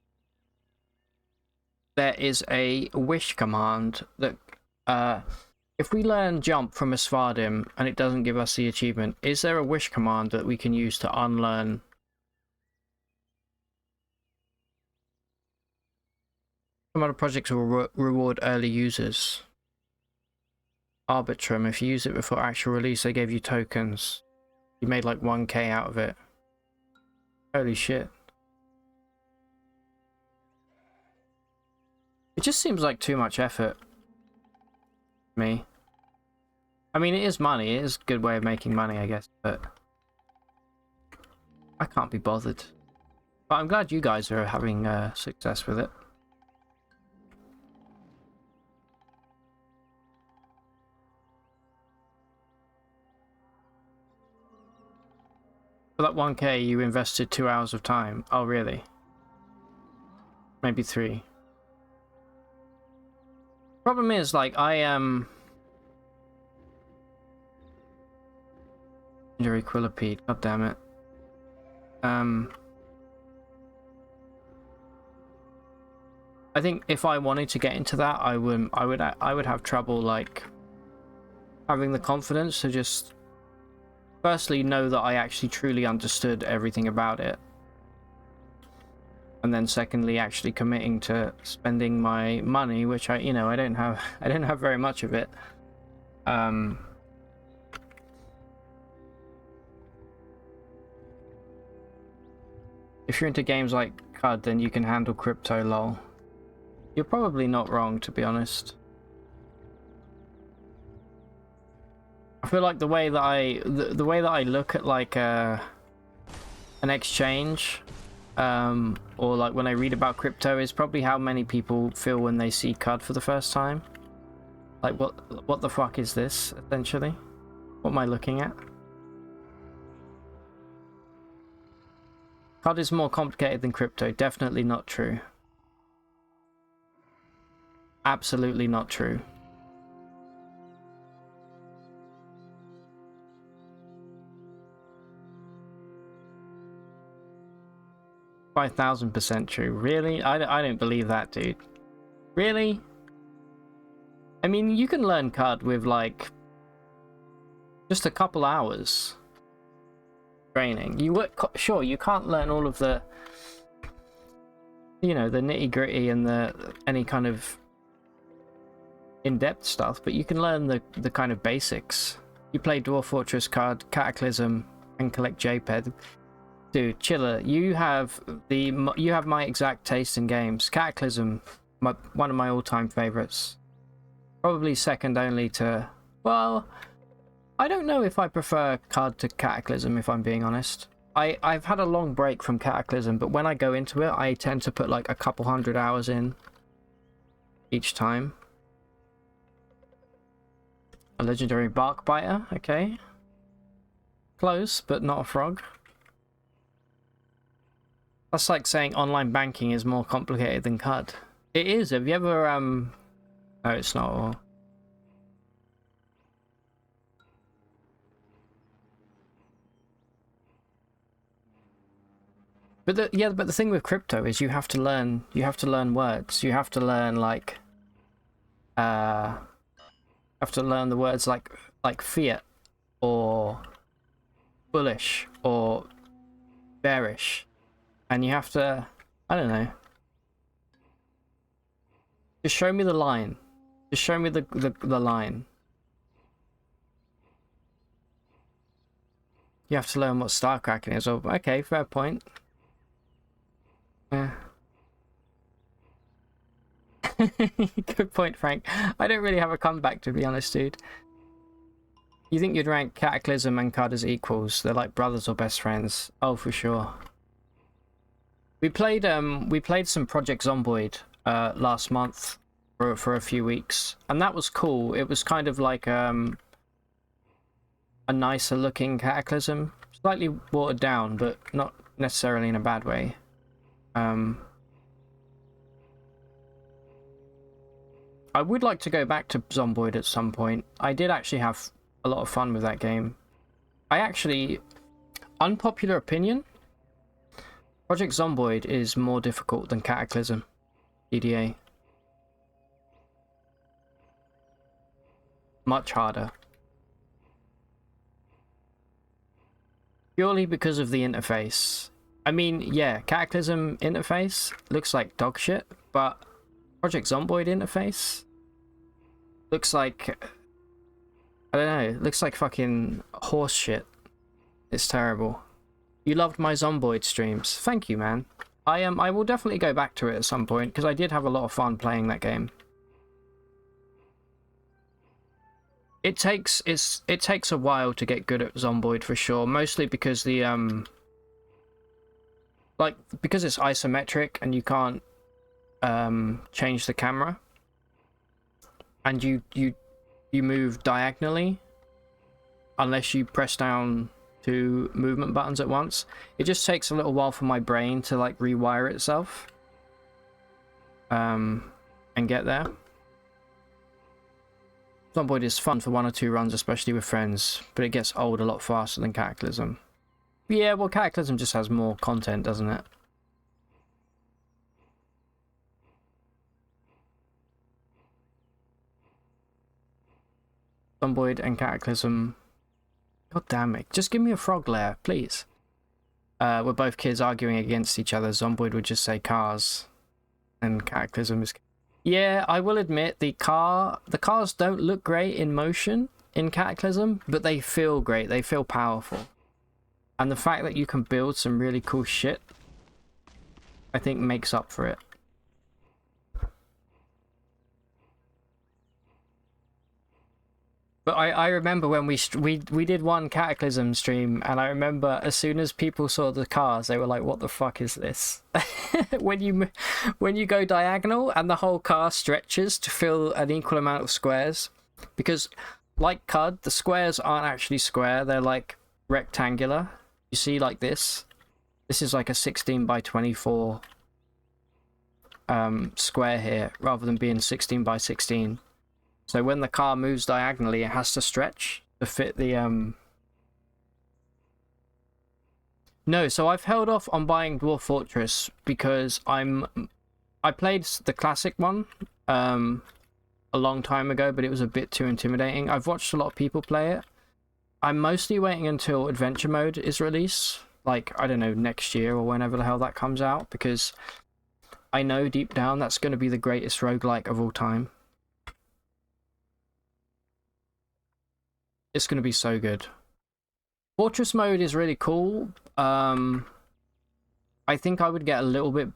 there is a wish command that if we learn jump from a Svardim and it doesn't give us the achievement, is there a wish command that we can use to unlearn? Some other projects will reward early users. Arbitrum, if you use it before actual release, they gave you tokens. You made like 1k out of it. Holy shit. It just seems like too much effort. Me. I mean, it is money. It is a good way of making money, I guess, but I can't be bothered. But I'm glad you guys are having success with it. For that 1k, you invested 2 hours of time. Oh, really? Maybe 3. Problem is, like, I am... Equilipede, god damn it. I think if I wanted to get into that, I would have trouble, like, having the confidence to just firstly know that I actually truly understood everything about it, and then secondly actually committing to spending my money, which I don't have very much of it. If you're into games like CUD, then you can handle crypto, lol. You're probably not wrong, to be honest. I feel like the way that I look at like an exchange, or like when I read about crypto, is probably how many people feel when they see CUD for the first time. Like, what the fuck is this, essentially? What am I looking at? CUD is more complicated than crypto. Definitely not true. Absolutely not true. $5,000% true. Really? I don't believe that, dude. Really? I mean, you can learn CUD with like just a couple hours training. Sure, you can't learn all of the, the nitty-gritty and any kind of in-depth stuff, but you can learn the kind of basics. You play Dwarf Fortress CUD, Cataclysm, and collect JPEG. Dude, chiller. You have my exact taste in games. Cataclysm, one of my all-time favorites. Probably second only to, well, I don't know if I prefer CUD to Cataclysm, if I'm being honest. I've had a long break from Cataclysm, but when I go into it, I tend to put like a couple 100 hours in each time. A legendary bark biter, okay. Close, but not a frog. That's like saying online banking is more complicated than CUD. It is. Have you ever no, it's not. But the thing with crypto is you have to learn words. You have to learn like have to learn the words like fiat or bullish or bearish, and you have to, I don't know, just show me the line. Just show me the line. You have to learn what star cracking is. Oh, okay, fair point. Yeah. Good point, Frank. I don't really have a comeback, to be honest, dude. You think you'd rank Cataclysm and Cud as equals? They're like brothers or best friends. Oh, for sure. We played some Project Zomboid last month for a few weeks, and that was cool. It was kind of like a nicer looking Cataclysm, slightly watered down, but not necessarily in a bad way. I would like to go back to Zomboid at some point. I did actually have a lot of fun with that game. Unpopular opinion, Project Zomboid is more difficult than Cataclysm EDA. Much harder. Purely because of the interface. I mean, yeah, Cataclysm interface looks like dog shit, but Project Zomboid interface looks like, I don't know, it looks like fucking horse shit. It's terrible. You loved my Zomboid streams. Thank you, man. I will definitely go back to it at some point, because I did have a lot of fun playing that game. It takes a while to get good at Zomboid for sure, mostly because the because it's isometric and you can't change the camera, and you move diagonally unless you press down 2 movement buttons at once. It just takes a little while for my brain to like rewire itself and get there. Zomboid is fun for 1 or 2 runs, especially with friends, but it gets old a lot faster than Cataclysm. Yeah, well, Cataclysm just has more content, doesn't it? Zomboid and Cataclysm. God damn it. Just give me a frog lair, please. We're both kids arguing against each other. Zomboid would just say cars. And Cataclysm is... Yeah, I will admit, the cars don't look great in motion in Cataclysm, but they feel great. They feel powerful. And the fact that you can build some really cool shit, I think makes up for it. But I remember when we did one Cataclysm stream, and I remember as soon as people saw the cars, they were like, "What the fuck is this?" when you go diagonal and the whole car stretches to fill an equal amount of squares, because like CUD, the squares aren't actually square; they're like rectangular. You see, like this. This is like a 16 by 24 square here, rather than being 16 by 16. So when the car moves diagonally, it has to stretch to fit the... No, so I've held off on buying Dwarf Fortress because I played the classic one a long time ago, but it was a bit too intimidating. I've watched a lot of people play it. I'm mostly waiting until Adventure Mode is released, like, I don't know, next year or whenever the hell that comes out, because I know deep down that's going to be the greatest roguelike of all time. It's going to be so good. Fortress mode is really cool. I think I would get a little bit,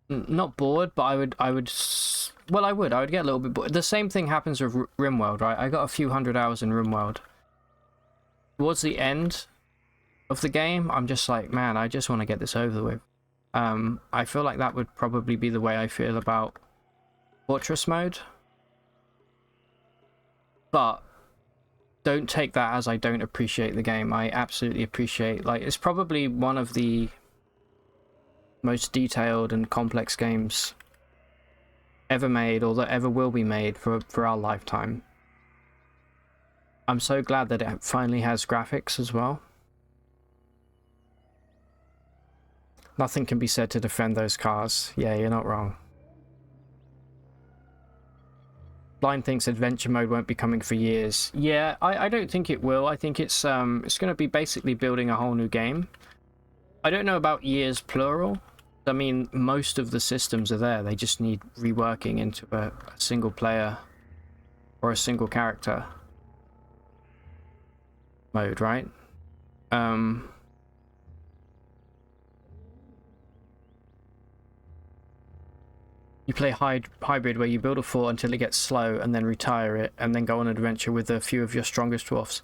not bored, but I would get a little bit bored. The same thing happens with RimWorld, right? I got a few hundred hours in RimWorld. Towards the end of the game, I'm just like, man, I just want to get this over with. I feel like that would probably be the way I feel about Fortress mode. But don't take that as I don't appreciate the game. I absolutely appreciate, like, it's probably one of the most detailed and complex games ever made, or that ever will be made for our lifetime. I'm so glad that it finally has graphics as well. Nothing can be said to defend those cars. Yeah, you're not wrong. Blind thinks adventure mode won't be coming for years. Yeah, I don't think it will. I think it's going to be basically building a whole new game. I don't know about years plural. I mean, most of the systems are there. They just need reworking into a single player or a single character mode, right? You play hybrid where you build a fort until it gets slow and then retire it and then go on an adventure with a few of your strongest dwarfs.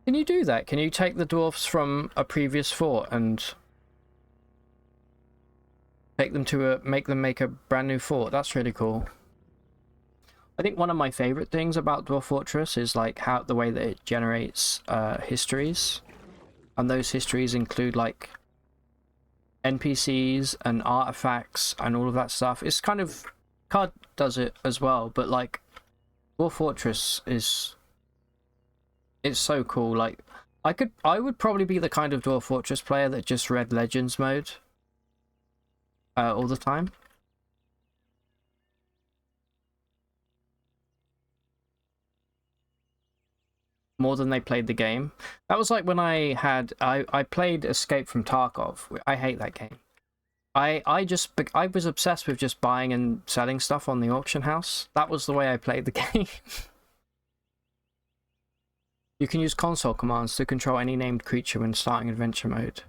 Can you do that? Can you take the dwarfs from a previous fort and take them to make them make a brand new fort? That's really cool. I think one of my favorite things about Dwarf Fortress is like how the way that it generates histories, and those histories include like NPCs and artifacts and all of that stuff. It's kind of CUD does it as well, but like Dwarf Fortress it's so cool. Like I would probably be the kind of Dwarf Fortress player that just read Legends mode all the time. More than they played the game. That was like when I played Escape from Tarkov. I hate that game. I was obsessed with just buying and selling stuff on the auction house. That was the way I played the game. You can use console commands to control any named creature when starting adventure mode.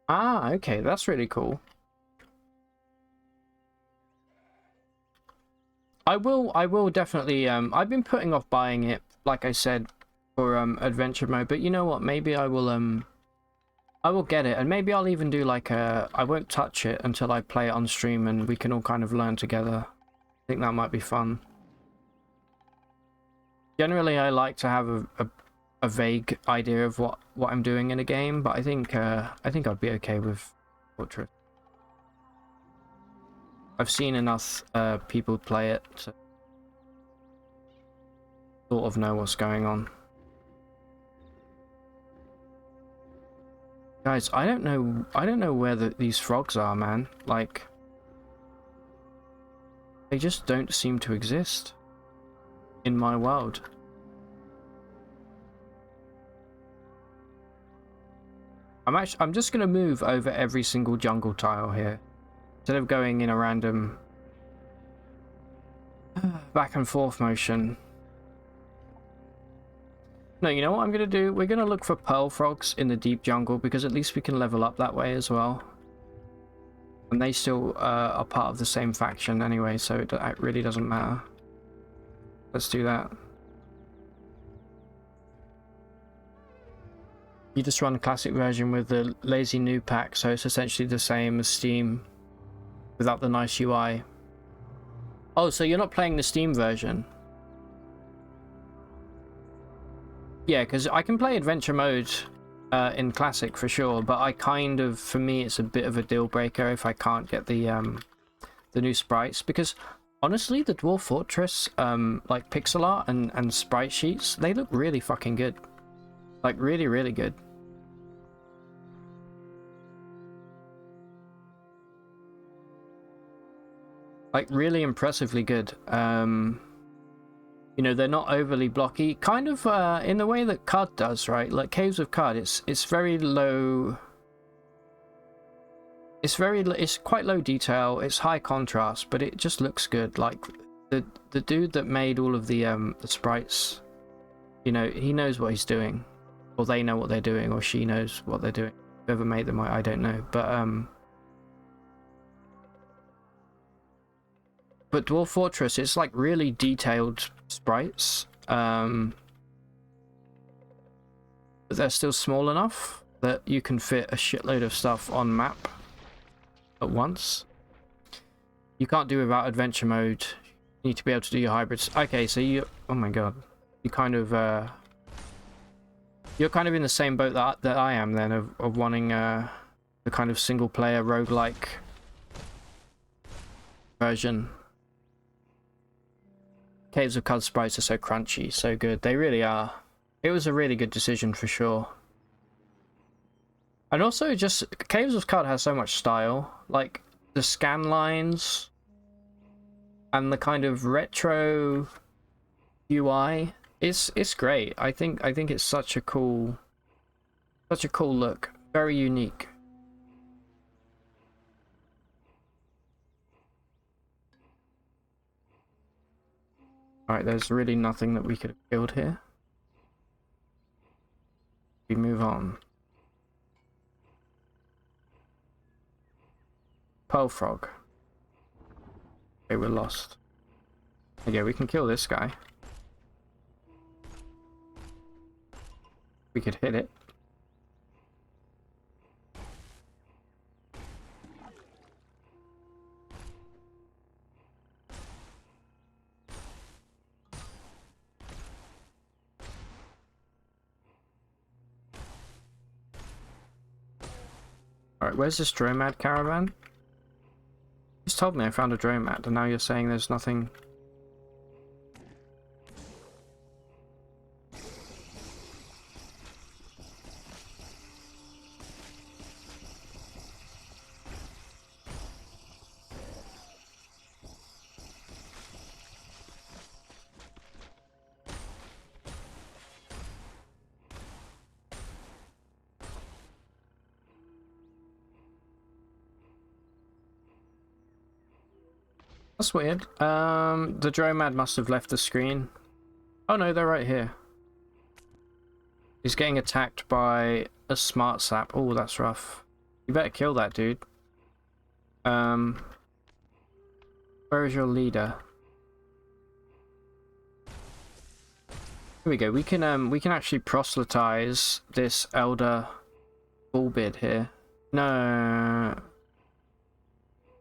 Ah, okay, that's really cool. I will definitely I've been putting off buying it, like I said, for adventure mode, but you know what, maybe I will get it, and maybe I'll even do like I won't touch it until I play it on stream and we can all kind of learn together. I think that might be fun. Generally I like to have a vague idea of what I'm doing in a game, but I think I'd be okay with Fortress. I've seen enough people play it to sort of know what's going on. Guys, I don't know where these frogs are, man. Like, they just don't seem to exist in my world. I'm just gonna move over every single jungle tile here. Instead of going in a random back and forth motion. No, you know what I'm going to do? We're going to look for pearl frogs in the deep jungle, because at least we can level up that way as well. And they still are part of the same faction anyway, so it really doesn't matter. Let's do that. You just run the classic version with the lazy new pack, so it's essentially the same as Steam. Without the nice UI. Oh, so you're not playing the Steam version? Yeah, because I can play adventure mode in classic for sure, but I kind of, for me, it's a bit of a deal breaker if I can't get the new sprites, because honestly, the Dwarf Fortress like pixel art and sprite sheets, they look really fucking good, like really, really good. Like really impressively good. You know, they're not overly blocky, kind of in the way that CUD does, right? Like Caves of CUD, it's very low. It's quite low detail. It's high contrast, but it just looks good. Like the dude that made all of the sprites, you know, he knows what he's doing, or they know what they're doing, or she knows what they're doing. Whoever made them, I don't know, but Dwarf Fortress, it's like really detailed sprites, but they're still small enough that you can fit a shitload of stuff on map at once. You can't do without adventure mode. You need to be able to do your hybrids. Okay, so oh my god, you kind of you're kind of in the same boat that I am then, of wanting the kind of single player roguelike version. Caves of CUD sprites are so crunchy, so good. They really are. It was a really good decision for sure. And also, just Caves of Qud has so much style, like the scan lines and the kind of retro UI. It's great. I think it's such a cool look, very unique. All right, there's really nothing that we could have killed here. We move on. Pearl Frog. Okay, we're lost. Okay, we can kill this guy. We could hit it. Alright, where's this Dromad caravan? You just told me I found a Dromad, and now you're saying there's nothing. That's weird. The Dromad must have left the screen. Oh no, they're right here. He's getting attacked by a smart sap. Oh, that's rough. You better kill that dude. Where is your leader? Here we go. We can actually proselytize this elder bullbeard here. No.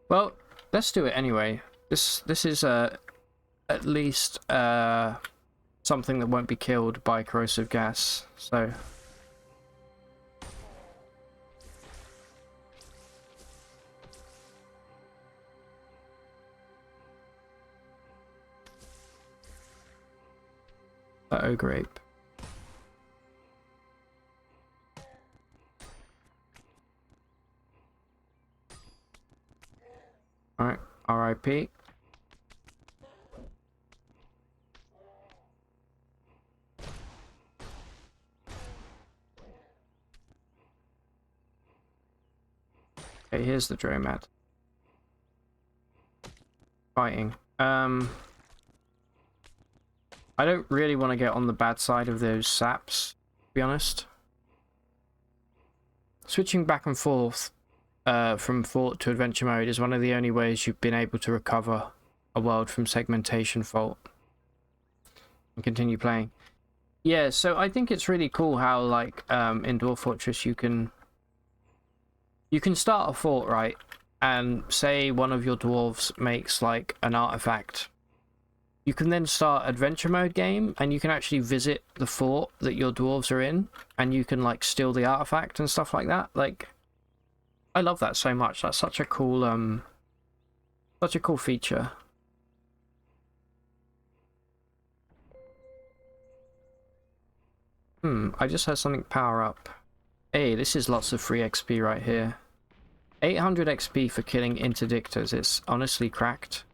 Well, let's do it anyway. This is at least something that won't be killed by corrosive gas. So oh grape. All right, RIP. Okay, here's the Dromad. Fighting. I don't really want to get on the bad side of those saps, to be honest. Switching back and forth from Fort to Adventure Mode is one of the only ways you've been able to recover a world from segmentation fault and continue playing. Yeah, so I think it's really cool how, like, in Dwarf Fortress you can start a fort, right? And say one of your dwarves makes like an artifact. You can then start adventure mode game and you can actually visit the fort that your dwarves are in and you can like steal the artifact and stuff like that. Like, I love that so much. That's such a cool feature. I just had something power up. Hey, this is lots of free XP right here. 800 XP for killing interdictors. It's honestly cracked.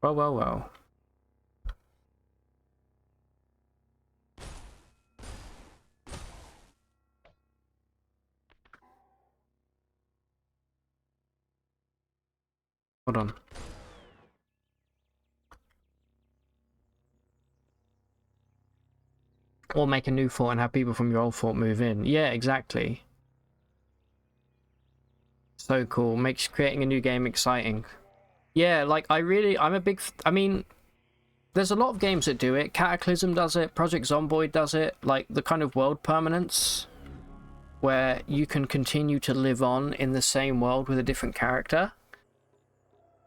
Well, well, well. Hold on. Or make a new fort and have people from your old fort move in. Yeah, exactly. So cool. Makes creating a new game exciting. Yeah, like I'm a big... I mean, there's a lot of games that do it. Cataclysm does it. Project Zomboid does it. Like, the kind of world permanence where you can continue to live on in the same world with a different character.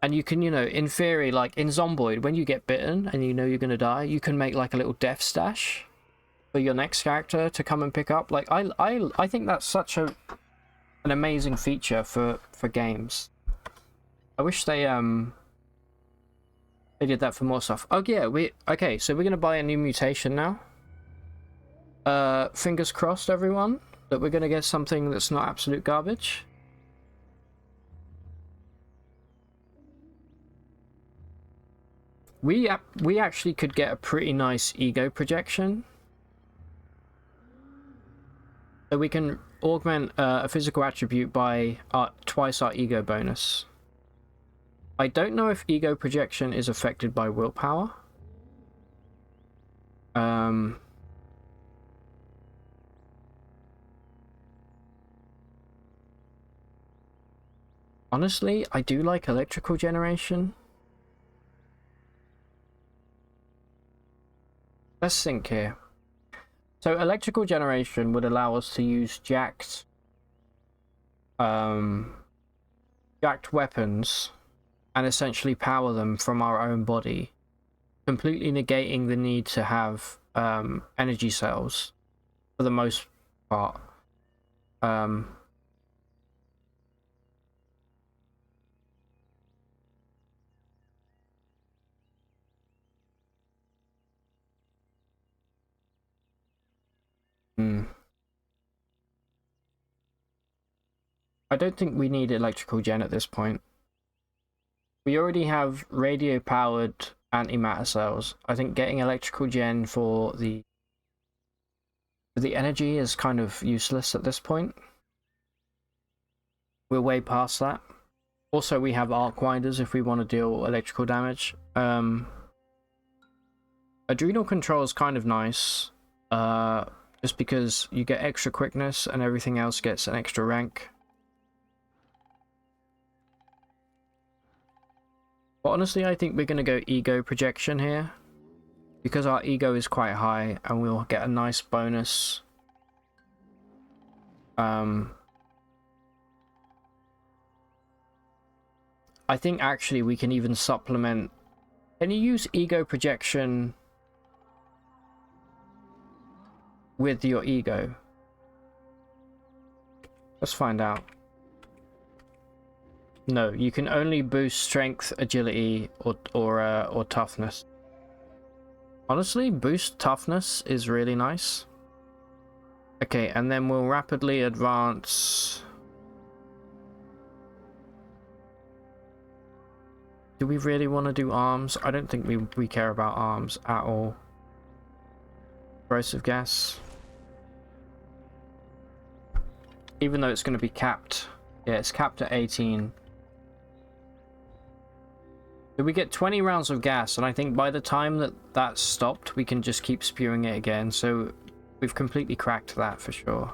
And you can, you know, in theory, like in Zomboid, when you get bitten and you know you're going to die, you can make like a little death stash for your next character to come and pick up. Like, I think that's such an amazing feature for games. I wish they They did that for more stuff. Oh yeah, okay, so we're gonna buy a new mutation now. Fingers crossed, everyone, that we're gonna get something that's not absolute garbage. We actually could get a pretty nice ego projection. So we can augment a physical attribute by twice our ego bonus. I don't know if ego projection is affected by willpower. Honestly, I do like electrical generation. Let's think here. So electrical generation would allow us to use jacked weapons and essentially power them from our own body, completely negating the need to have energy cells for the most part. I don't think we need electrical gen at this point. We already have radio-powered antimatter cells. I think getting electrical gen for the energy is kind of useless at this point. We're way past that. Also, we have arc winders if we want to deal electrical damage. Adrenal control is kind of nice, just because you get extra quickness and everything else gets an extra rank. But honestly, I think we're going to go ego projection here, because our ego is quite high and we'll get a nice bonus. I think actually we can even supplement. Can you use ego projection with your ego? Let's find out. No, you can only boost strength, agility, or toughness. Honestly, boost toughness is really nice. Okay, and then we'll rapidly advance. Do we really want to do arms? I don't think we care about arms at all. Corrosive gas. Even though it's going to be capped. Yeah, it's capped at 18. So we get 20 rounds of gas, and I think by the time that that's stopped, we can just keep spewing it again. So we've completely cracked that for sure.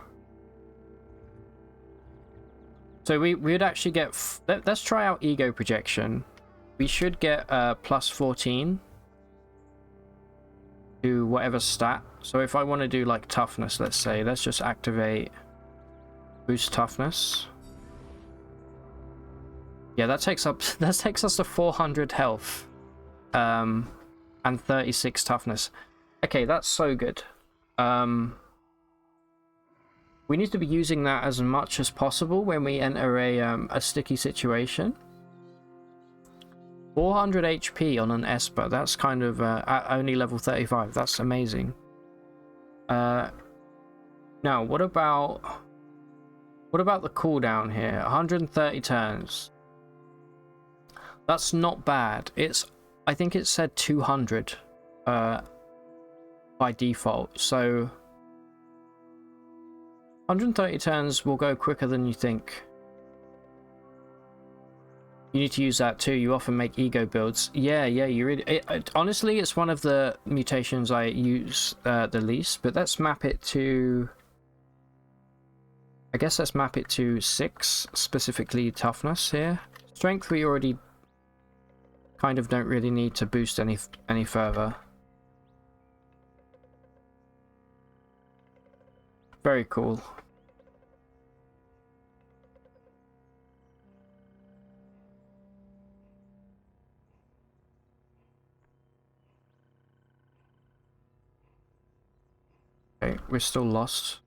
So we would actually get... Let's try out ego projection. We should get plus 14 to whatever stat. So if I want to do like toughness, let's say, let's just activate boost toughness. Yeah, that takes us to 400 health, and 36 toughness. Okay, that's so good. We need to be using that as much as possible when we enter a sticky situation. 400 HP on an Esper. That's kind of at only level 35. That's amazing. Now, what about the cooldown here? 130 turns. That's not bad. I think it said 200 by default. So 130 turns will go quicker than you think. You need to use that too. You often make ego builds. Yeah, you really... honestly, it's one of the mutations I use the least, but let's map it to... I guess let's map it to 6, specifically toughness here. Strength we already kind of don't really need to boost any further. Very cool. Okay, we're still lost.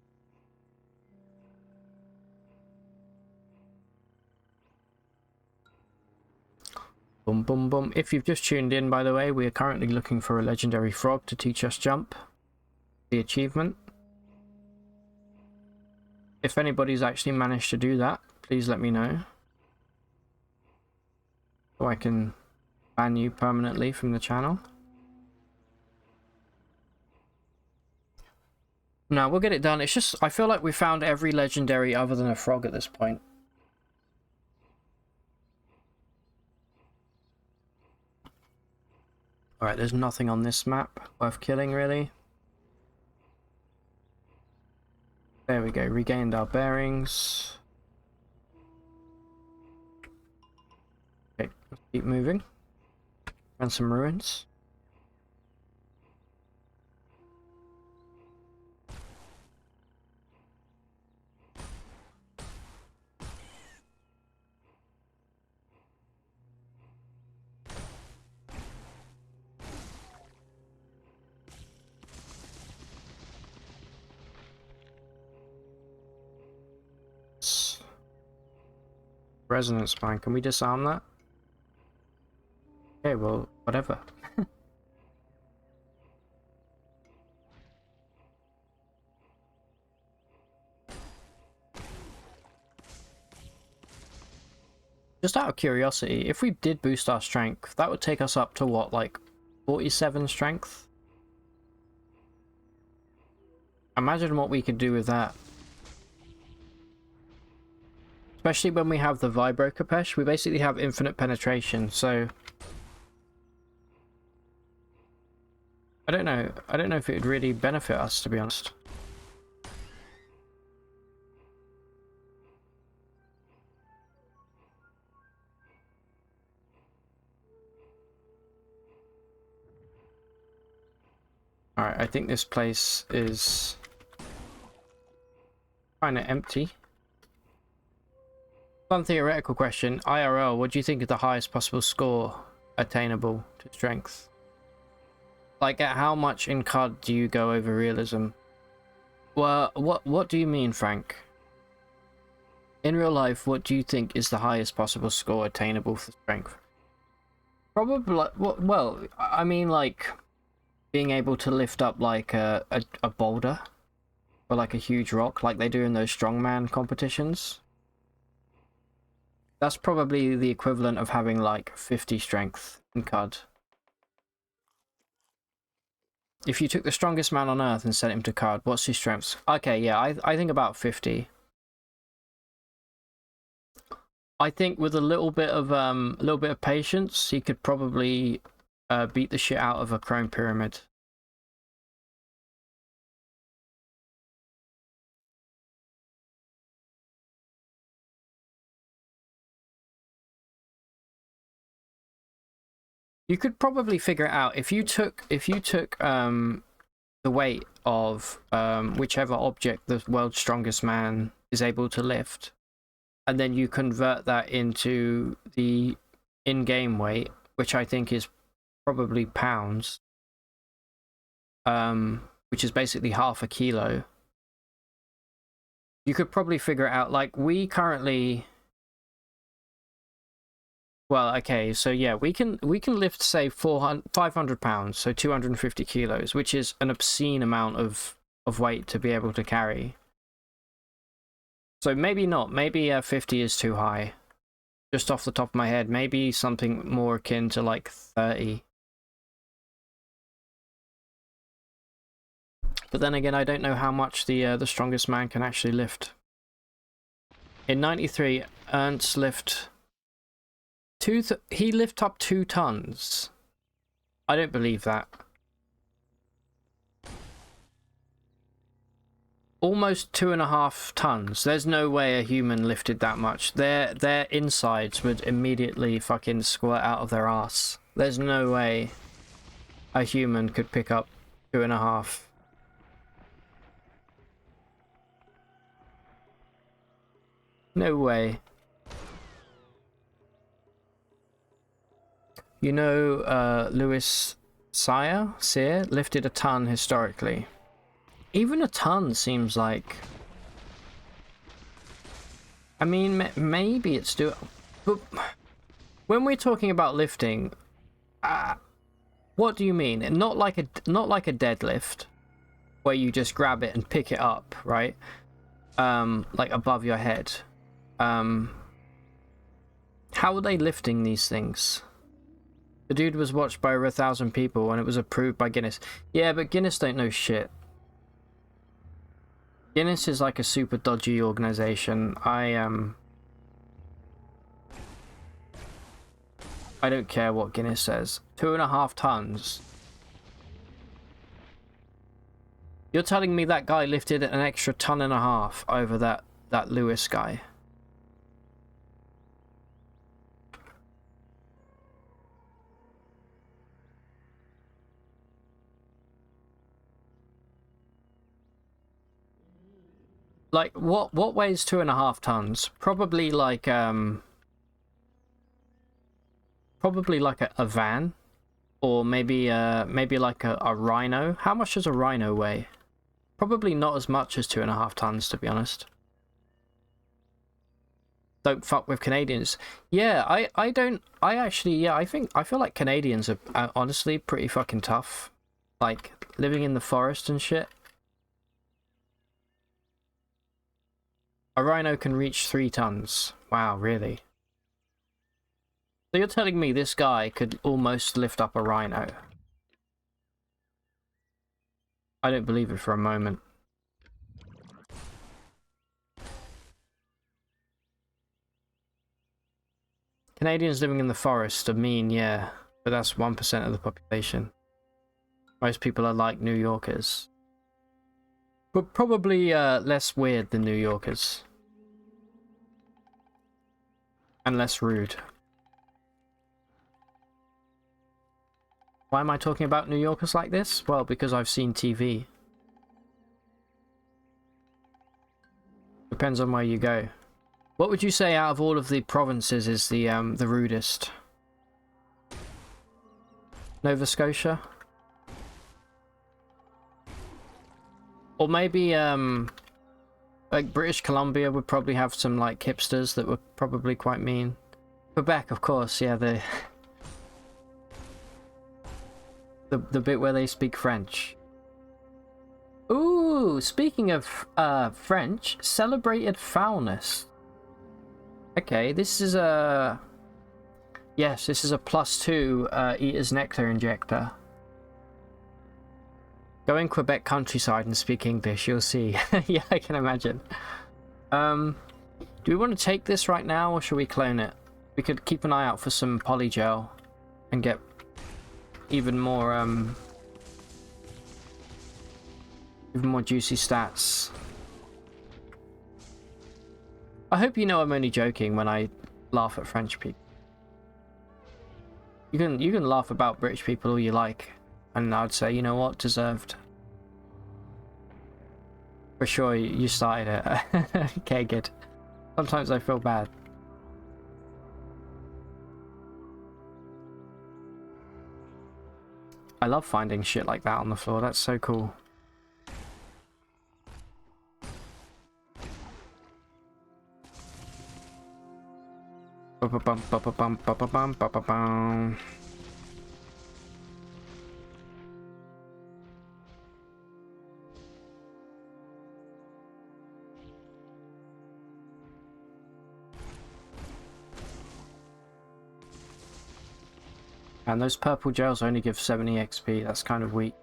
Boom, boom, boom. If you've just tuned in, by the way, we are currently looking for a legendary frog to teach us jump. The achievement. If anybody's actually managed to do that, please let me know. So I can ban you permanently from the channel. No, we'll get it done. It's just, I feel like we found every legendary other than a frog at this point. Alright, there's nothing on this map worth killing, really. There we go, regained our bearings. Okay, let's keep moving. And some ruins. Resonance mine, can we disarm that? Okay, well, whatever. Just out of curiosity, if we did boost our strength, that would take us up to what, like 47 strength? Imagine what we could do with that. Especially when we have the Vibro Capesh, we basically have infinite penetration, so... I don't know if it would really benefit us, to be honest. Alright, I think this place is kind of empty. One theoretical question, IRL, what do you think is the highest possible score attainable to strength? Like, at how much in CUD do you go over realism? Well, what do you mean, Frank? In real life, what do you think is the highest possible score attainable for strength? Probably, well, I mean, like, being able to lift up, like, a boulder, or, like, a huge rock, like they do in those strongman competitions. That's probably the equivalent of having, like, 50 strength in CUD. If you took the strongest man on Earth and sent him to CUD, what's his strengths? Okay, yeah, I think about 50. I think with a little bit of patience, he could probably beat the shit out of a chrome pyramid. You could probably figure it out if you took the weight of whichever object the world's strongest man is able to lift, and then you convert that into the in-game weight, which I think is probably pounds, which is basically half a kilo. You could probably figure it out. Like, we currently, well, okay, so yeah, we can lift, say, 500 pounds, so 250 kilos, which is an obscene amount of weight to be able to carry. So maybe not, maybe 50 is too high. Just off the top of my head, maybe something more akin to like 30. But then again, I don't know how much the strongest man can actually lift. In 93, Ernst lift he lift up 2 tons. I don't believe that. Almost 2.5 tons. There's no way a human lifted that much. Their insides would immediately fucking squirt out of their ass. There's no way a human could pick up 2.5. No way. You know, Louis Cyr lifted a ton historically. Even a ton seems like... I mean, maybe it's doable. But when we're talking about lifting, what do you mean? Not like a deadlift, where you just grab it and pick it up, right? Like above your head. How are they lifting these things? The dude was watched by over 1,000 people and it was approved by Guinness. Yeah, but Guinness don't know shit. Guinness is like a super dodgy organization. I don't care what Guinness says. 2.5 tons. You're telling me that guy lifted an extra 1.5 tons over that Lewis guy? Like, what weighs 2.5 tons? Probably like a van, or maybe like a rhino. How much does a rhino weigh? Probably not as much as 2.5 tons, to be honest. Don't fuck with Canadians. Yeah, I feel like Canadians are honestly pretty fucking tough. Like, living in the forest and shit. A rhino can reach 3 tons. Wow, really? So you're telling me this guy could almost lift up a rhino? I don't believe it for a moment. Canadians living in the forest are mean, yeah, but that's 1% of the population. Most people are like New Yorkers. But probably less weird than New Yorkers. And less rude. Why am I talking about New Yorkers like this? Well, because I've seen TV. Depends on where you go. What would you say out of all of the provinces is the rudest? Nova Scotia? Or maybe, like British Columbia would probably have some, like, hipsters that were probably quite mean. Quebec, of course, yeah, the bit where they speak French. Ooh, speaking of, French, celebrated foulness. Okay, this is a... Yes, this is a +2, Eater's Nectar injector. Go in Quebec countryside and speak English, you'll see. Yeah, I can imagine. Do we want to take this right now, or should we clone it? We could keep an eye out for some polygel and get even more juicy stats. I hope you know I'm only joking when I laugh at French people. You can laugh about British people all you like. And I'd say, you know what, deserved. For sure, you started it. Okay, good. Sometimes I feel bad. I love finding shit like that on the floor, that's so cool. Ba-ba-bum, ba-ba-bum, ba-ba-bum, ba-ba-bum. And those purple gels only give 70 XP, that's kind of weak.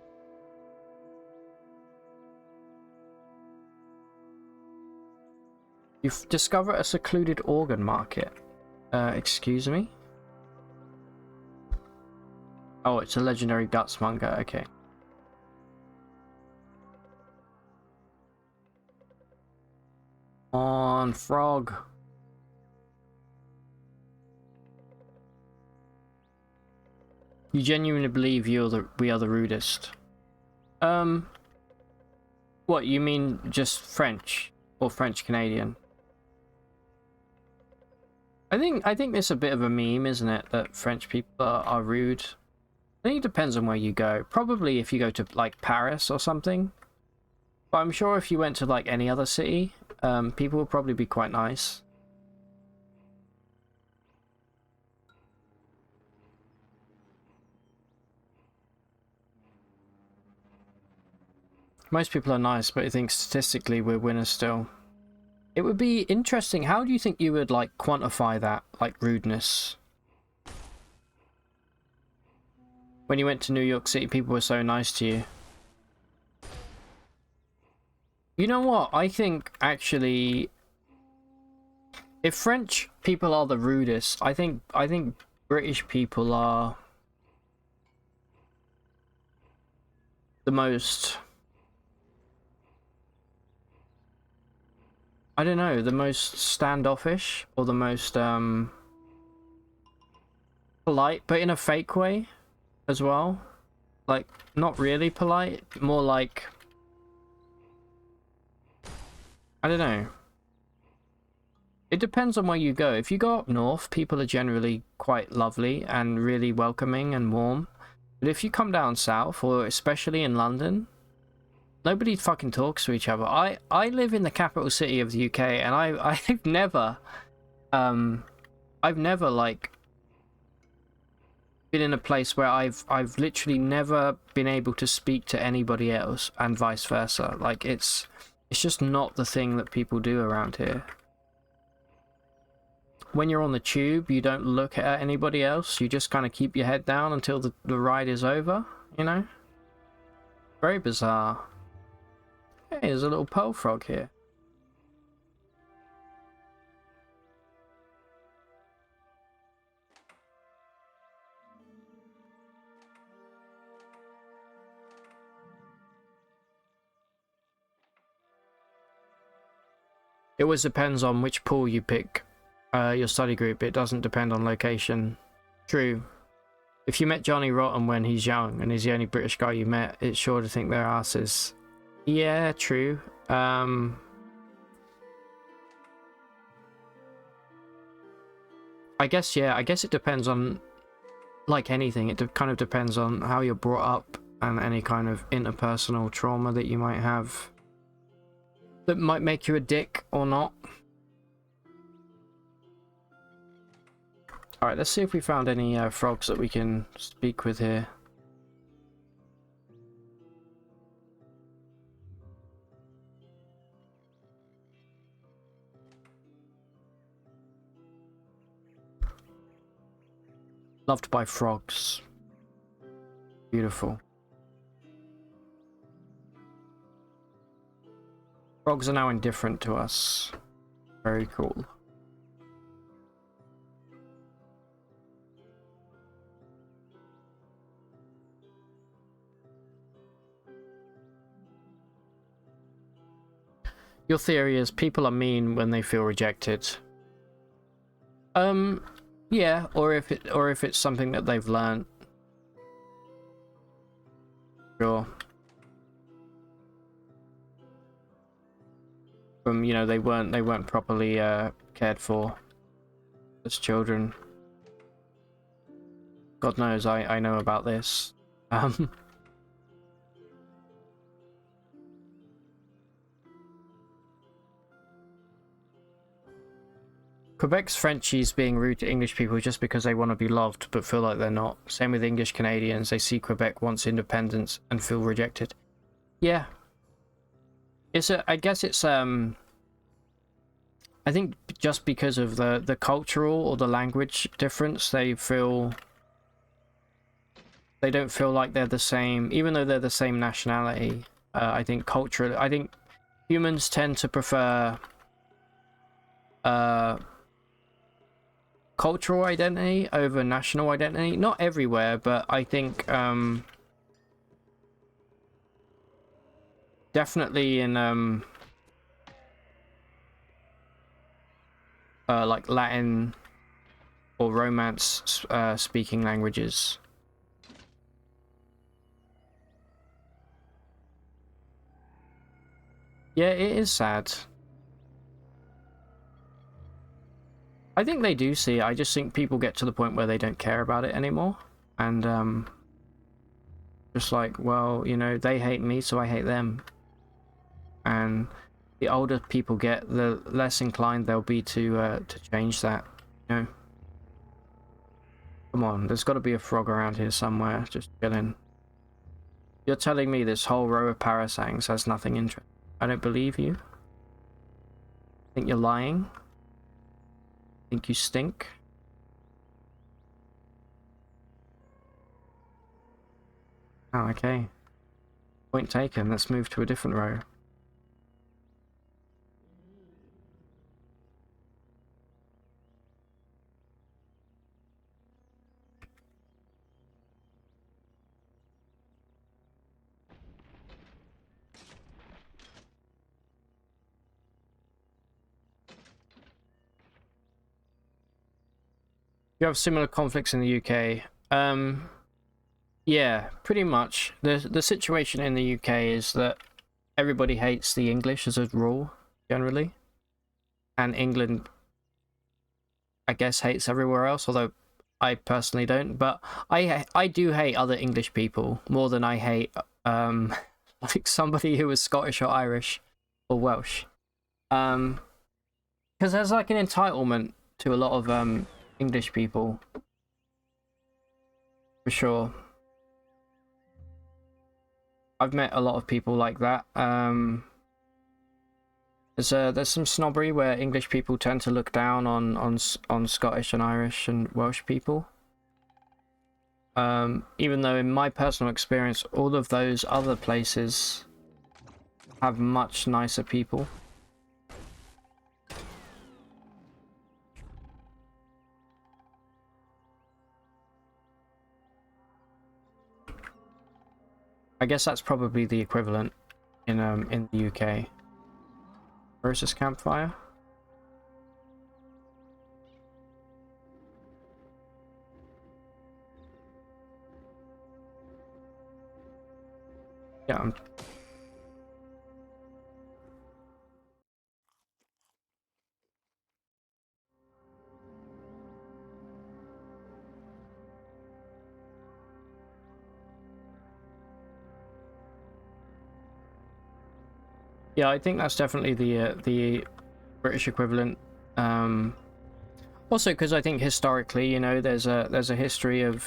You've discovered a secluded organ market. Excuse me? Oh, it's a legendary gutsmonger, okay. On frog. You genuinely believe we are the rudest? What, you mean just French? Or French Canadian? I think it's a bit of a meme, isn't it? That French people are rude. I think it depends on where you go. Probably if you go to, like, Paris or something. But I'm sure if you went to, like, any other city, people would probably be quite nice. Most people are nice, but I think statistically we're winners still. It would be interesting. How do you think you would like quantify that, like rudeness? When you went to New York City, people were so nice to you. You know what? I think actually, if French people are the rudest, I think British people are the most, I don't know, the most standoffish or the most polite, but in a fake way as well. Like, not really polite, more like, I don't know. It depends on where you go. If you go up north, people are generally quite lovely and really welcoming and warm. But if you come down south, or especially in London, nobody fucking talks to each other. I live in the capital city of the UK, and I've never like been in a place where I've literally never been able to speak to anybody else, and vice versa. Like it's just not the thing that people do around here. When you're on the tube, you don't look at anybody else. You just kind of keep your head down until the ride is over, you know? Very bizarre. Hey, there's a little pearl frog here. It always depends on which pool you pick. Your study group, it doesn't depend on location. True. If you met Johnny Rotten when he's young and he's the only British guy you met, it's sure to think they're asses. Yeah, true. I guess, yeah, I guess it depends on, like anything, it kind of depends on how you're brought up and any kind of interpersonal trauma that you might have that might make you a dick or not. Alright, let's see if we found any frogs that we can speak with here. Loved by frogs. Beautiful. Frogs are now indifferent to us. Very cool. Your theory is people are mean when they feel rejected. Yeah, or if it's something that they've learned. Sure. From, you know, they weren't properly cared for as children. God knows I know about this. Quebec's Frenchies being rude to English people just because they want to be loved but feel like they're not. Same with English Canadians. They see Quebec wants independence and feel rejected. Yeah. I guess it's I think just because of the cultural or the language difference, they don't feel like they're the same, even though they're the same nationality. I think culturally, I think humans tend to prefer cultural identity over national identity. Not everywhere, but I think definitely in like Latin or Romance speaking languages. Yeah, it is sad. I think they do see it. I just think people get to the point where they don't care about it anymore. And just like, well, you know, they hate me, so I hate them. And the older people get, the less inclined they'll be to change that, you know. Come on, there's got to be a frog around here somewhere, just chilling. You're telling me this whole row of parasangs has nothing interesting. I don't believe you. I think you're lying. I think you stink. Oh, okay. Point taken. Let's move to a different row. You have similar conflicts in the UK. Yeah, pretty much. The situation in the UK is that everybody hates the English as a rule, generally. And England, I guess, hates everywhere else, although I personally don't. But I do hate other English people more than I hate like somebody who was Scottish or Irish or Welsh. Because there's like an entitlement to a lot of English people, for sure. I've met a lot of people like that. There's some snobbery where English people tend to look down on Scottish and Irish and Welsh people. Even though in my personal experience, all of those other places have much nicer people. I guess that's probably the equivalent in the UK. Where's this campfire? Yeah, yeah, I think that's definitely the British equivalent. Also, because I think historically, you know, there's a history of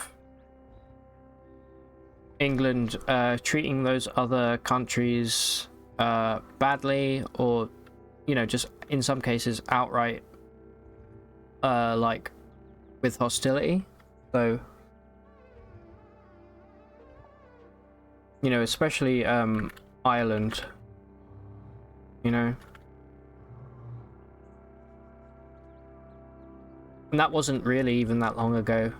England treating those other countries badly, or you know, just in some cases outright like with hostility. So you know, especially Ireland, you know. And that wasn't really even that long ago.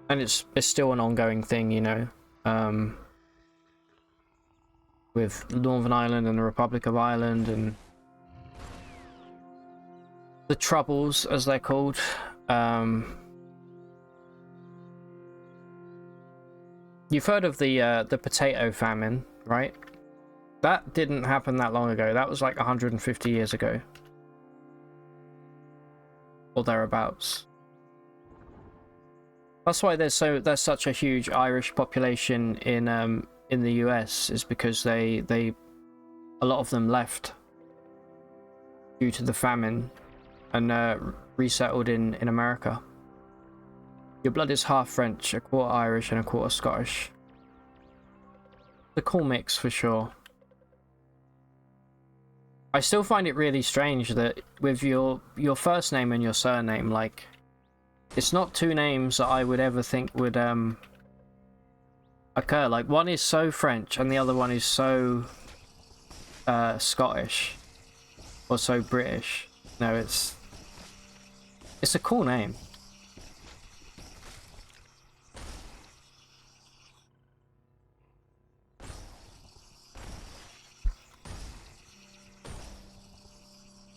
And it's still an ongoing thing, you know. With Northern Ireland and the Republic of Ireland and the Troubles, as they're called. You've heard of the potato famine, right? That didn't happen that long ago. That was like 150 years ago. Or thereabouts. That's why there's such a huge Irish population in the US, is because a lot of them left due to the famine and resettled in America. Your blood is half French, a quarter Irish and a quarter Scottish. The cool mix for sure. I still find it really strange that with your first name and your surname, like, it's not two names that I would ever think would occur. Like, one is so French and the other one is so Scottish or so British. No, it's a cool name.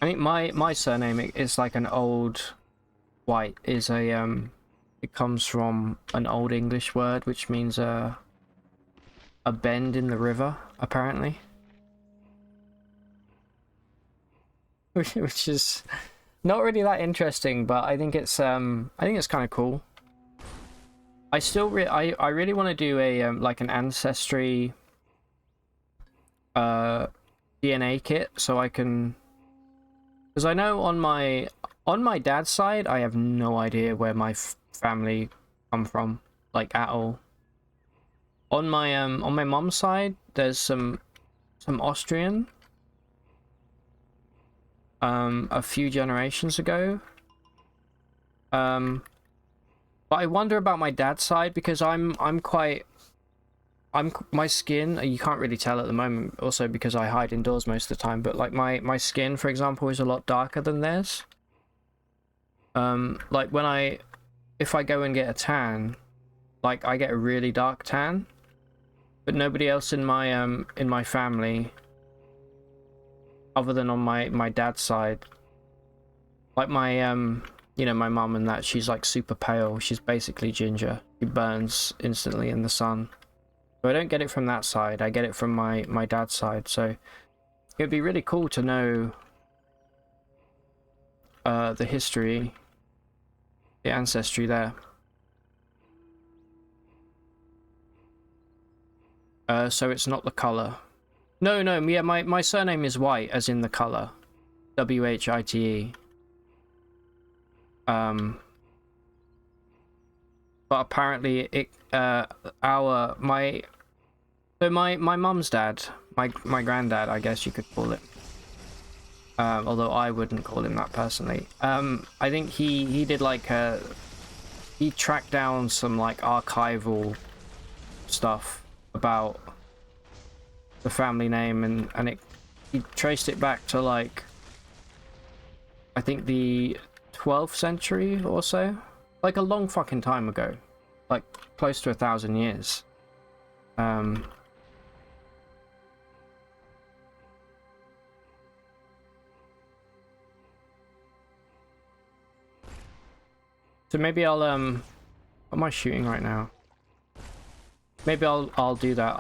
I think my surname is like an old white is a it comes from an old English word which means a bend in the river, apparently. Which is not really that interesting, but I think it's kind of cool. I still I really want to do a like an ancestry DNA kit, so I can, because I know on my dad's side I have no idea where my family come from. like at all. On my mom's side, there's some Austrian. A few generations ago. But I wonder about my dad's side because my skin, you can't really tell at the moment, also because I hide indoors most of the time, but like my skin, for example, is a lot darker than theirs. Like if I go and get a tan, like I get a really dark tan, but nobody else in my family, other than on my dad's side, like my you know, my mum and that, she's like super pale. She's basically ginger. She burns instantly in the sun. So I don't get it from that side. I get it from my dad's side. So it'd be really cool to know the history, the ancestry there. So it's not the color. No, yeah, my surname is White, as in the color. WHITE. But apparently my mum's dad, my granddad, I guess you could call it. Although I wouldn't call him that personally. I think he did like he tracked down some like archival stuff about the family name, and he traced it back to like, I think the 12th century or so, like a long fucking time ago, like close to 1,000 years. So maybe I'll what am I shooting right now? Maybe I'll do that.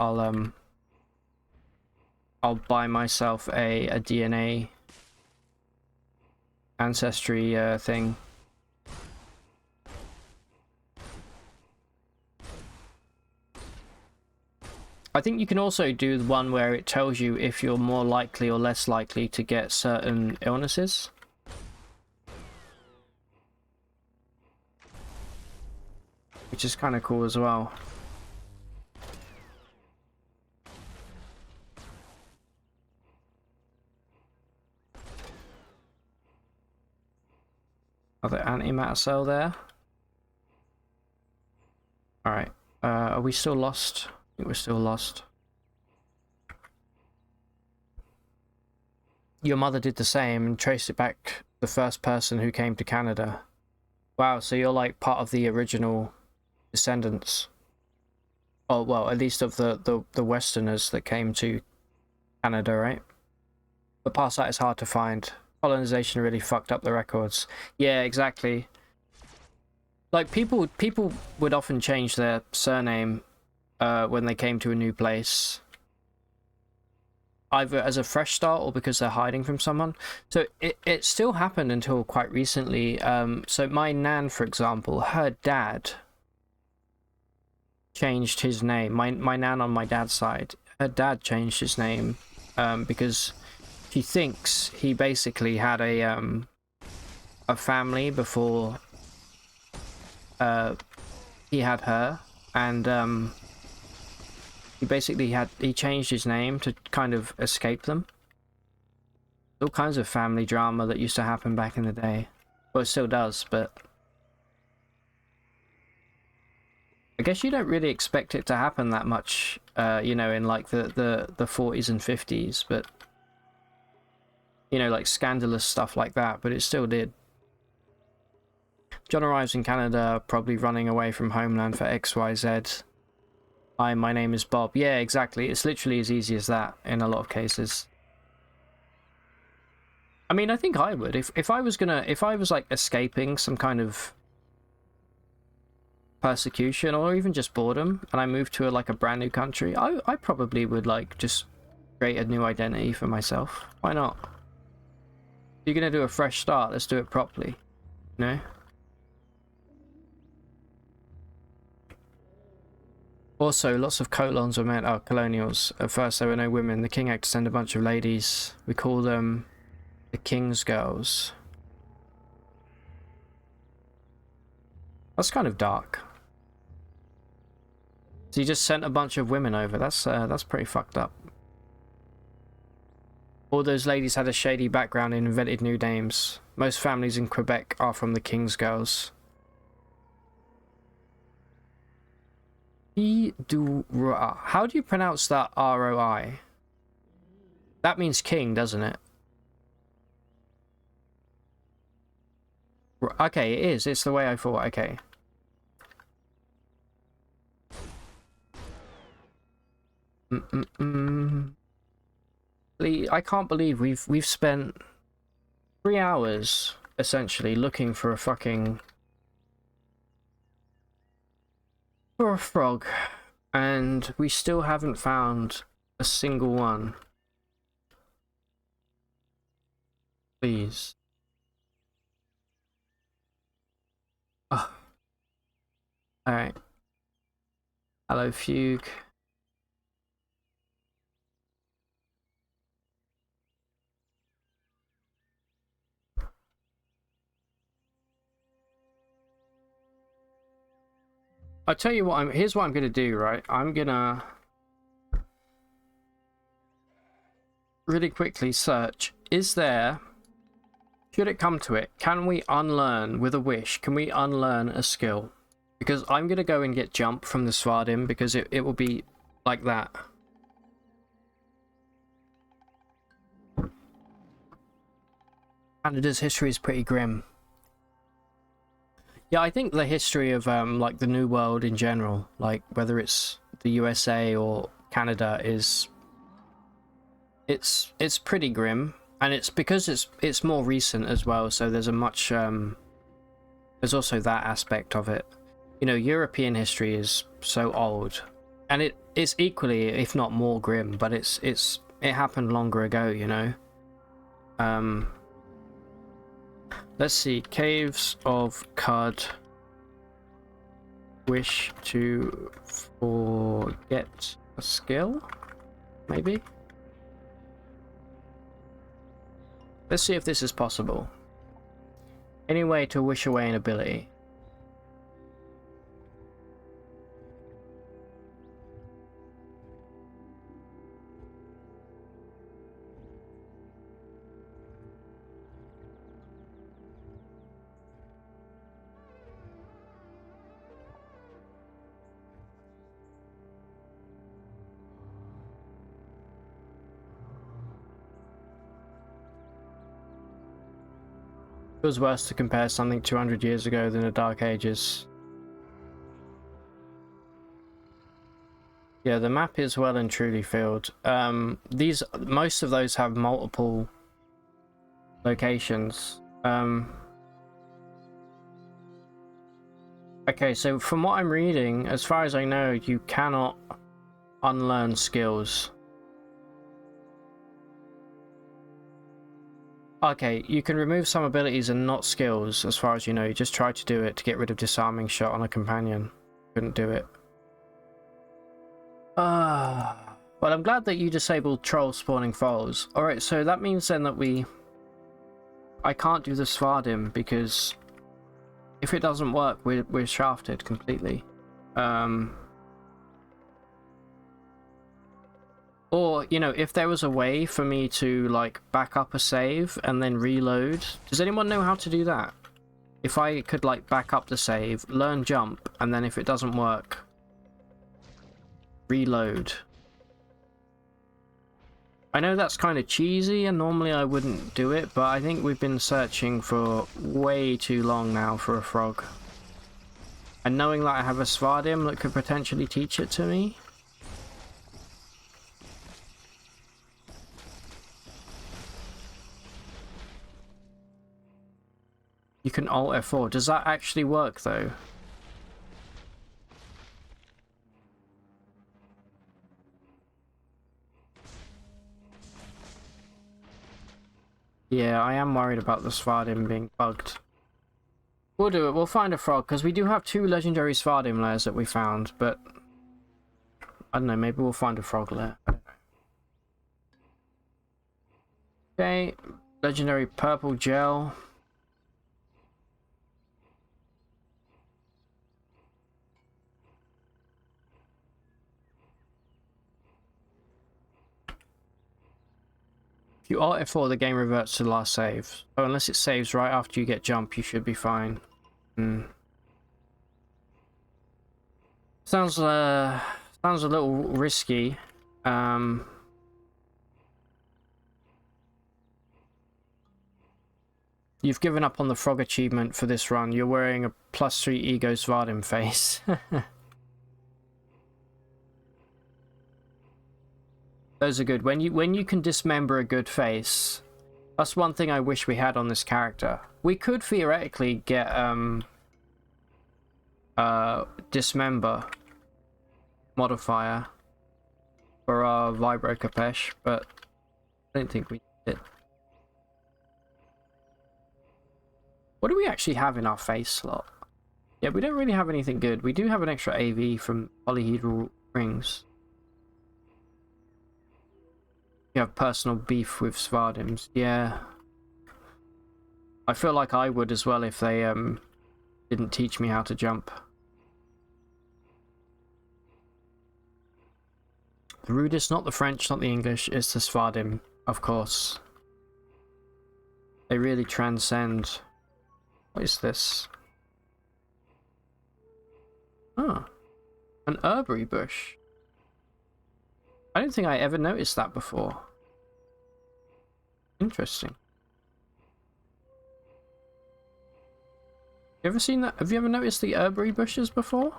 I'll buy myself a DNA ancestry thing. I think you can also do the one where it tells you if you're more likely or less likely to get certain illnesses. Which is kind of cool as well. Other antimatter cell there. Alright. Are we still lost? I think we're still lost. Your mother did the same and traced it back to the first person who came to Canada. Wow, so you're like part of the original descendants. Oh, well, at least of the Westerners that came to Canada, right? But past that is hard to find. Colonization really fucked up the records. Yeah, exactly. Like people would often change their surname when they came to a new place, either as a fresh start or because they're hiding from someone. So it still happened until quite recently. So my nan, for example, her dad changed his name. My nan on my dad's side, her dad changed his name because he thinks he basically had a family before he had her, and he changed his name to kind of escape them. All kinds of family drama that used to happen back in the day. Well, it still does, but I guess you don't really expect it to happen that much, you know, in like the 40s and 50s, but you know, like scandalous stuff like that, but it still did. John arrives in Canada, probably running away from homeland for XYZ. Hi, my name is Bob. Yeah, exactly. It's literally as easy as that in a lot of cases. I mean, I think I would. If I was like escaping some kind of persecution or even just boredom, and I moved to like a brand new country, I probably would like just create a new identity for myself. Why not? If you're gonna do a fresh start, let's do it properly. You know? Also, lots of colons were meant, colonials. At first, there were no women. The king had to send a bunch of ladies. We call them the king's girls. That's kind of dark. So he just sent a bunch of women over. That's pretty fucked up. All those ladies had a shady background and invented new names. Most families in Quebec are from the King's Girls. How do you pronounce that R-O-I? That means king, doesn't it? Okay, it is. It's the way I thought. Okay. I can't believe we've spent 3 hours essentially looking for a fucking frog, and we still haven't found a single one. Please. Oh. Alright. Hello, Fugue. I'll tell you what, here's what I'm gonna do, right? I'm gonna really quickly search. Is there, should it come to it, can we unlearn with a wish? Can we unlearn a skill? Because I'm gonna go and get jump from the Svardim because it will be like that. Canada's history is pretty grim. Yeah, I think the history of like the New World in general, like whether it's the USA or Canada, is it's pretty grim, and it's because it's more recent as well. So there's a much there's also that aspect of it. You know, European history is so old, and it's equally, if not more, grim. But it happened longer ago. You know. Let's see, Caves of Cud. Wish to forget a skill? Maybe? Let's see if this is possible. Any way to wish away an ability? It was worse to compare something 200 years ago than the Dark Ages. Yeah, the map is well and truly filled. Most of those have multiple locations. Okay, so from what I'm reading, as far as I know, you cannot unlearn skills. Okay, you can remove some abilities and not skills, as far as you know. You just tried to do it to get rid of disarming shot on a companion. Couldn't do it. Well, I'm glad that you disabled troll spawning foals. Alright, so that means then that I can't do the Svardim, because if it doesn't work, we're shafted completely. Or, you know, if there was a way for me to, like, back up a save and then reload. Does anyone know how to do that? If I could, like, back up the save, learn jump, and then if it doesn't work, reload. I know that's kind of cheesy, and normally I wouldn't do it, but I think we've been searching for way too long now for a frog. And knowing that I have a Svardim that could potentially teach it to me. You can Alt F4. Does that actually work, though? Yeah, I am worried about the Svardim being bugged. We'll do it. We'll find a frog, because we do have 2 legendary Svardim layers that we found, but I don't know, maybe we'll find a frog layer. I don't know. Okay, legendary purple gel. If you Alt F4, the game reverts to the last save. So unless it saves right after you get jump, you should be fine. Sounds a little risky. You've given up on the frog achievement for this run. You're wearing a +3 ego Svardim face. Those are good. When you can dismember a good face, that's one thing I wish we had on this character. We could theoretically get dismember modifier for our Vibro Capesh, but I don't think we did. What do we actually have in our face slot? Yeah, we don't really have anything good. We do have an extra AV from polyhedral rings. You have personal beef with Svardims. Yeah. I feel like I would as well if they didn't teach me how to jump. The rudest, not the French, not the English, it's the Svardim, of course. They really transcend. What is this? Oh, an herbery bush. I don't think I ever noticed that before. Interesting. You ever seen that? Have you ever noticed the herbery bushes before?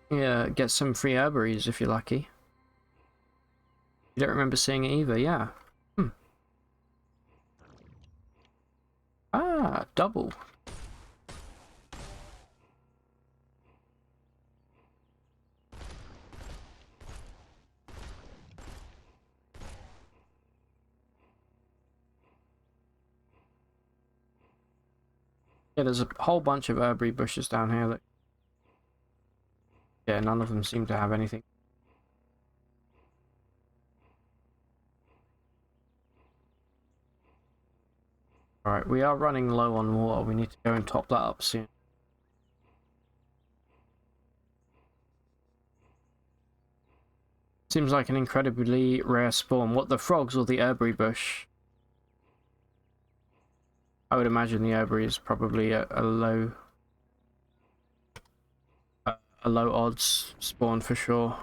Yeah, get some free herberies if you're lucky. You don't remember seeing it either, yeah. Ah, double. Yeah, there's a whole bunch of herbery bushes down here that... Yeah, none of them seem to have anything. Alright, we are running low on water. We need to go and top that up soon. Seems like an incredibly rare spawn. What, the frogs or the herbery bush? I would imagine the herbery is probably a low odds spawn for sure.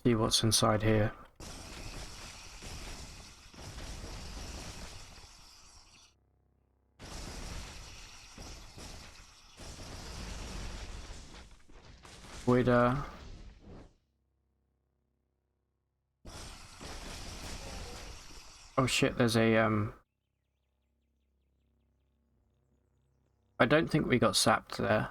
See what's inside here. Would oh shit, there's a I don't think we got sapped there.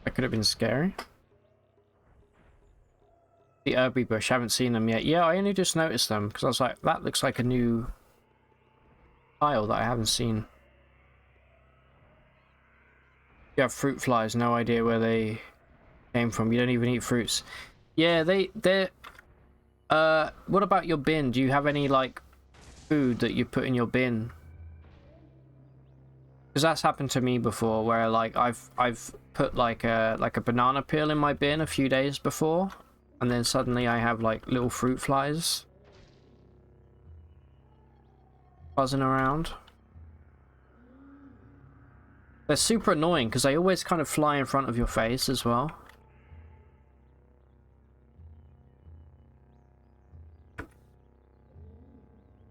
That could have been scary. The herbery bush, haven't seen them yet. Yeah, I only just noticed them because I was like, that looks like a new tile that I haven't seen. You have fruit flies, no idea where they came from. You don't even eat fruits. Yeah, they're what about your bin? Do you have any like food that you put in your bin? Because that's happened to me before, where like I've put like a banana peel in my bin a few days before, and then suddenly I have like little fruit flies buzzing around. They're super annoying because they always kind of fly in front of your face as well.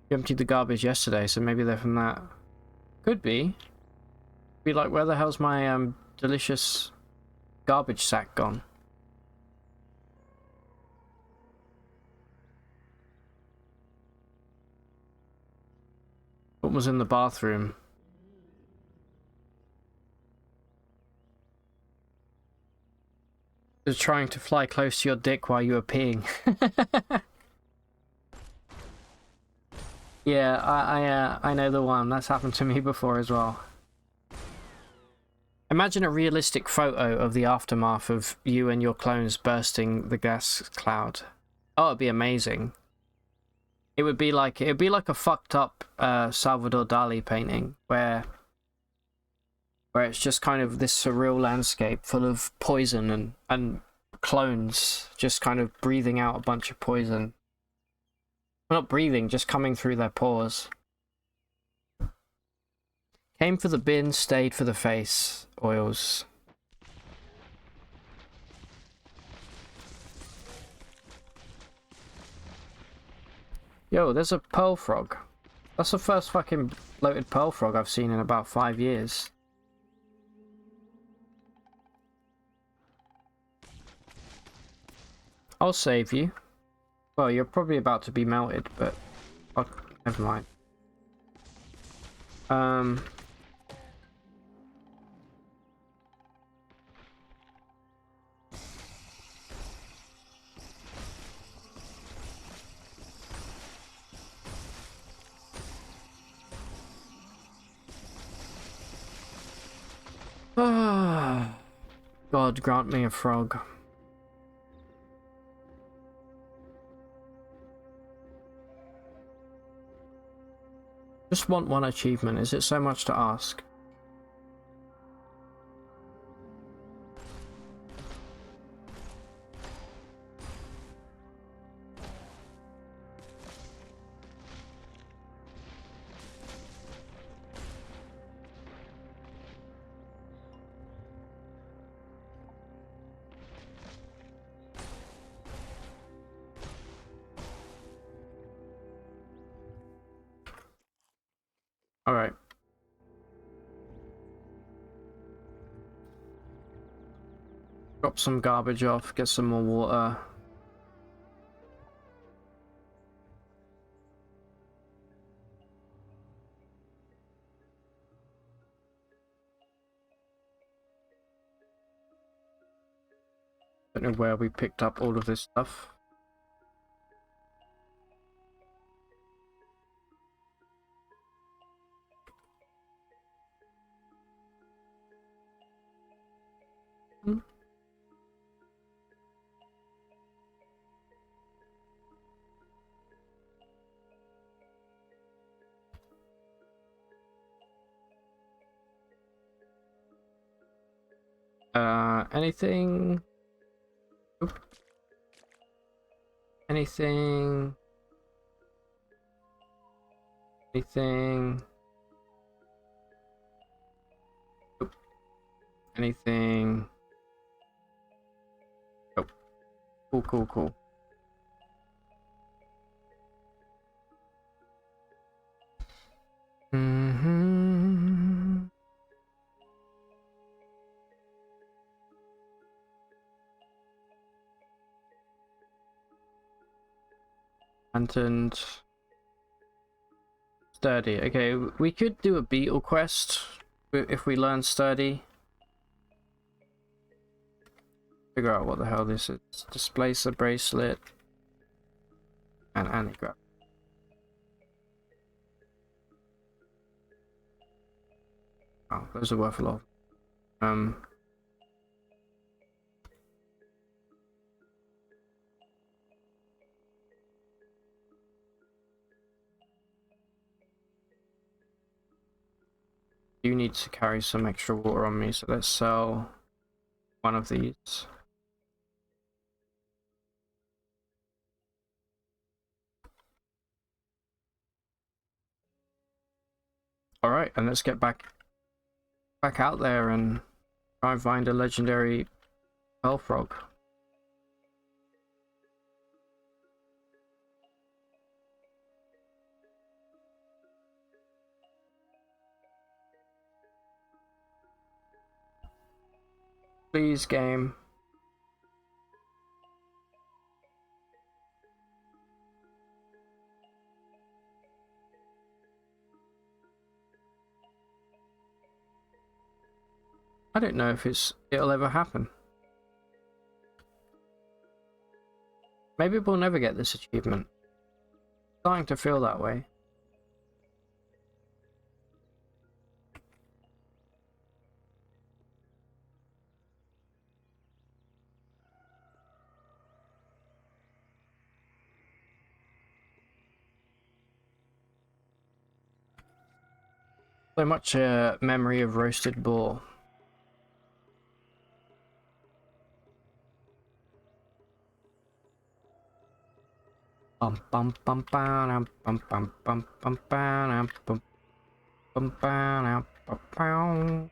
You emptied the garbage yesterday, so maybe they're from that. Could be. Be like, where the hell's my delicious garbage sack gone? What was in the bathroom? It was trying to fly close to your dick while you were peeing. Yeah, I know the one. That's happened to me before as well. Imagine a realistic photo of the aftermath of you and your clones bursting the gas cloud. Oh, it'd be amazing. It'd be like a fucked up Salvador Dali painting where it's just kind of this surreal landscape full of poison and clones just kind of breathing out a bunch of poison. Well, not breathing, just coming through their pores. Came for the bin, stayed for the face. Oils. Yo, there's a pearl frog. That's the first fucking bloated pearl frog I've seen in about 5 years. I'll save you. Well, you're probably about to be melted, but... Oh, never mind. God, grant me a frog. Just want one achievement. Is it so much to ask? Alright. Drop some garbage off, get some more water. Don't know where we picked up all of this stuff. Anything? Oop. Anything? Anything? Oop. Anything? Oh. Cool, cool, cool. Mm-hmm. And sturdy. Okay, we could do a beetle quest if we learn sturdy. Figure out what the hell this is. Displace a bracelet and antigraph. Oh, those are worth a lot. You need to carry some extra water on me, so let's sell one of these. Alright, and let's get back out there and try and find a legendary pearl frog. Please, game. I don't know if it'll ever happen. Maybe we'll never get this achievement. It's starting to feel that way. So much memory of roasted boar. Bum bum bum bum bum bum bum bum bum bum bum bum bum.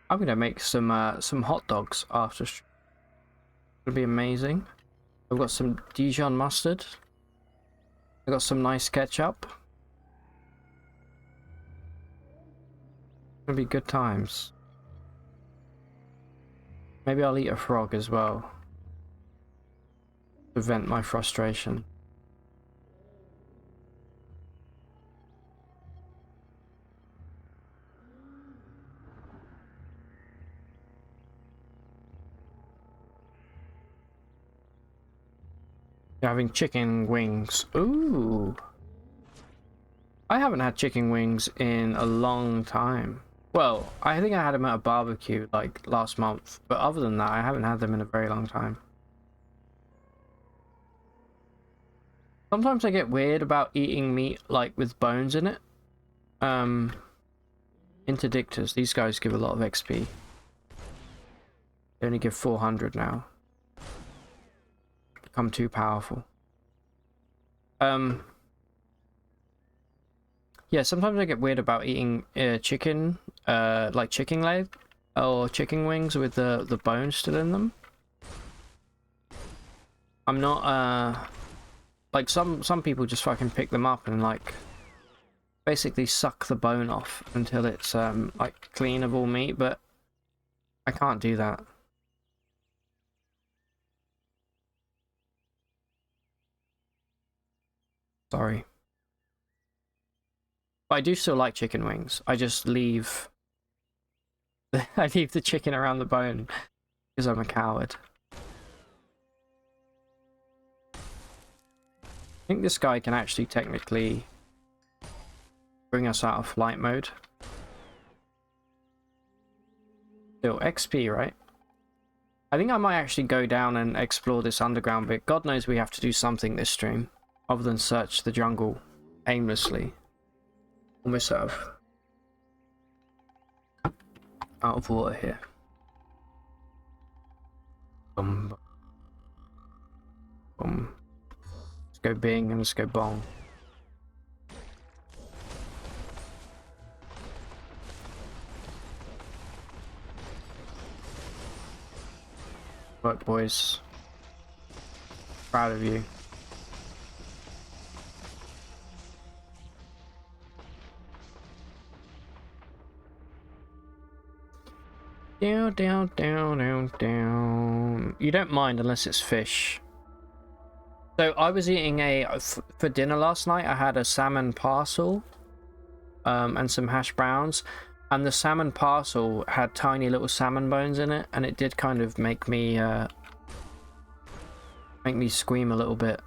I'm gonna make some hot dogs after stream. It'll be amazing. I've got some Dijon mustard. I got some nice ketchup. It'll be good times. Maybe I'll eat a frog as well. To vent my frustration. You're having chicken wings. Ooh. I haven't had chicken wings in a long time. Well, I think I had them at a barbecue like last month, but other than that, I haven't had them in a very long time. Sometimes I get weird about eating meat like with bones in it. Interdictors, these guys give a lot of XP. They only give 400 now. Become too powerful. Yeah, sometimes I get weird about eating chicken, like chicken leg or chicken wings with the bones still in them. I'm not like some people just fucking pick them up and like basically suck the bone off until it's like clean of all meat, but I can't do that. Sorry. But I do still like chicken wings. I just leave I leave the chicken around the bone because I'm a coward. I think this guy can actually technically bring us out of flight mode. Still XP, right? I think I might actually go down and explore this underground bit. God knows we have to do something this stream other than search the jungle aimlessly. Almost out of water here. Boom. Boom. Let's go bing and let's go bong. Work, boys. Proud of you. Down, down, down, down, down. You don't mind unless it's fish. So I was eating for dinner last night. I had a salmon parcel, and some hash browns, and the salmon parcel had tiny little salmon bones in it, and it did kind of make me scream a little bit.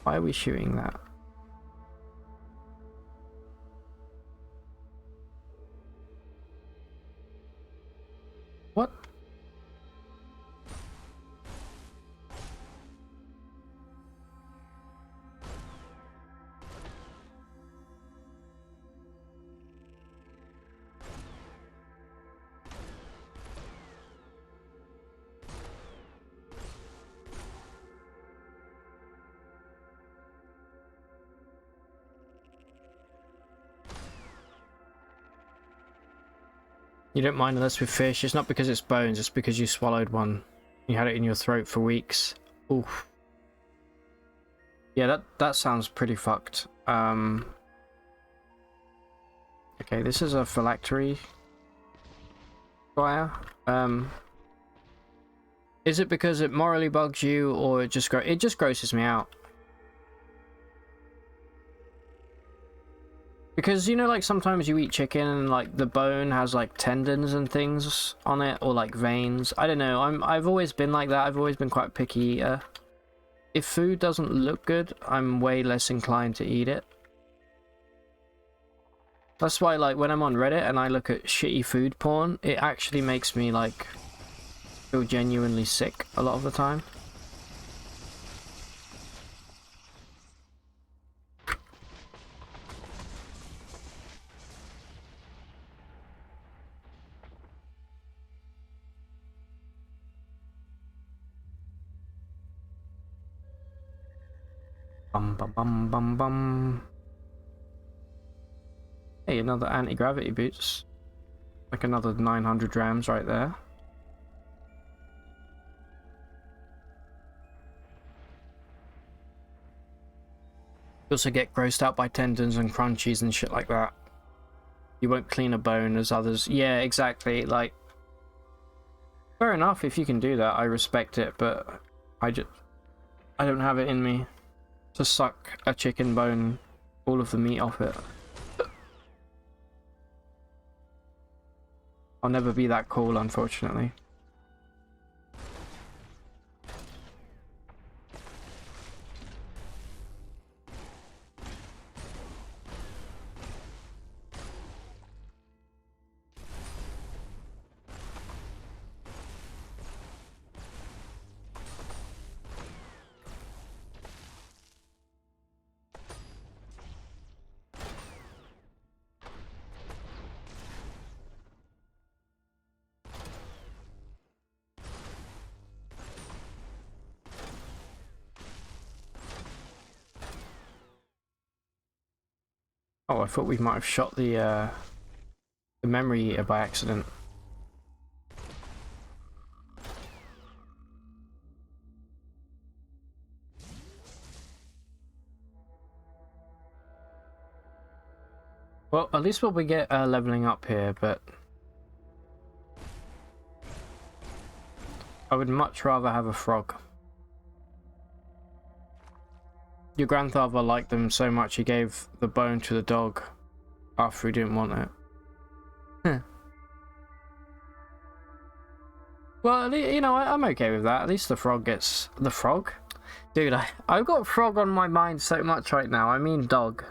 Why are we shooting that? What? You don't mind unless with fish. It's not because it's bones, it's because you swallowed one. You had it in your throat for weeks. Oof. Yeah, that sounds pretty fucked. Okay, this is a phylactery. fire. Is it because it morally bugs you, or it just grosses me out? Because, you know, like sometimes you eat chicken and like the bone has like tendons and things on it, or like veins. I don't know. I've always been like that. I've always been quite a picky eater. If food doesn't look good, I'm way less inclined to eat it. That's why, like, when I'm on Reddit and I look at shitty food porn, it actually makes me like feel genuinely sick a lot of the time. Bum bum bum bum bum. Hey, another anti-gravity boots. Like another 900 grams right there. You also get grossed out by tendons and crunchies and shit like that. You won't clean a bone as others. Yeah, exactly. Like, fair enough if you can do that. I respect it, but I don't have it in me to suck a chicken bone, all of the meat off it. I'll never be that cool, unfortunately. Oh, I thought we might have shot the memory eater by accident. Well, at least we'll be leveling up here, but I would much rather have a frog. Your grandfather liked them so much he gave the bone to the dog after he didn't want it. Well, you know, I'm okay with that. At least the frog gets... The frog? Dude, I've got frog on my mind so much right now. I mean dog.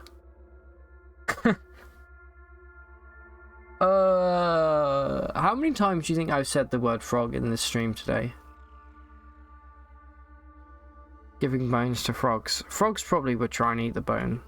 How many times do you think I've said the word frog in this stream today? Giving bones to frogs. Frogs probably would try and eat the bone.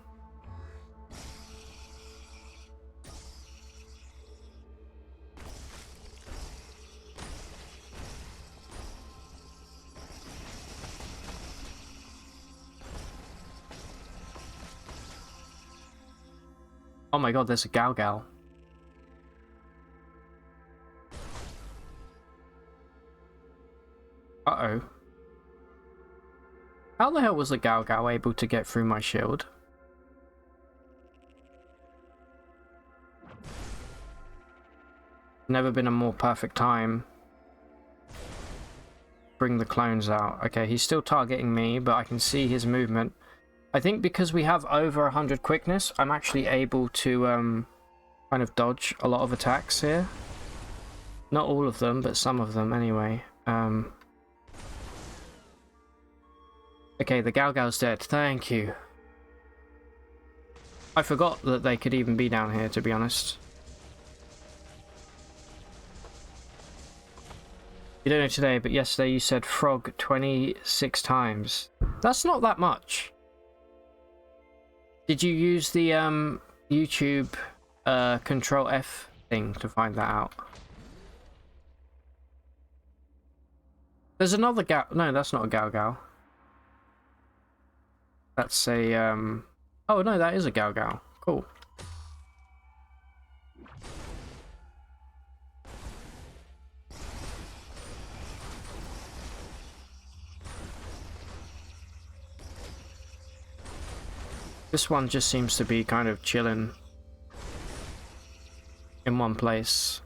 Oh my god, there's a gal. Uh-oh. How the hell was the gal able to get through my shield? Never been a more perfect time. Bring the clones out. Okay, he's still targeting me, but I can see his movement. I think because we have over 100 quickness, I'm actually able to kind of dodge a lot of attacks here. Not all of them, but some of them anyway. Okay, the Galgal's dead. Thank you. I forgot that they could even be down here, to be honest. You don't know today, but yesterday you said frog 26 times. That's not that much. Did you use the YouTube Control F thing to find that out? There's another gal. No, that's not a gal. That's a oh no, that is a gal. Cool. This one just seems to be kind of chilling in one place.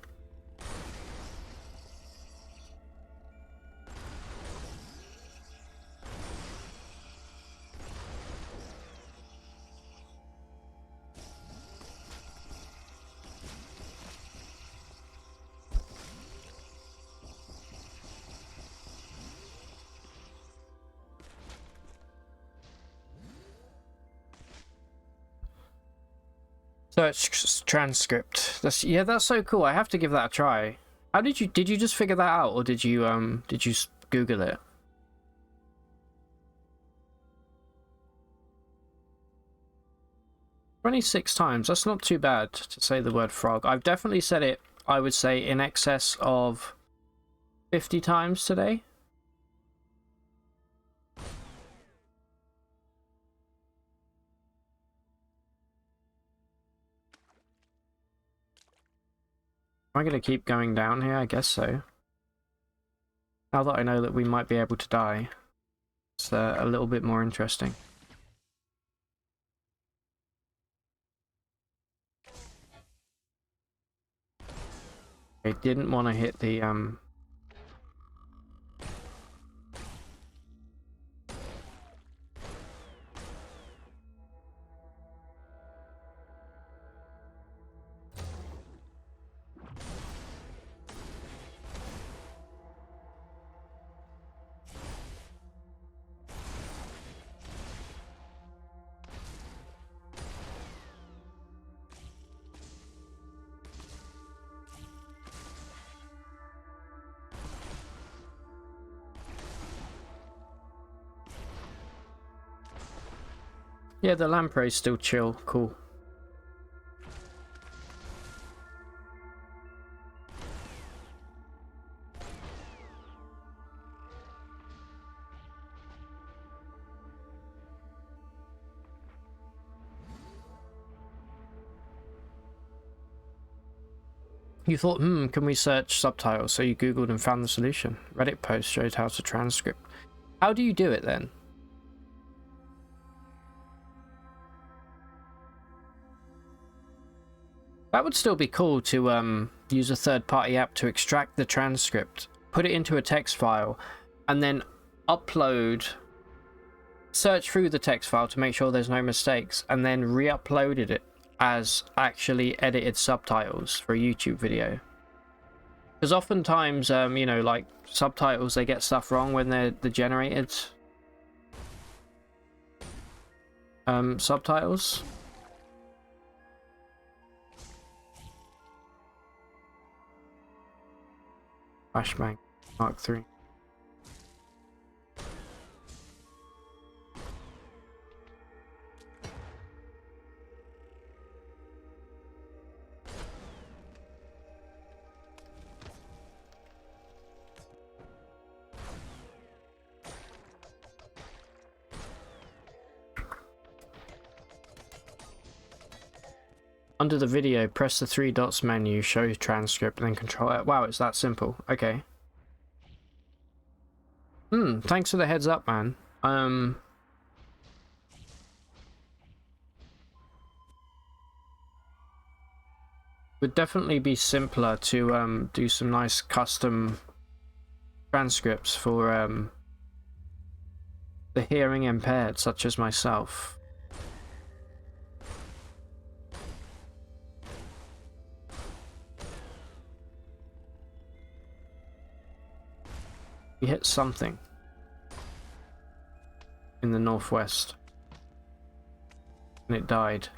Search transcript. That's so cool. I have to give that a try. How did you just figure that out, or did you Google it? 26 times. That's not too bad to say the word frog. I've definitely said it, I would say, in excess of 50 times today. Am I going to keep going down here? I guess so. Now that I know that we might be able to die, it's a little bit more interesting. I didn't want to hit the yeah, the lamprey's still chill. Cool. You thought, can we search subtitles? So you Googled and found the solution. Reddit post showed how to transcript. How do you do it then? That would still be cool to use a third-party app to extract the transcript, put it into a text file, and then upload, search through the text file to make sure there's no mistakes, and then re-uploaded it as actually edited subtitles for a YouTube video. Because oftentimes, you know, like subtitles, they get stuff wrong when they're the generated subtitles. Flashbang Mark 3. Under the video, press the 3 dots menu, show transcript, and then control it. Wow, it's that simple. Okay. Thanks for the heads up, man. Would definitely be simpler to do some nice custom transcripts for the hearing impaired, such as myself. We hit something in the northwest, and it died.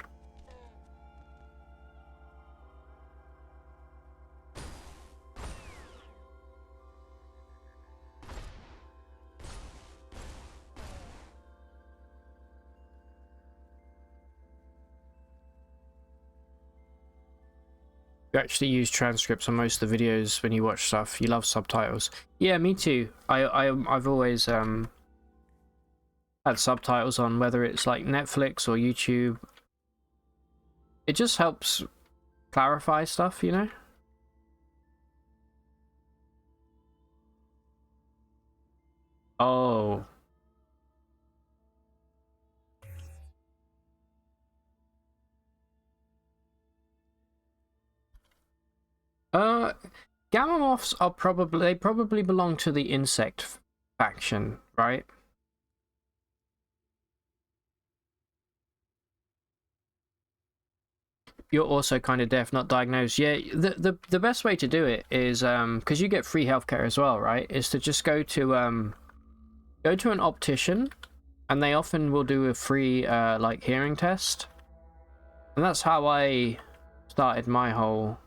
You actually use transcripts on most of the videos when you watch stuff. You love subtitles. Yeah, me too. I've always had subtitles on, whether it's like Netflix or YouTube. It just helps clarify stuff, you know? Oh. Gamma moths are probably belong to the insect faction, right? You're also kind of deaf, not diagnosed. Yeah, the best way to do it is because you get free healthcare as well, right? Is to just go to an optician, and they often will do a free like hearing test. And that's how I started my whole...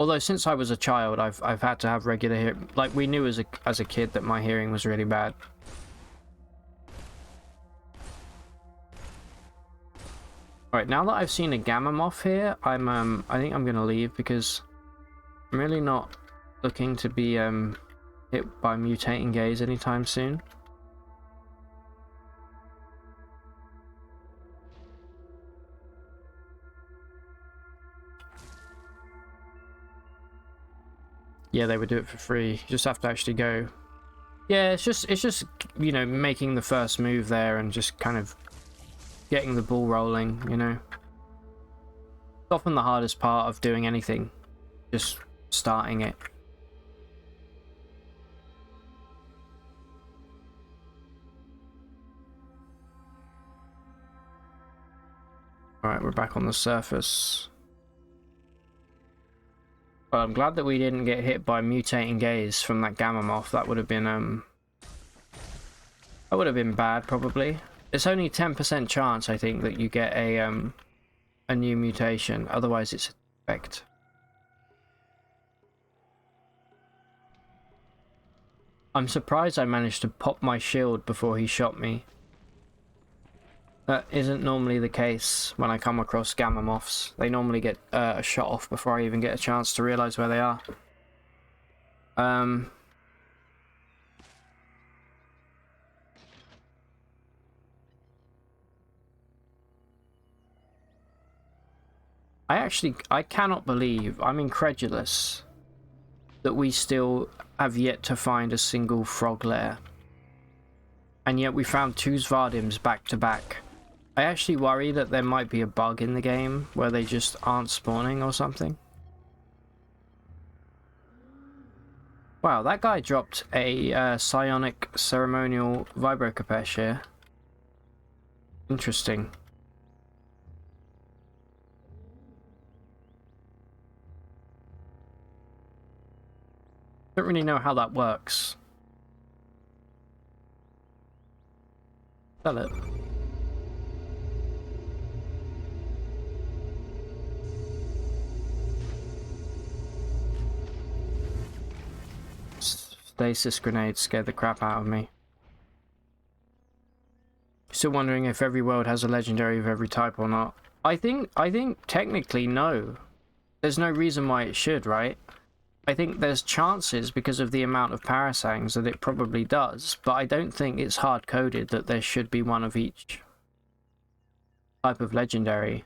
Although since I was a child, I've had to have regular hearing. Like, we knew as a kid that my hearing was really bad. Alright, now that I've seen a gamma moth here, I think I'm gonna leave because I'm really not looking to be hit by mutating gaze anytime soon. Yeah, they would do it for free. You just have to actually go. Yeah, it's just you know, making the first move there and just kind of getting the ball rolling, you know. It's often the hardest part of doing anything, just starting it. Alright, we're back on the surface. Well, I'm glad that we didn't get hit by mutating gaze from that gamma moth. That would have been bad, probably. It's only 10% chance, I think, that you get a new mutation. Otherwise, it's a defect. I'm surprised I managed to pop my shield before he shot me. That isn't normally the case when I come across gamma moths. They normally get a shot off before I even get a chance to realize where they are. I cannot believe, I'm incredulous that we still have yet to find a single frog lair. And yet we found 2 Svardims back to back. I actually worry that there might be a bug in the game where they just aren't spawning or something. Wow, that guy dropped a psionic ceremonial vibrocapesh here. Interesting. Don't really know how that works. Sell it. Stasis grenades scared the crap out of me. Still wondering if every world has a legendary of every type or not. I think technically no. There's no reason why it should, right? I think there's chances because of the amount of parasangs that it probably does, but I don't think it's hard-coded that there should be one of each type of legendary.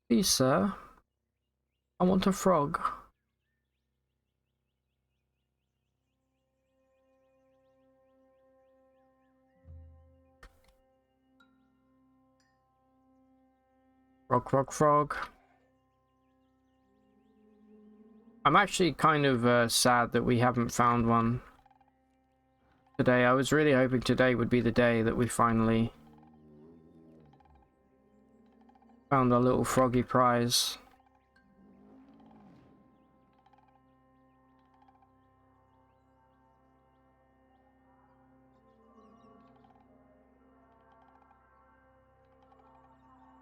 Please, sir. I want a frog. Frog, frog, frog. I'm actually kind of sad that we haven't found one today. I was really hoping today would be the day that we finally found our little froggy prize.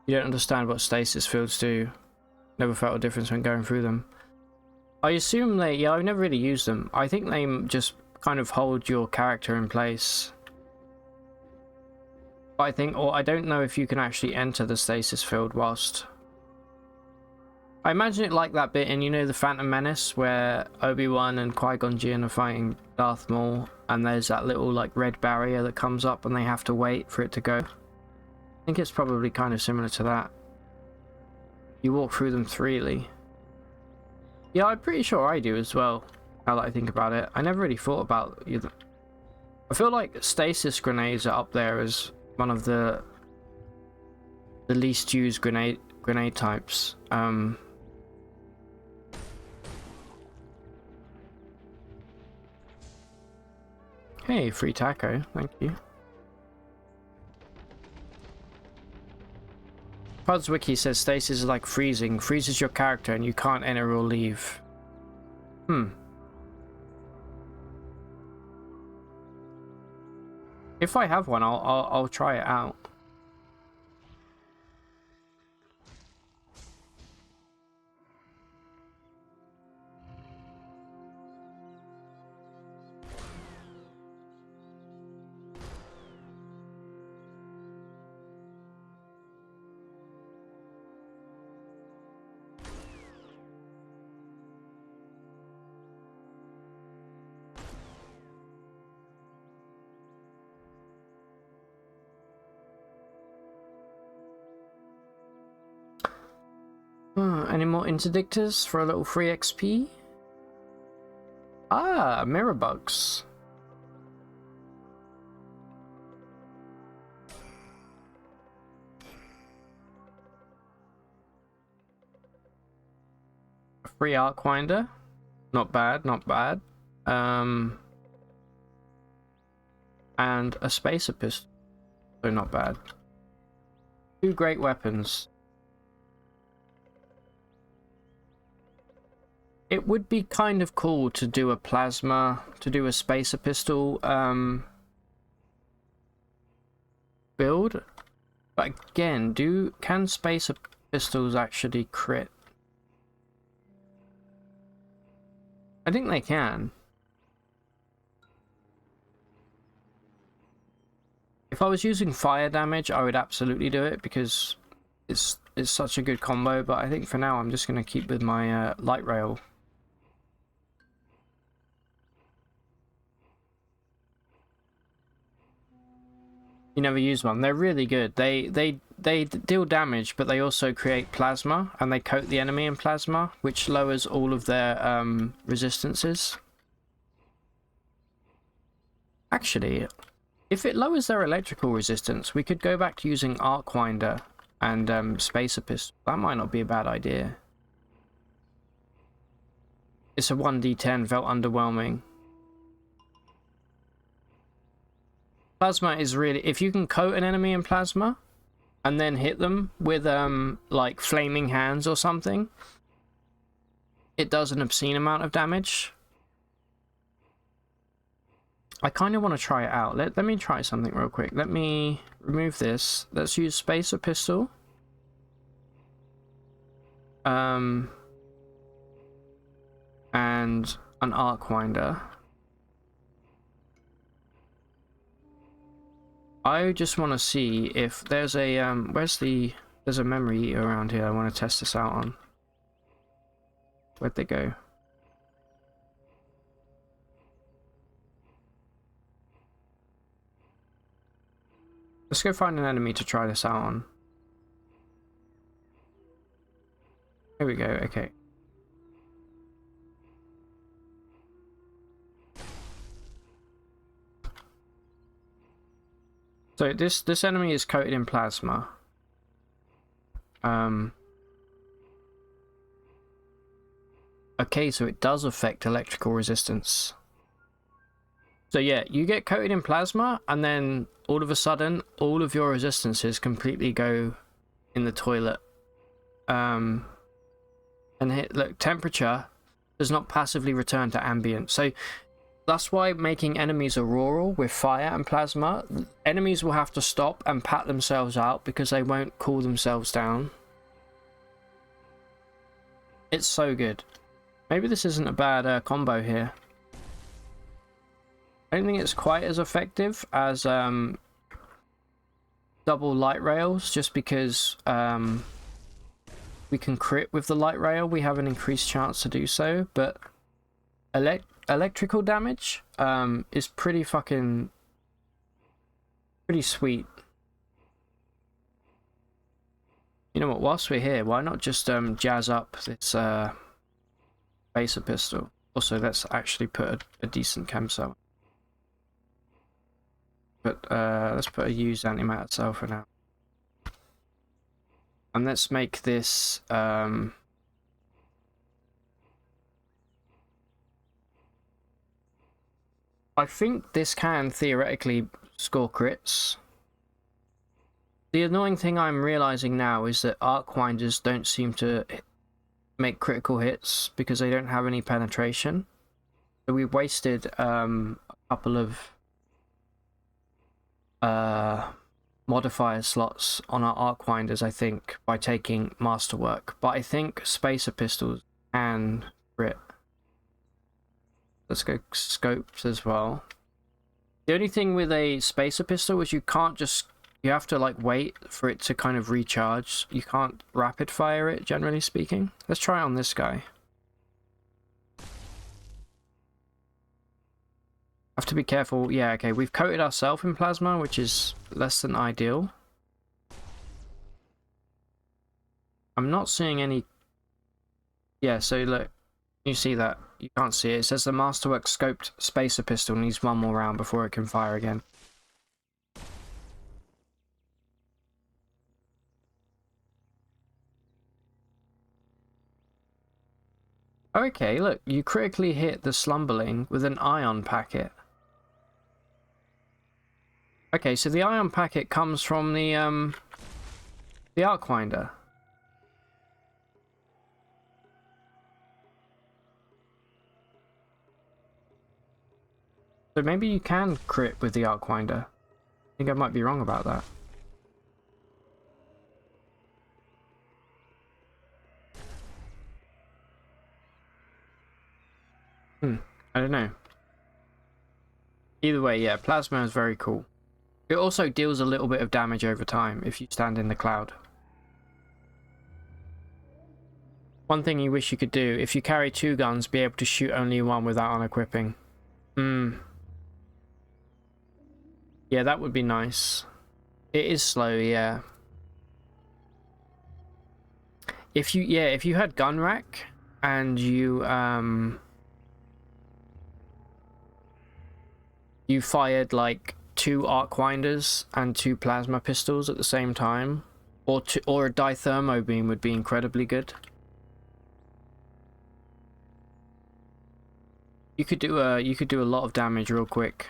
You don't understand what stasis fields do. Never felt a difference when going through them. I assume they... yeah, I've never really used them. I think they just kind of hold your character in place. But I think... or I don't know if you can actually enter the stasis field whilst... I imagine it like that bit in, you know, The Phantom Menace, where Obi-Wan and Qui-Gon Jinn are fighting Darth Maul, and there's that little, like, red barrier that comes up and they have to wait for it to go. I think it's probably kind of similar to that. You walk through them freely. Yeah, I'm pretty sure I do as well, now that I think about it. I never really thought about either. I feel like stasis grenades are up there as one of the least used grenade types. Hey, free taco, thank you. Pudswiki says stasis is like freezing. Freezes your character and you can't enter or leave. If I have one, I'll try it out. Any more interdictors for a little free XP? Ah, mirror bugs. A free Arcwinder. Not bad, not bad. And a spacer pistol. So not bad. 2 great weapons. It would be kind of cool to do a plasma, to do a spacer pistol build. But again, can spacer pistols actually crit? I think they can. If I was using fire damage, I would absolutely do it because it's such a good combo, but I think for now I'm just going to keep with my light rail. You never use one. They're really good. They deal damage, but they also create plasma, and they coat the enemy in plasma, which lowers all of their resistances. Actually, if it lowers their electrical resistance, we could go back to using Arcwinder and spacer pistol. That might not be a bad idea. It's a 1d10, felt underwhelming. Plasma is really, if you can coat an enemy in plasma and then hit them with like flaming hands or something, it does an obscene amount of damage. I kind of want to try it out. Let me try something real quick. Let me remove this. Let's use spacer pistol. And an Arcwinder. I just want to see if there's a there's a memory eater around here I want to test this out on. Where'd they go? Let's go find an enemy to try this out on. Here we go, okay. So this enemy is coated in plasma. Okay, so it does affect electrical resistance. So yeah, you get coated in plasma, and then all of a sudden, all of your resistances completely go in the toilet. And look, temperature does not passively return to ambient. So that's why making enemies auroral with fire and plasma, enemies will have to stop and pat themselves out because they won't cool themselves down. It's so good. Maybe this isn't a bad combo here. I don't think it's quite as effective as double light rails, just because we can crit with the light rail. We have an increased chance to do so, but electrical damage is pretty sweet. You know what, whilst we're here, why not just jazz up this spacer pistol? Also, let's actually put a decent chem cell. But let's put a used antimatter cell for now. And let's make this I think this can theoretically score crits. The annoying thing I'm realizing now is that arc winders don't seem to make critical hits because they don't have any penetration. So we wasted a couple of modifier slots on our arc winders, I think, by taking masterwork. But I think spacer pistols can crit. Let's go scopes as well. The only thing with a spacer pistol is you can't just, you have to like wait for it to kind of recharge. You can't rapid fire it, generally speaking. Let's try on this guy. Have to be careful. Yeah, okay, we've coated ourselves in plasma, which is less than ideal. I'm not seeing any. Yeah, so look, you see that? You can't see it. It says the Masterwork scoped spacer pistol needs one more round before it can fire again. Okay, look, you critically hit the Slumberling with an ion packet. Okay, so the ion packet comes from the Arcwinder. So maybe you can crit with the Arcwinder. I think I might be wrong about that. I don't know. Either way, yeah, Plasma is very cool. It also deals a little bit of damage over time if you stand in the cloud. One thing you wish you could do, if you carry two guns, be able to shoot only one without unequipping. Yeah, that would be nice. It is slow, yeah. If you had gun rack and you fired like two Arcwinders and two plasma pistols at the same time, or a dithermo beam would be incredibly good. You could do a lot of damage real quick.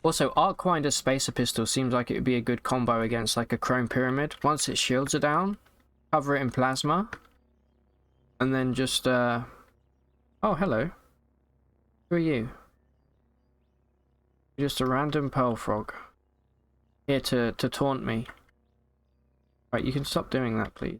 Also, Arcwinder Spacer Pistol seems like it would be a good combo against like a Chrome Pyramid. Once its shields are down, cover it in plasma, and then just oh, hello. Who are you? You're just a random pearl frog. Here to taunt me. Right, you can stop doing that, please.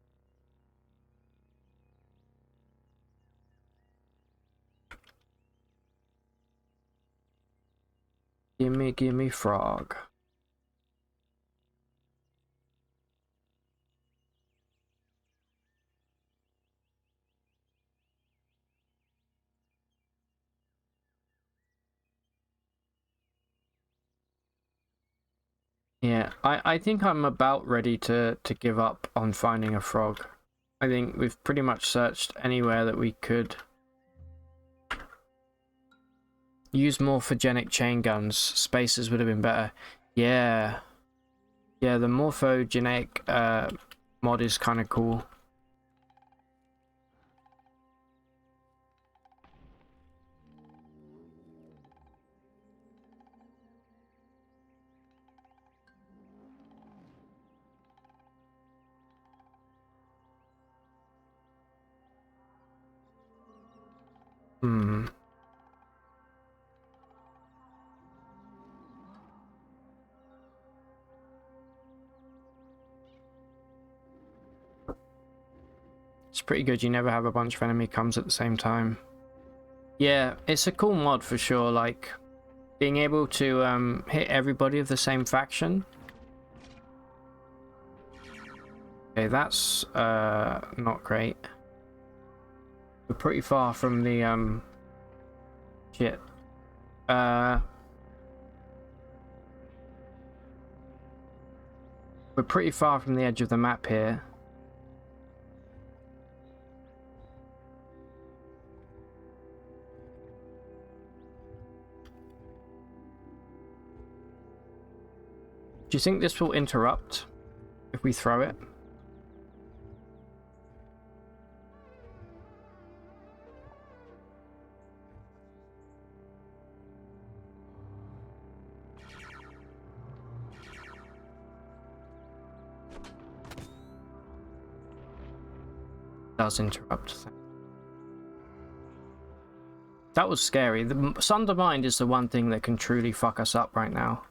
Gimme frog. Yeah, I think I'm about ready to give up on finding a frog. I think we've pretty much searched anywhere that we could. Use morphogenic chain guns. Spacers would have been better. Yeah. Yeah, the morphogenic mod is kind of cool. It's pretty good. You never have a bunch of enemy comes at the same time. Yeah, it's a cool mod for sure. Like being able to hit everybody of the same faction. Okay, that's not great. We're pretty far from the shit. We're pretty far from the edge of the map here. Do you think this will interrupt if we throw it? does interrupt. That was scary. The Sundermind is the one thing that can truly fuck us up right now.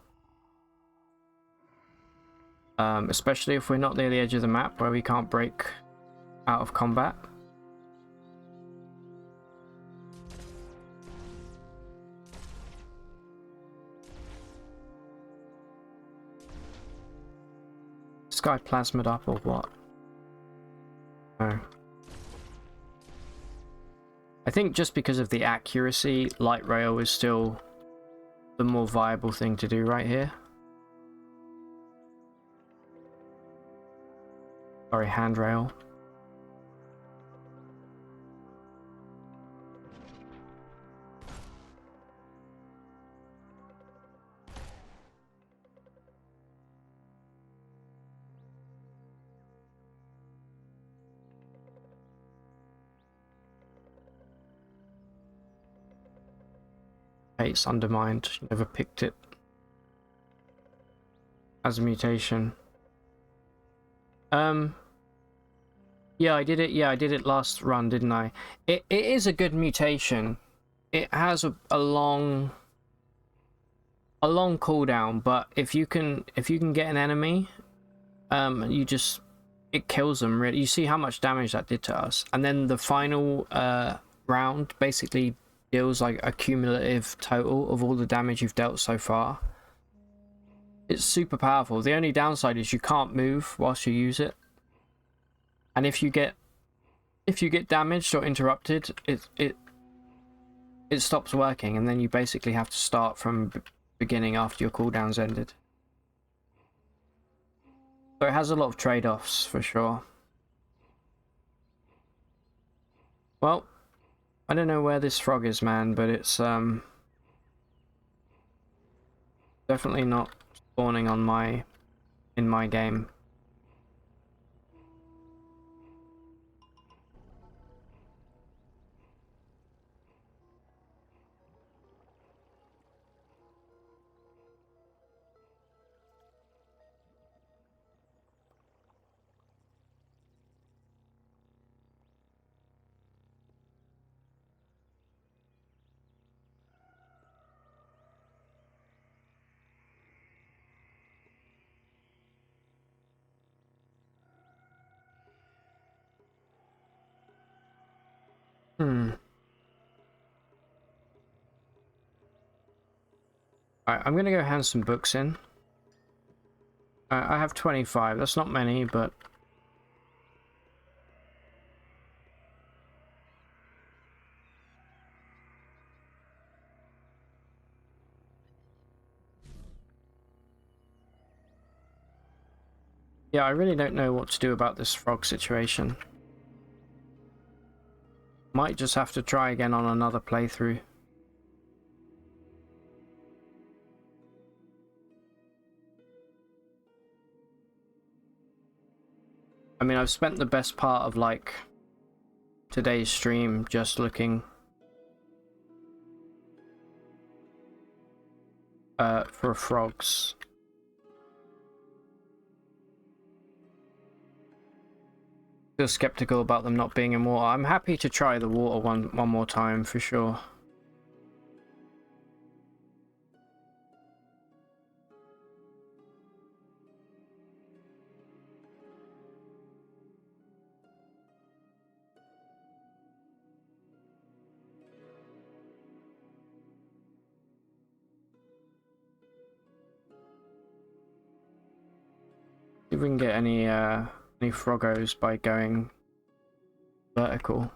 Especially if we're not near the edge of the map where we can't break out of combat. This guy plasmid up or what? No. I think just because of the accuracy, light rail is still the more viable thing to do right here. Sorry, handrail. It's undermined. Never picked it as a mutation. Yeah, I did it. Yeah, I did it last run, didn't I? It is a good mutation. It has a long cooldown, but if you can get an enemy, it kills them. Really, you see how much damage that did to us, and then the final round basically deals like a cumulative total of all the damage you've dealt so far. It's super powerful. The only downside is you can't move whilst you use it. And if you get damaged or interrupted, it stops working, and then you basically have to start from beginning after your cooldown's ended. So it has a lot of trade-offs for sure. Well, I don't know where this frog is, man, but it's definitely not spawning on in my game. Alright, I'm gonna go hand some books in. I have 25. That's not many, but yeah, I really don't know what to do about this frog situation. Might just have to try again on another playthrough. I mean, I've spent the best part of like today's stream just looking for frogs. Still skeptical about them not being in water. I'm happy to try the water one more time for sure. See if we can get any froggos by going vertical.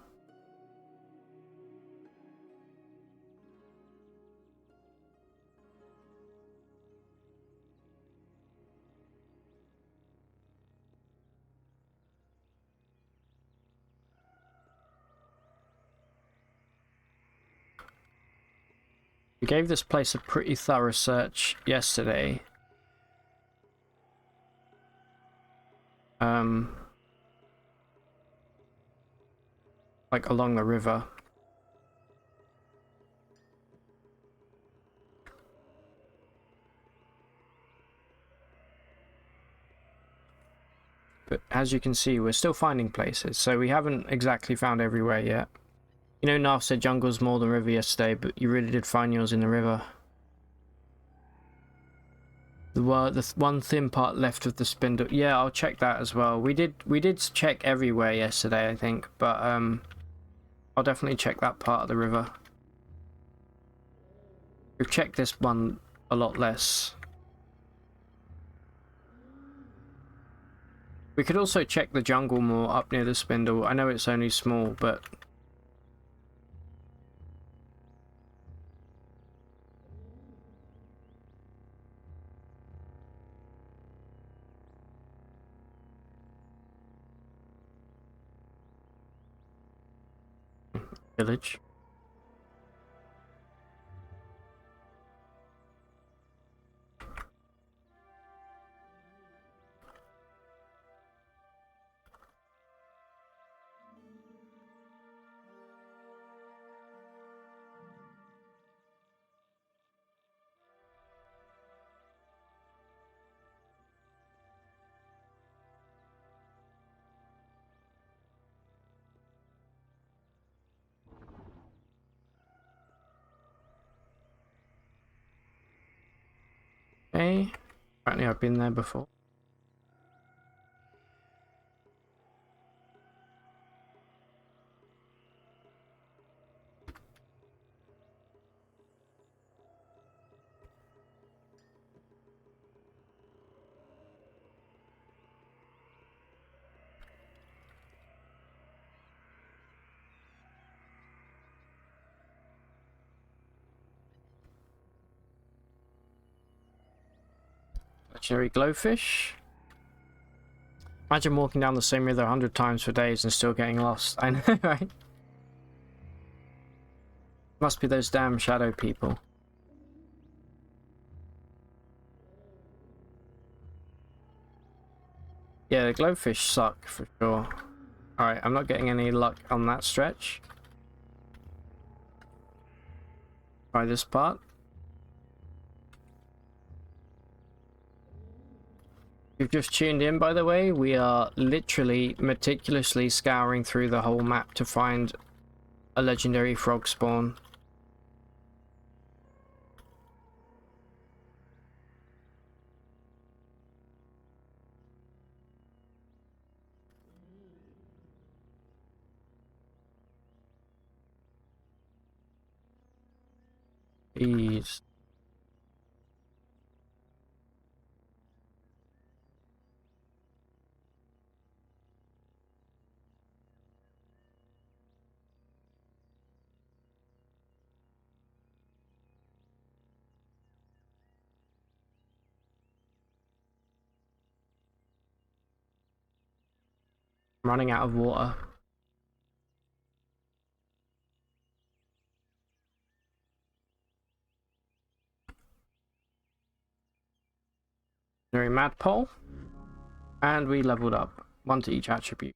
We gave this place a pretty thorough search yesterday. Like along the river. but as you can see, we're still finding places, so we haven't exactly found everywhere yet. You know, Narf said jungle's more than river yesterday, but you really did find yours in the river. The one thin part left of the spindle. Yeah, I'll check that as well. We did check everywhere yesterday, I think, but I'll definitely check that part of the river. We've checked this one a lot less. We could also check the jungle more up near the spindle. I know it's only small, but... Village. Okay. Apparently I've been there before. Legendary glowfish. Imagine walking down the same river 100 times for days and still getting lost. I know, right? Must be those damn shadow people. Yeah, the glowfish suck for sure. Alright, I'm not getting any luck on that stretch. Try this part. If you've just tuned in, by the way, we are literally meticulously scouring through the whole map to find a legendary frog spawn. Jeez. I'm running out of water. Legendary madpole. And we leveled up. 1 to each attribute.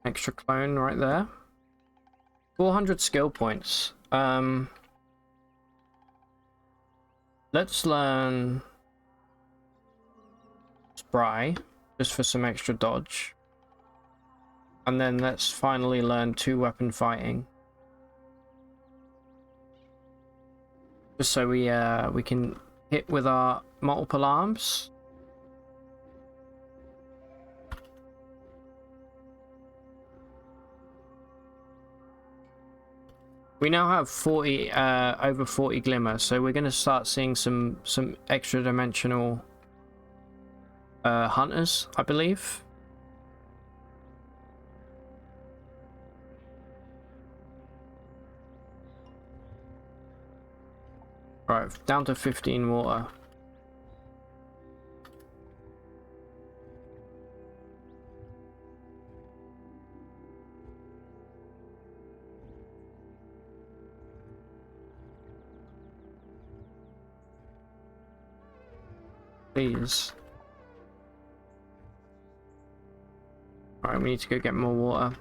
Extra clone right there. 400 skill points. Let's learn Spry, just for some extra dodge. And then let's finally learn 2-weapon fighting. Just so we can hit with our multiple arms. We now have 40 over 40 glimmer, so we're going to start seeing some extra dimensional hunters, I believe. Right, down to 15 water. please. Alright, we need to go get more water.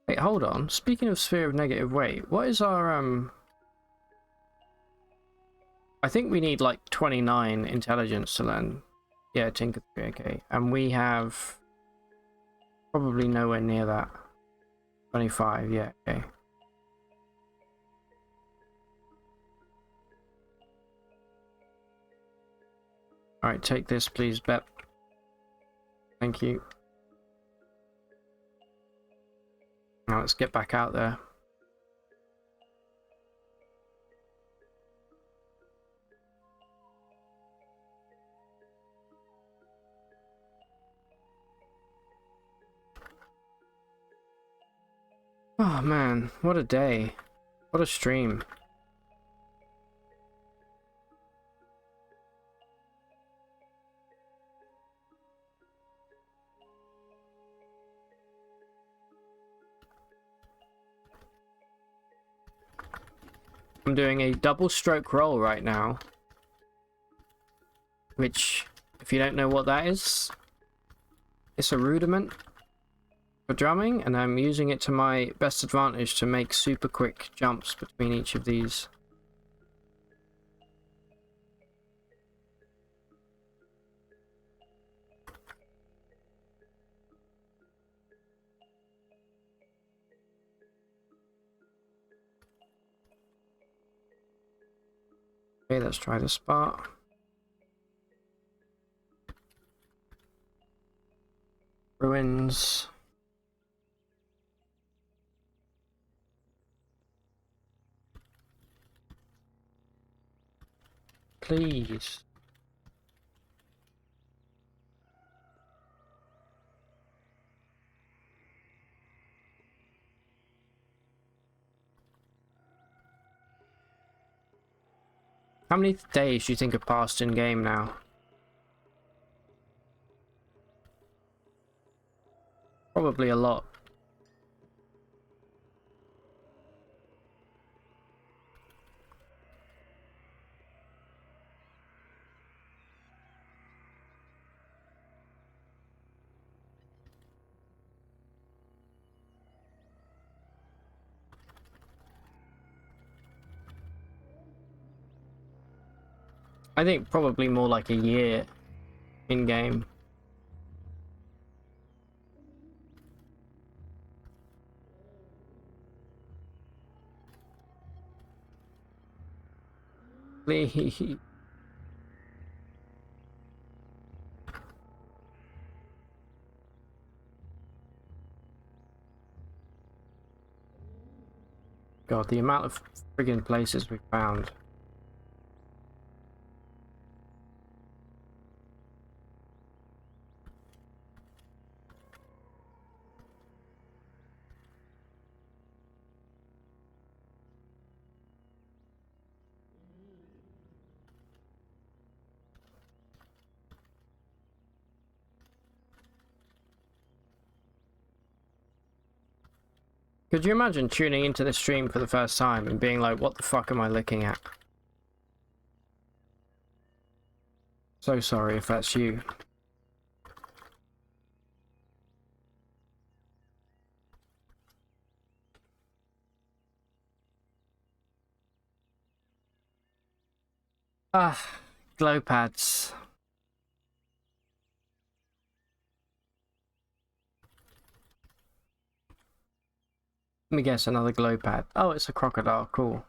Wait, hold on. Speaking of sphere of negative weight, what is our I think we need like 29 intelligence to learn. Yeah, Tinker 3, okay. And we have probably nowhere near that. 25, yeah, okay. Alright, take this please, Bet. Thank you. Now let's get back out there. Oh man, what a day. What a stream. I'm doing a double stroke roll right now, which, if you don't know what that is, it's a rudiment for drumming, and I'm using it to my best advantage to make super quick jumps between each of these. Okay, let's try the spot. Ruins. Please. How many days do you think have passed in game now? Probably a lot. I think probably more like a year in game. Please. God, the amount of friggin' places we found. Could you imagine tuning into this stream for the first time and being like, what the fuck am I looking at? So sorry if that's you. Ah, glow pads. Let me guess, another glow pad. Oh, it's a crocodile, cool.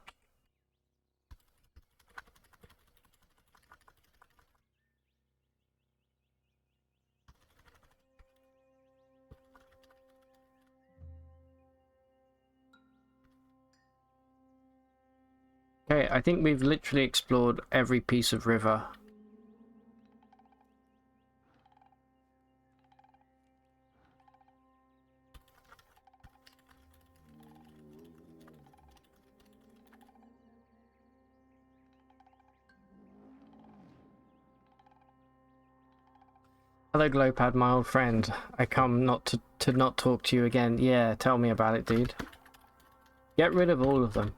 Okay, I think we've literally explored every piece of river. Hello, Glowpad, my old friend. I come not to not talk to you again. Yeah, tell me about it, dude. Get rid of all of them.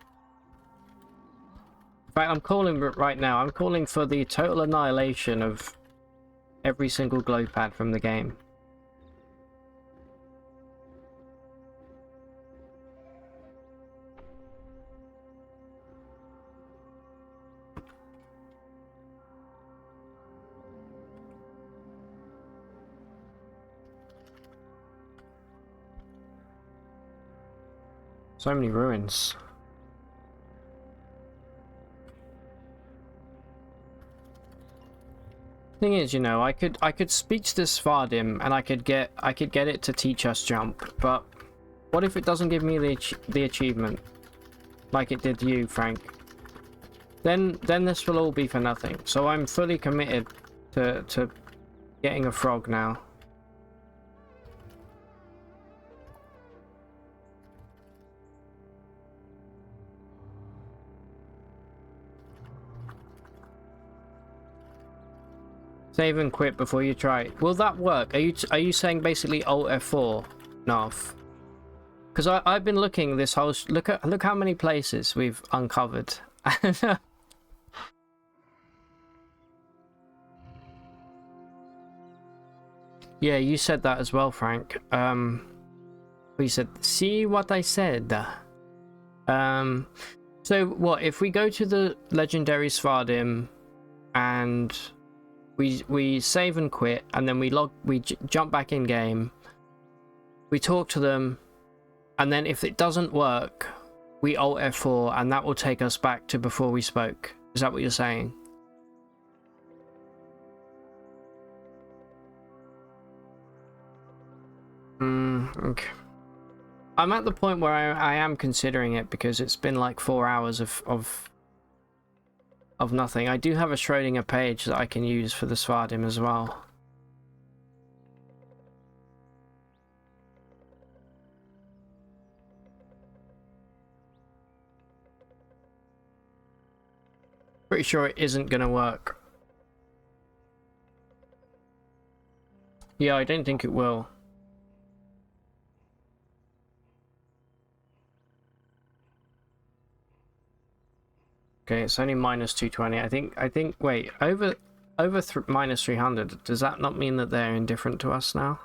In fact, I'm calling right now. I'm calling for the total annihilation of every single Glowpad from the game. So many ruins. Thing is, you know, I could speak to this Svardim and I could get it to teach us jump, but what if it doesn't give me the achievement like it did you, Frank? Then this will all be for nothing. So I'm fully committed to getting a frog now. Save and quit before you try. Will that work? Are you saying basically Alt F4, Narf? Because I've been looking this whole look how many places we've uncovered. Yeah, you said that as well, Frank. We said, see what I said. So what if we go to the legendary Svardim and we save and quit, and then we jump back in game, we talk to them, and then if it doesn't work, we Alt F4, and that will take us back to before we spoke. Is that what you're saying? Okay. I'm at the point where I am considering it because it's been like 4 hours of nothing. I do have a Schrodinger page that I can use for the Svardim as well. Pretty sure it isn't gonna work. Yeah, I don't think it will. Okay, it's only minus 220. I think. Wait, over minus 300. Does that not mean that they're indifferent to us now?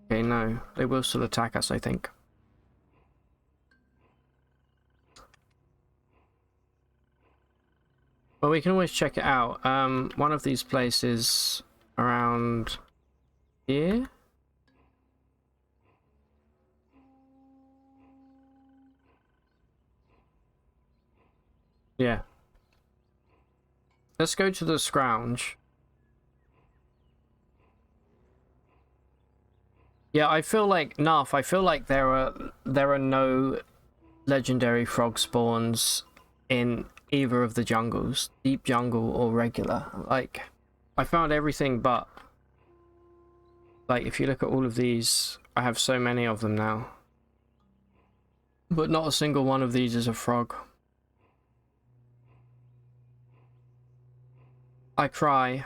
Okay, no, they will still attack us, I think. Well, we can always check it out. One of these places around here. Yeah. Let's go to the Scrounge. Yeah, I feel like Narf. I feel like there are no legendary frog spawns in either of the jungles, deep jungle or regular. Like, I found everything but, like, if you look at all of these, I have so many of them now, but not a single one of these is a frog. I cry.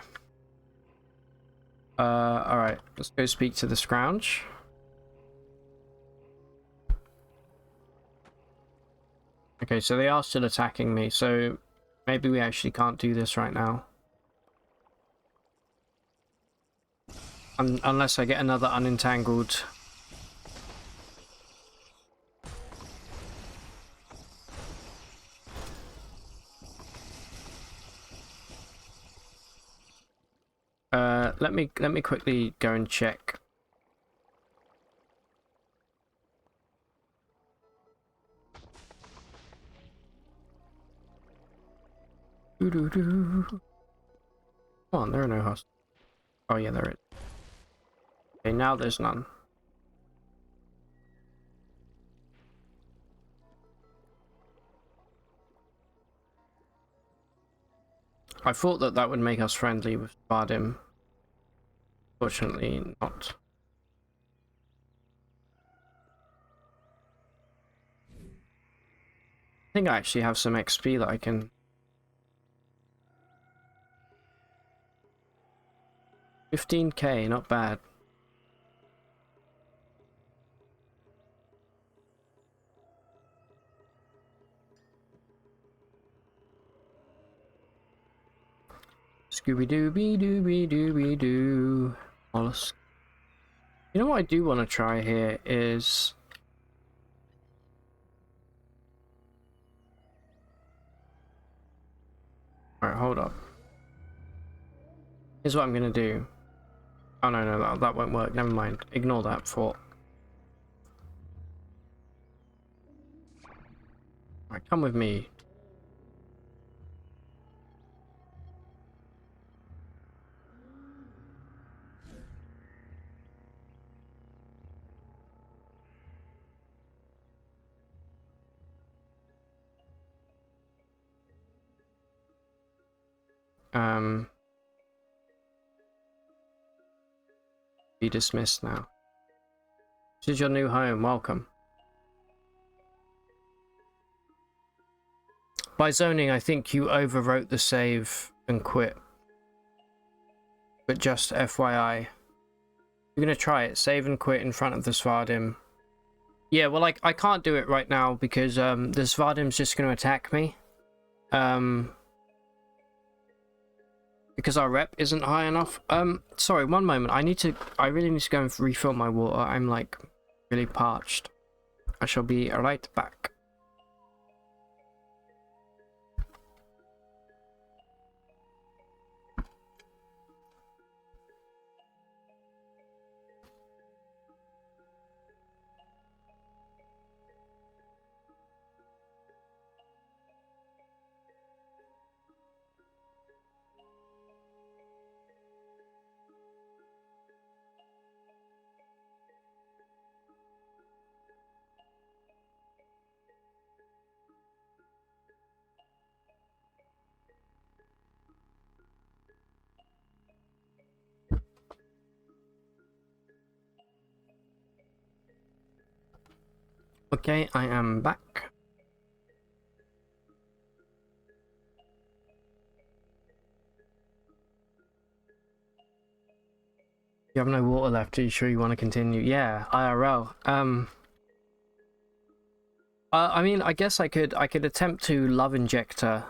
Alright, let's go speak to the Scrounge. Okay, so they are still attacking me, so maybe we actually can't do this right now. Unless I get another unentangled. Let me quickly go and check. Come on, there are no hostiles. Oh yeah, there is. Okay, now there's none. I thought that would make us friendly with Svardim. Fortunately not. think I actually have some XP that I can... 15k, not bad. Scooby-Dooby-Dooby-Dooby-Doo. Mollusk. You know what I do want to try here is... Alright, hold up. Here's what I'm gonna do. Oh no, that won't work. Never mind. Ignore that thought. Alright, come with me. Be dismissed now. This is your new home. Welcome. By zoning, I think you overwrote the save and quit. But just FYI. You're gonna try it. Save and quit in front of the Svardim. Yeah, well, I can't do it right now because the Svardim's just gonna attack me. Because our rep isn't high enough. Sorry, one moment. I really need to go and refill my water. I'm like really parched. I shall be right back. Okay, I am back. You have no water left. Are you sure you want to continue? Yeah, IRL. I mean, I guess I could attempt to love injector.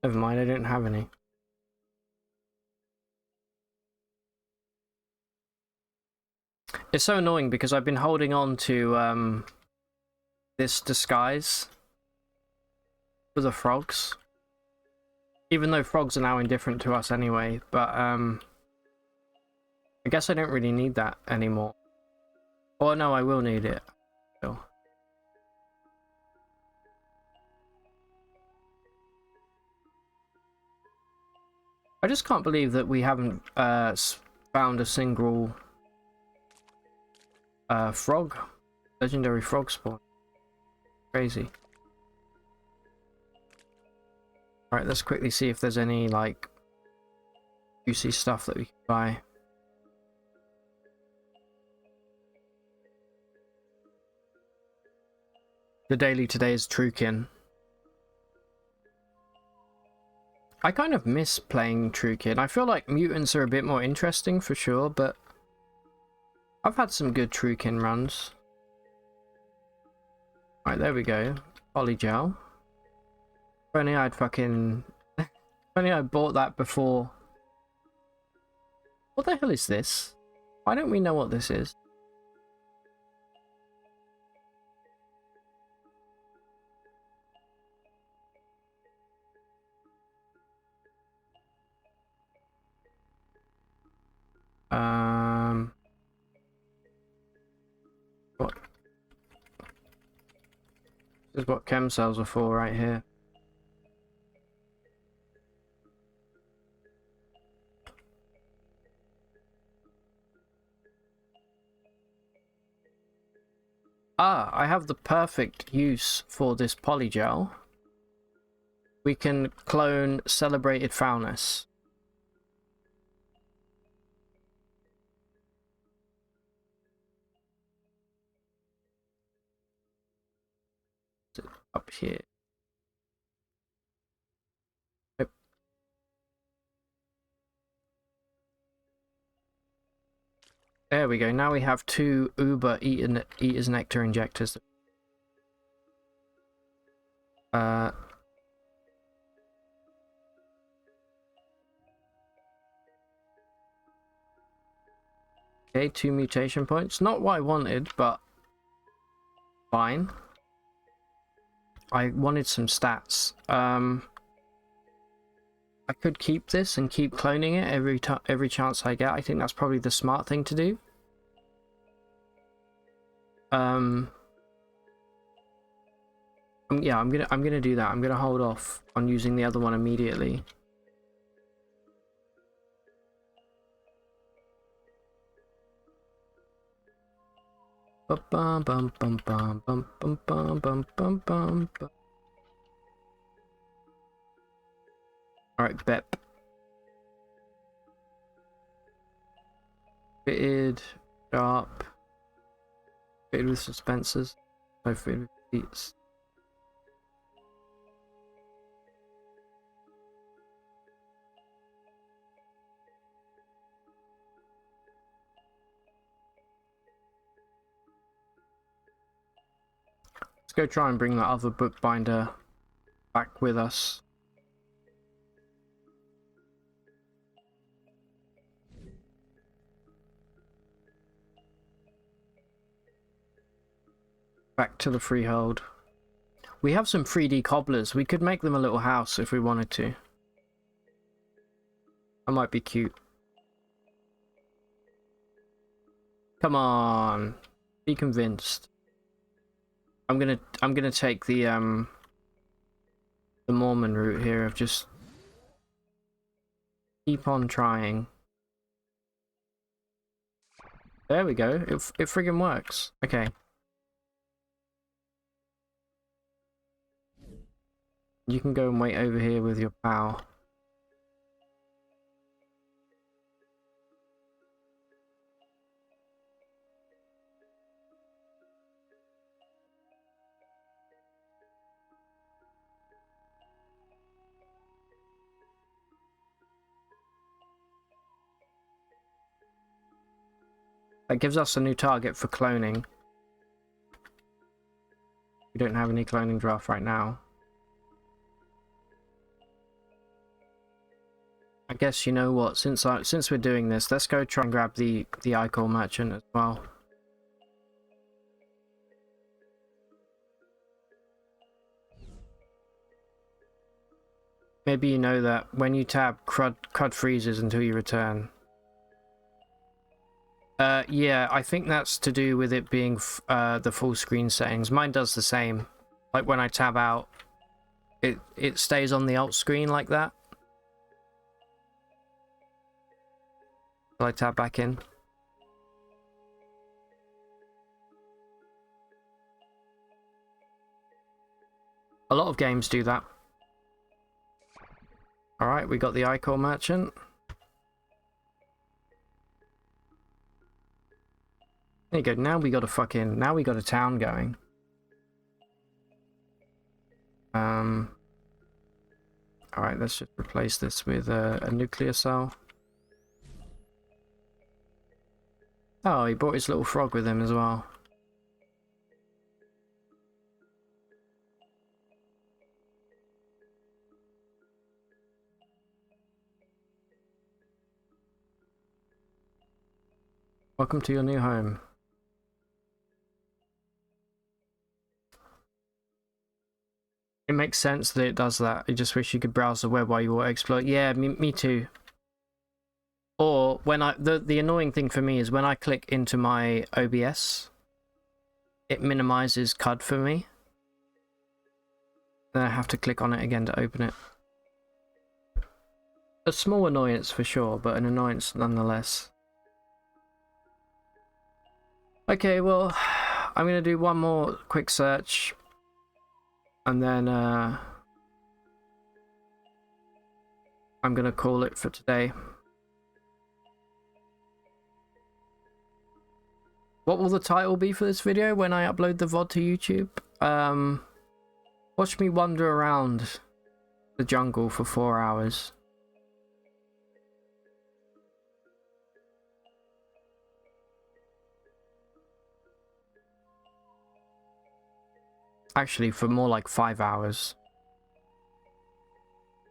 Never mind, I didn't have any. It's so annoying because I've been holding on to this disguise for the frogs. Even though frogs are now indifferent to us anyway, but I guess I don't really need that anymore. Or no, I will need it still. I just can't believe that we haven't found a single frog, legendary frog spawn. Crazy. Alright, let's quickly see if there's any like juicy stuff that we can buy. The daily today is Truekin. I kind of miss playing Truekin. I feel like mutants are a bit more interesting for sure, but I've had some good Truekin runs. Right, there we go. Polygel. If only I'd fucking... if only I bought that before. What the hell is this? Why don't we know what this is? What? This is what chem cells are for right here. Ah, I have the perfect use for this polygel. We can clone celebrated foulness. up here. Nope. There we go. Now we have 2 Uber Eater's Nectar injectors. Okay, 2 mutation points. Not what I wanted, but fine. I wanted some stats. I could keep this and keep cloning it every chance I get. I think that's probably the smart thing to do. Yeah, I'm gonna do that. I'm gonna hold off on using the other one immediately. Bum bum bum bum bum bum bum bum bum bum. All right, Bep. Fitted, sharp. Fitted with suspensors. No, fitted with seats. Let's go try and bring that other bookbinder back with us. Back to the freehold. We have some 3D cobblers. We could make them a little house if we wanted to. That might be cute. Come on. Be convinced. I'm gonna take the Mormon route here of just keep on trying. There we go. It friggin' works. Okay. You can go and wait over here with your pal. That gives us a new target for cloning. We don't have any cloning draft right now. I guess you know what, since we're doing this, let's go try and grab the Icor merchant as well. Maybe you know that when you tab, CRUD freezes until you return. Yeah, I think that's to do with it being the full screen settings. Mine does the same. Like when I tab out, it stays on the alt screen like that. Will I tab back in? A lot of games do that. Alright, we got the Icor merchant. There you go, now we got a town going. Alright, let's just replace this with a nuclear cell. Oh, he brought his little frog with him as well. Welcome to your new home. It makes sense that it does that. I just wish you could browse the web while you exploit. Yeah, me too. Or when the annoying thing for me is when I click into my OBS, it minimizes CUD for me. Then I have to click on it again to open it. A small annoyance for sure, but an annoyance nonetheless. Okay, well, I'm gonna do one more quick search. And then I'm gonna call it for today. What will the title be for this video when I upload the VOD to YouTube? Watch me wander around the jungle for 4 hours. Actually, for more like 5 hours.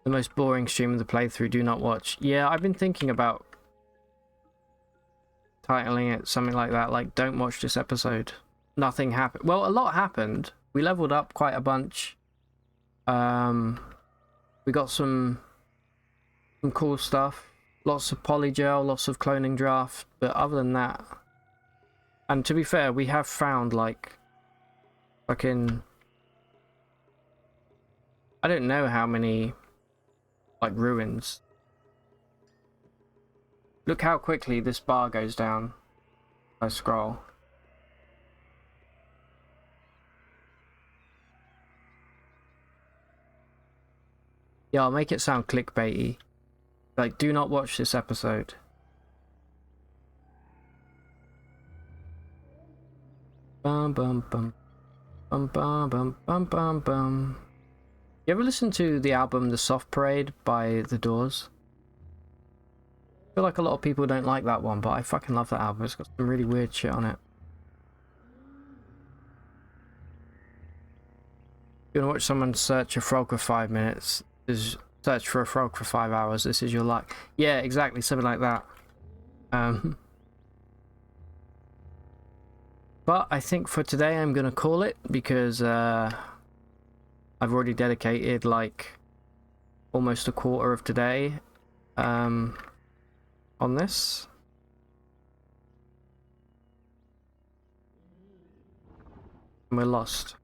The most boring stream of the playthrough, do not watch. Yeah, I've been thinking about titling it something like that, like don't watch this episode. Nothing happened. Well, a lot happened. We leveled up quite a bunch. We got some cool stuff. Lots of polygel, lots of cloning draft, but other than that, and to be fair, we have found like fucking, I don't know how many like ruins. Look how quickly this bar goes down. I scroll. Yeah, I'll make it sound clickbaity. Like, do not watch this episode. Bum bum bum. Bum bum bum bum bum bum. You ever listen to the album The Soft Parade by The Doors? I feel like a lot of people don't like that one, but I fucking love that album. It's got some really weird shit on it. You wanna watch someone search a frog for 5 minutes? Is search for a frog for 5 hours. This is your luck. Yeah, exactly, something like that. But I think for today I'm gonna call it because I've already dedicated like almost a quarter of today on this. And we're lost.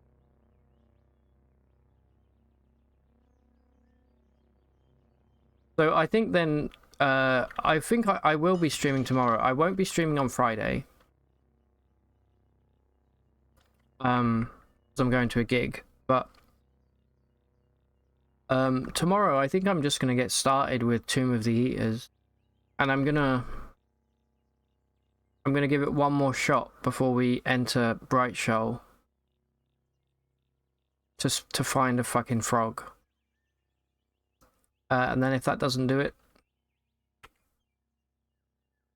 So I think then, I think I will be streaming tomorrow. I won't be streaming on Friday. Because I'm going to a gig. But tomorrow I think I'm just going to get started with Tomb of the Eaters. And I'm gonna give it one more shot before we enter Bright Shoal. Just to find a fucking frog. And then if that doesn't do it,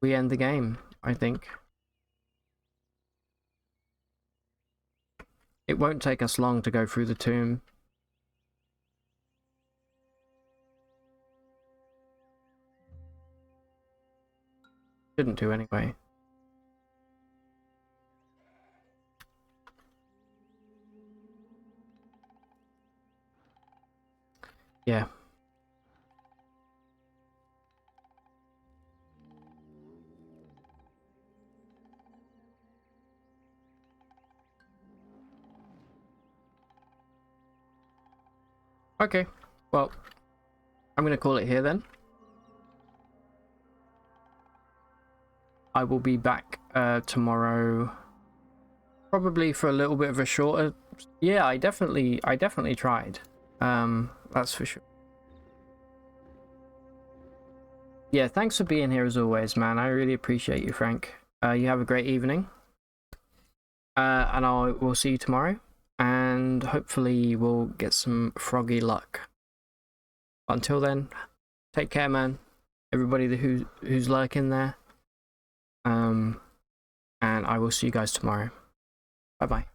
we end the game, I think. It won't take us long to go through the tomb. Shouldn't do anyway. Yeah. Okay, well, I'm going to call it here then. I will be back tomorrow, probably for a little bit of a shorter. Yeah, I definitely tried. That's for sure. Yeah, thanks for being here as always, man. I really appreciate you, Frank. You have a great evening. And we'll see you tomorrow. And hopefully we'll get some froggy luck. Until then, take care, man. Everybody who's lurking there. And I will see you guys tomorrow. Bye-bye.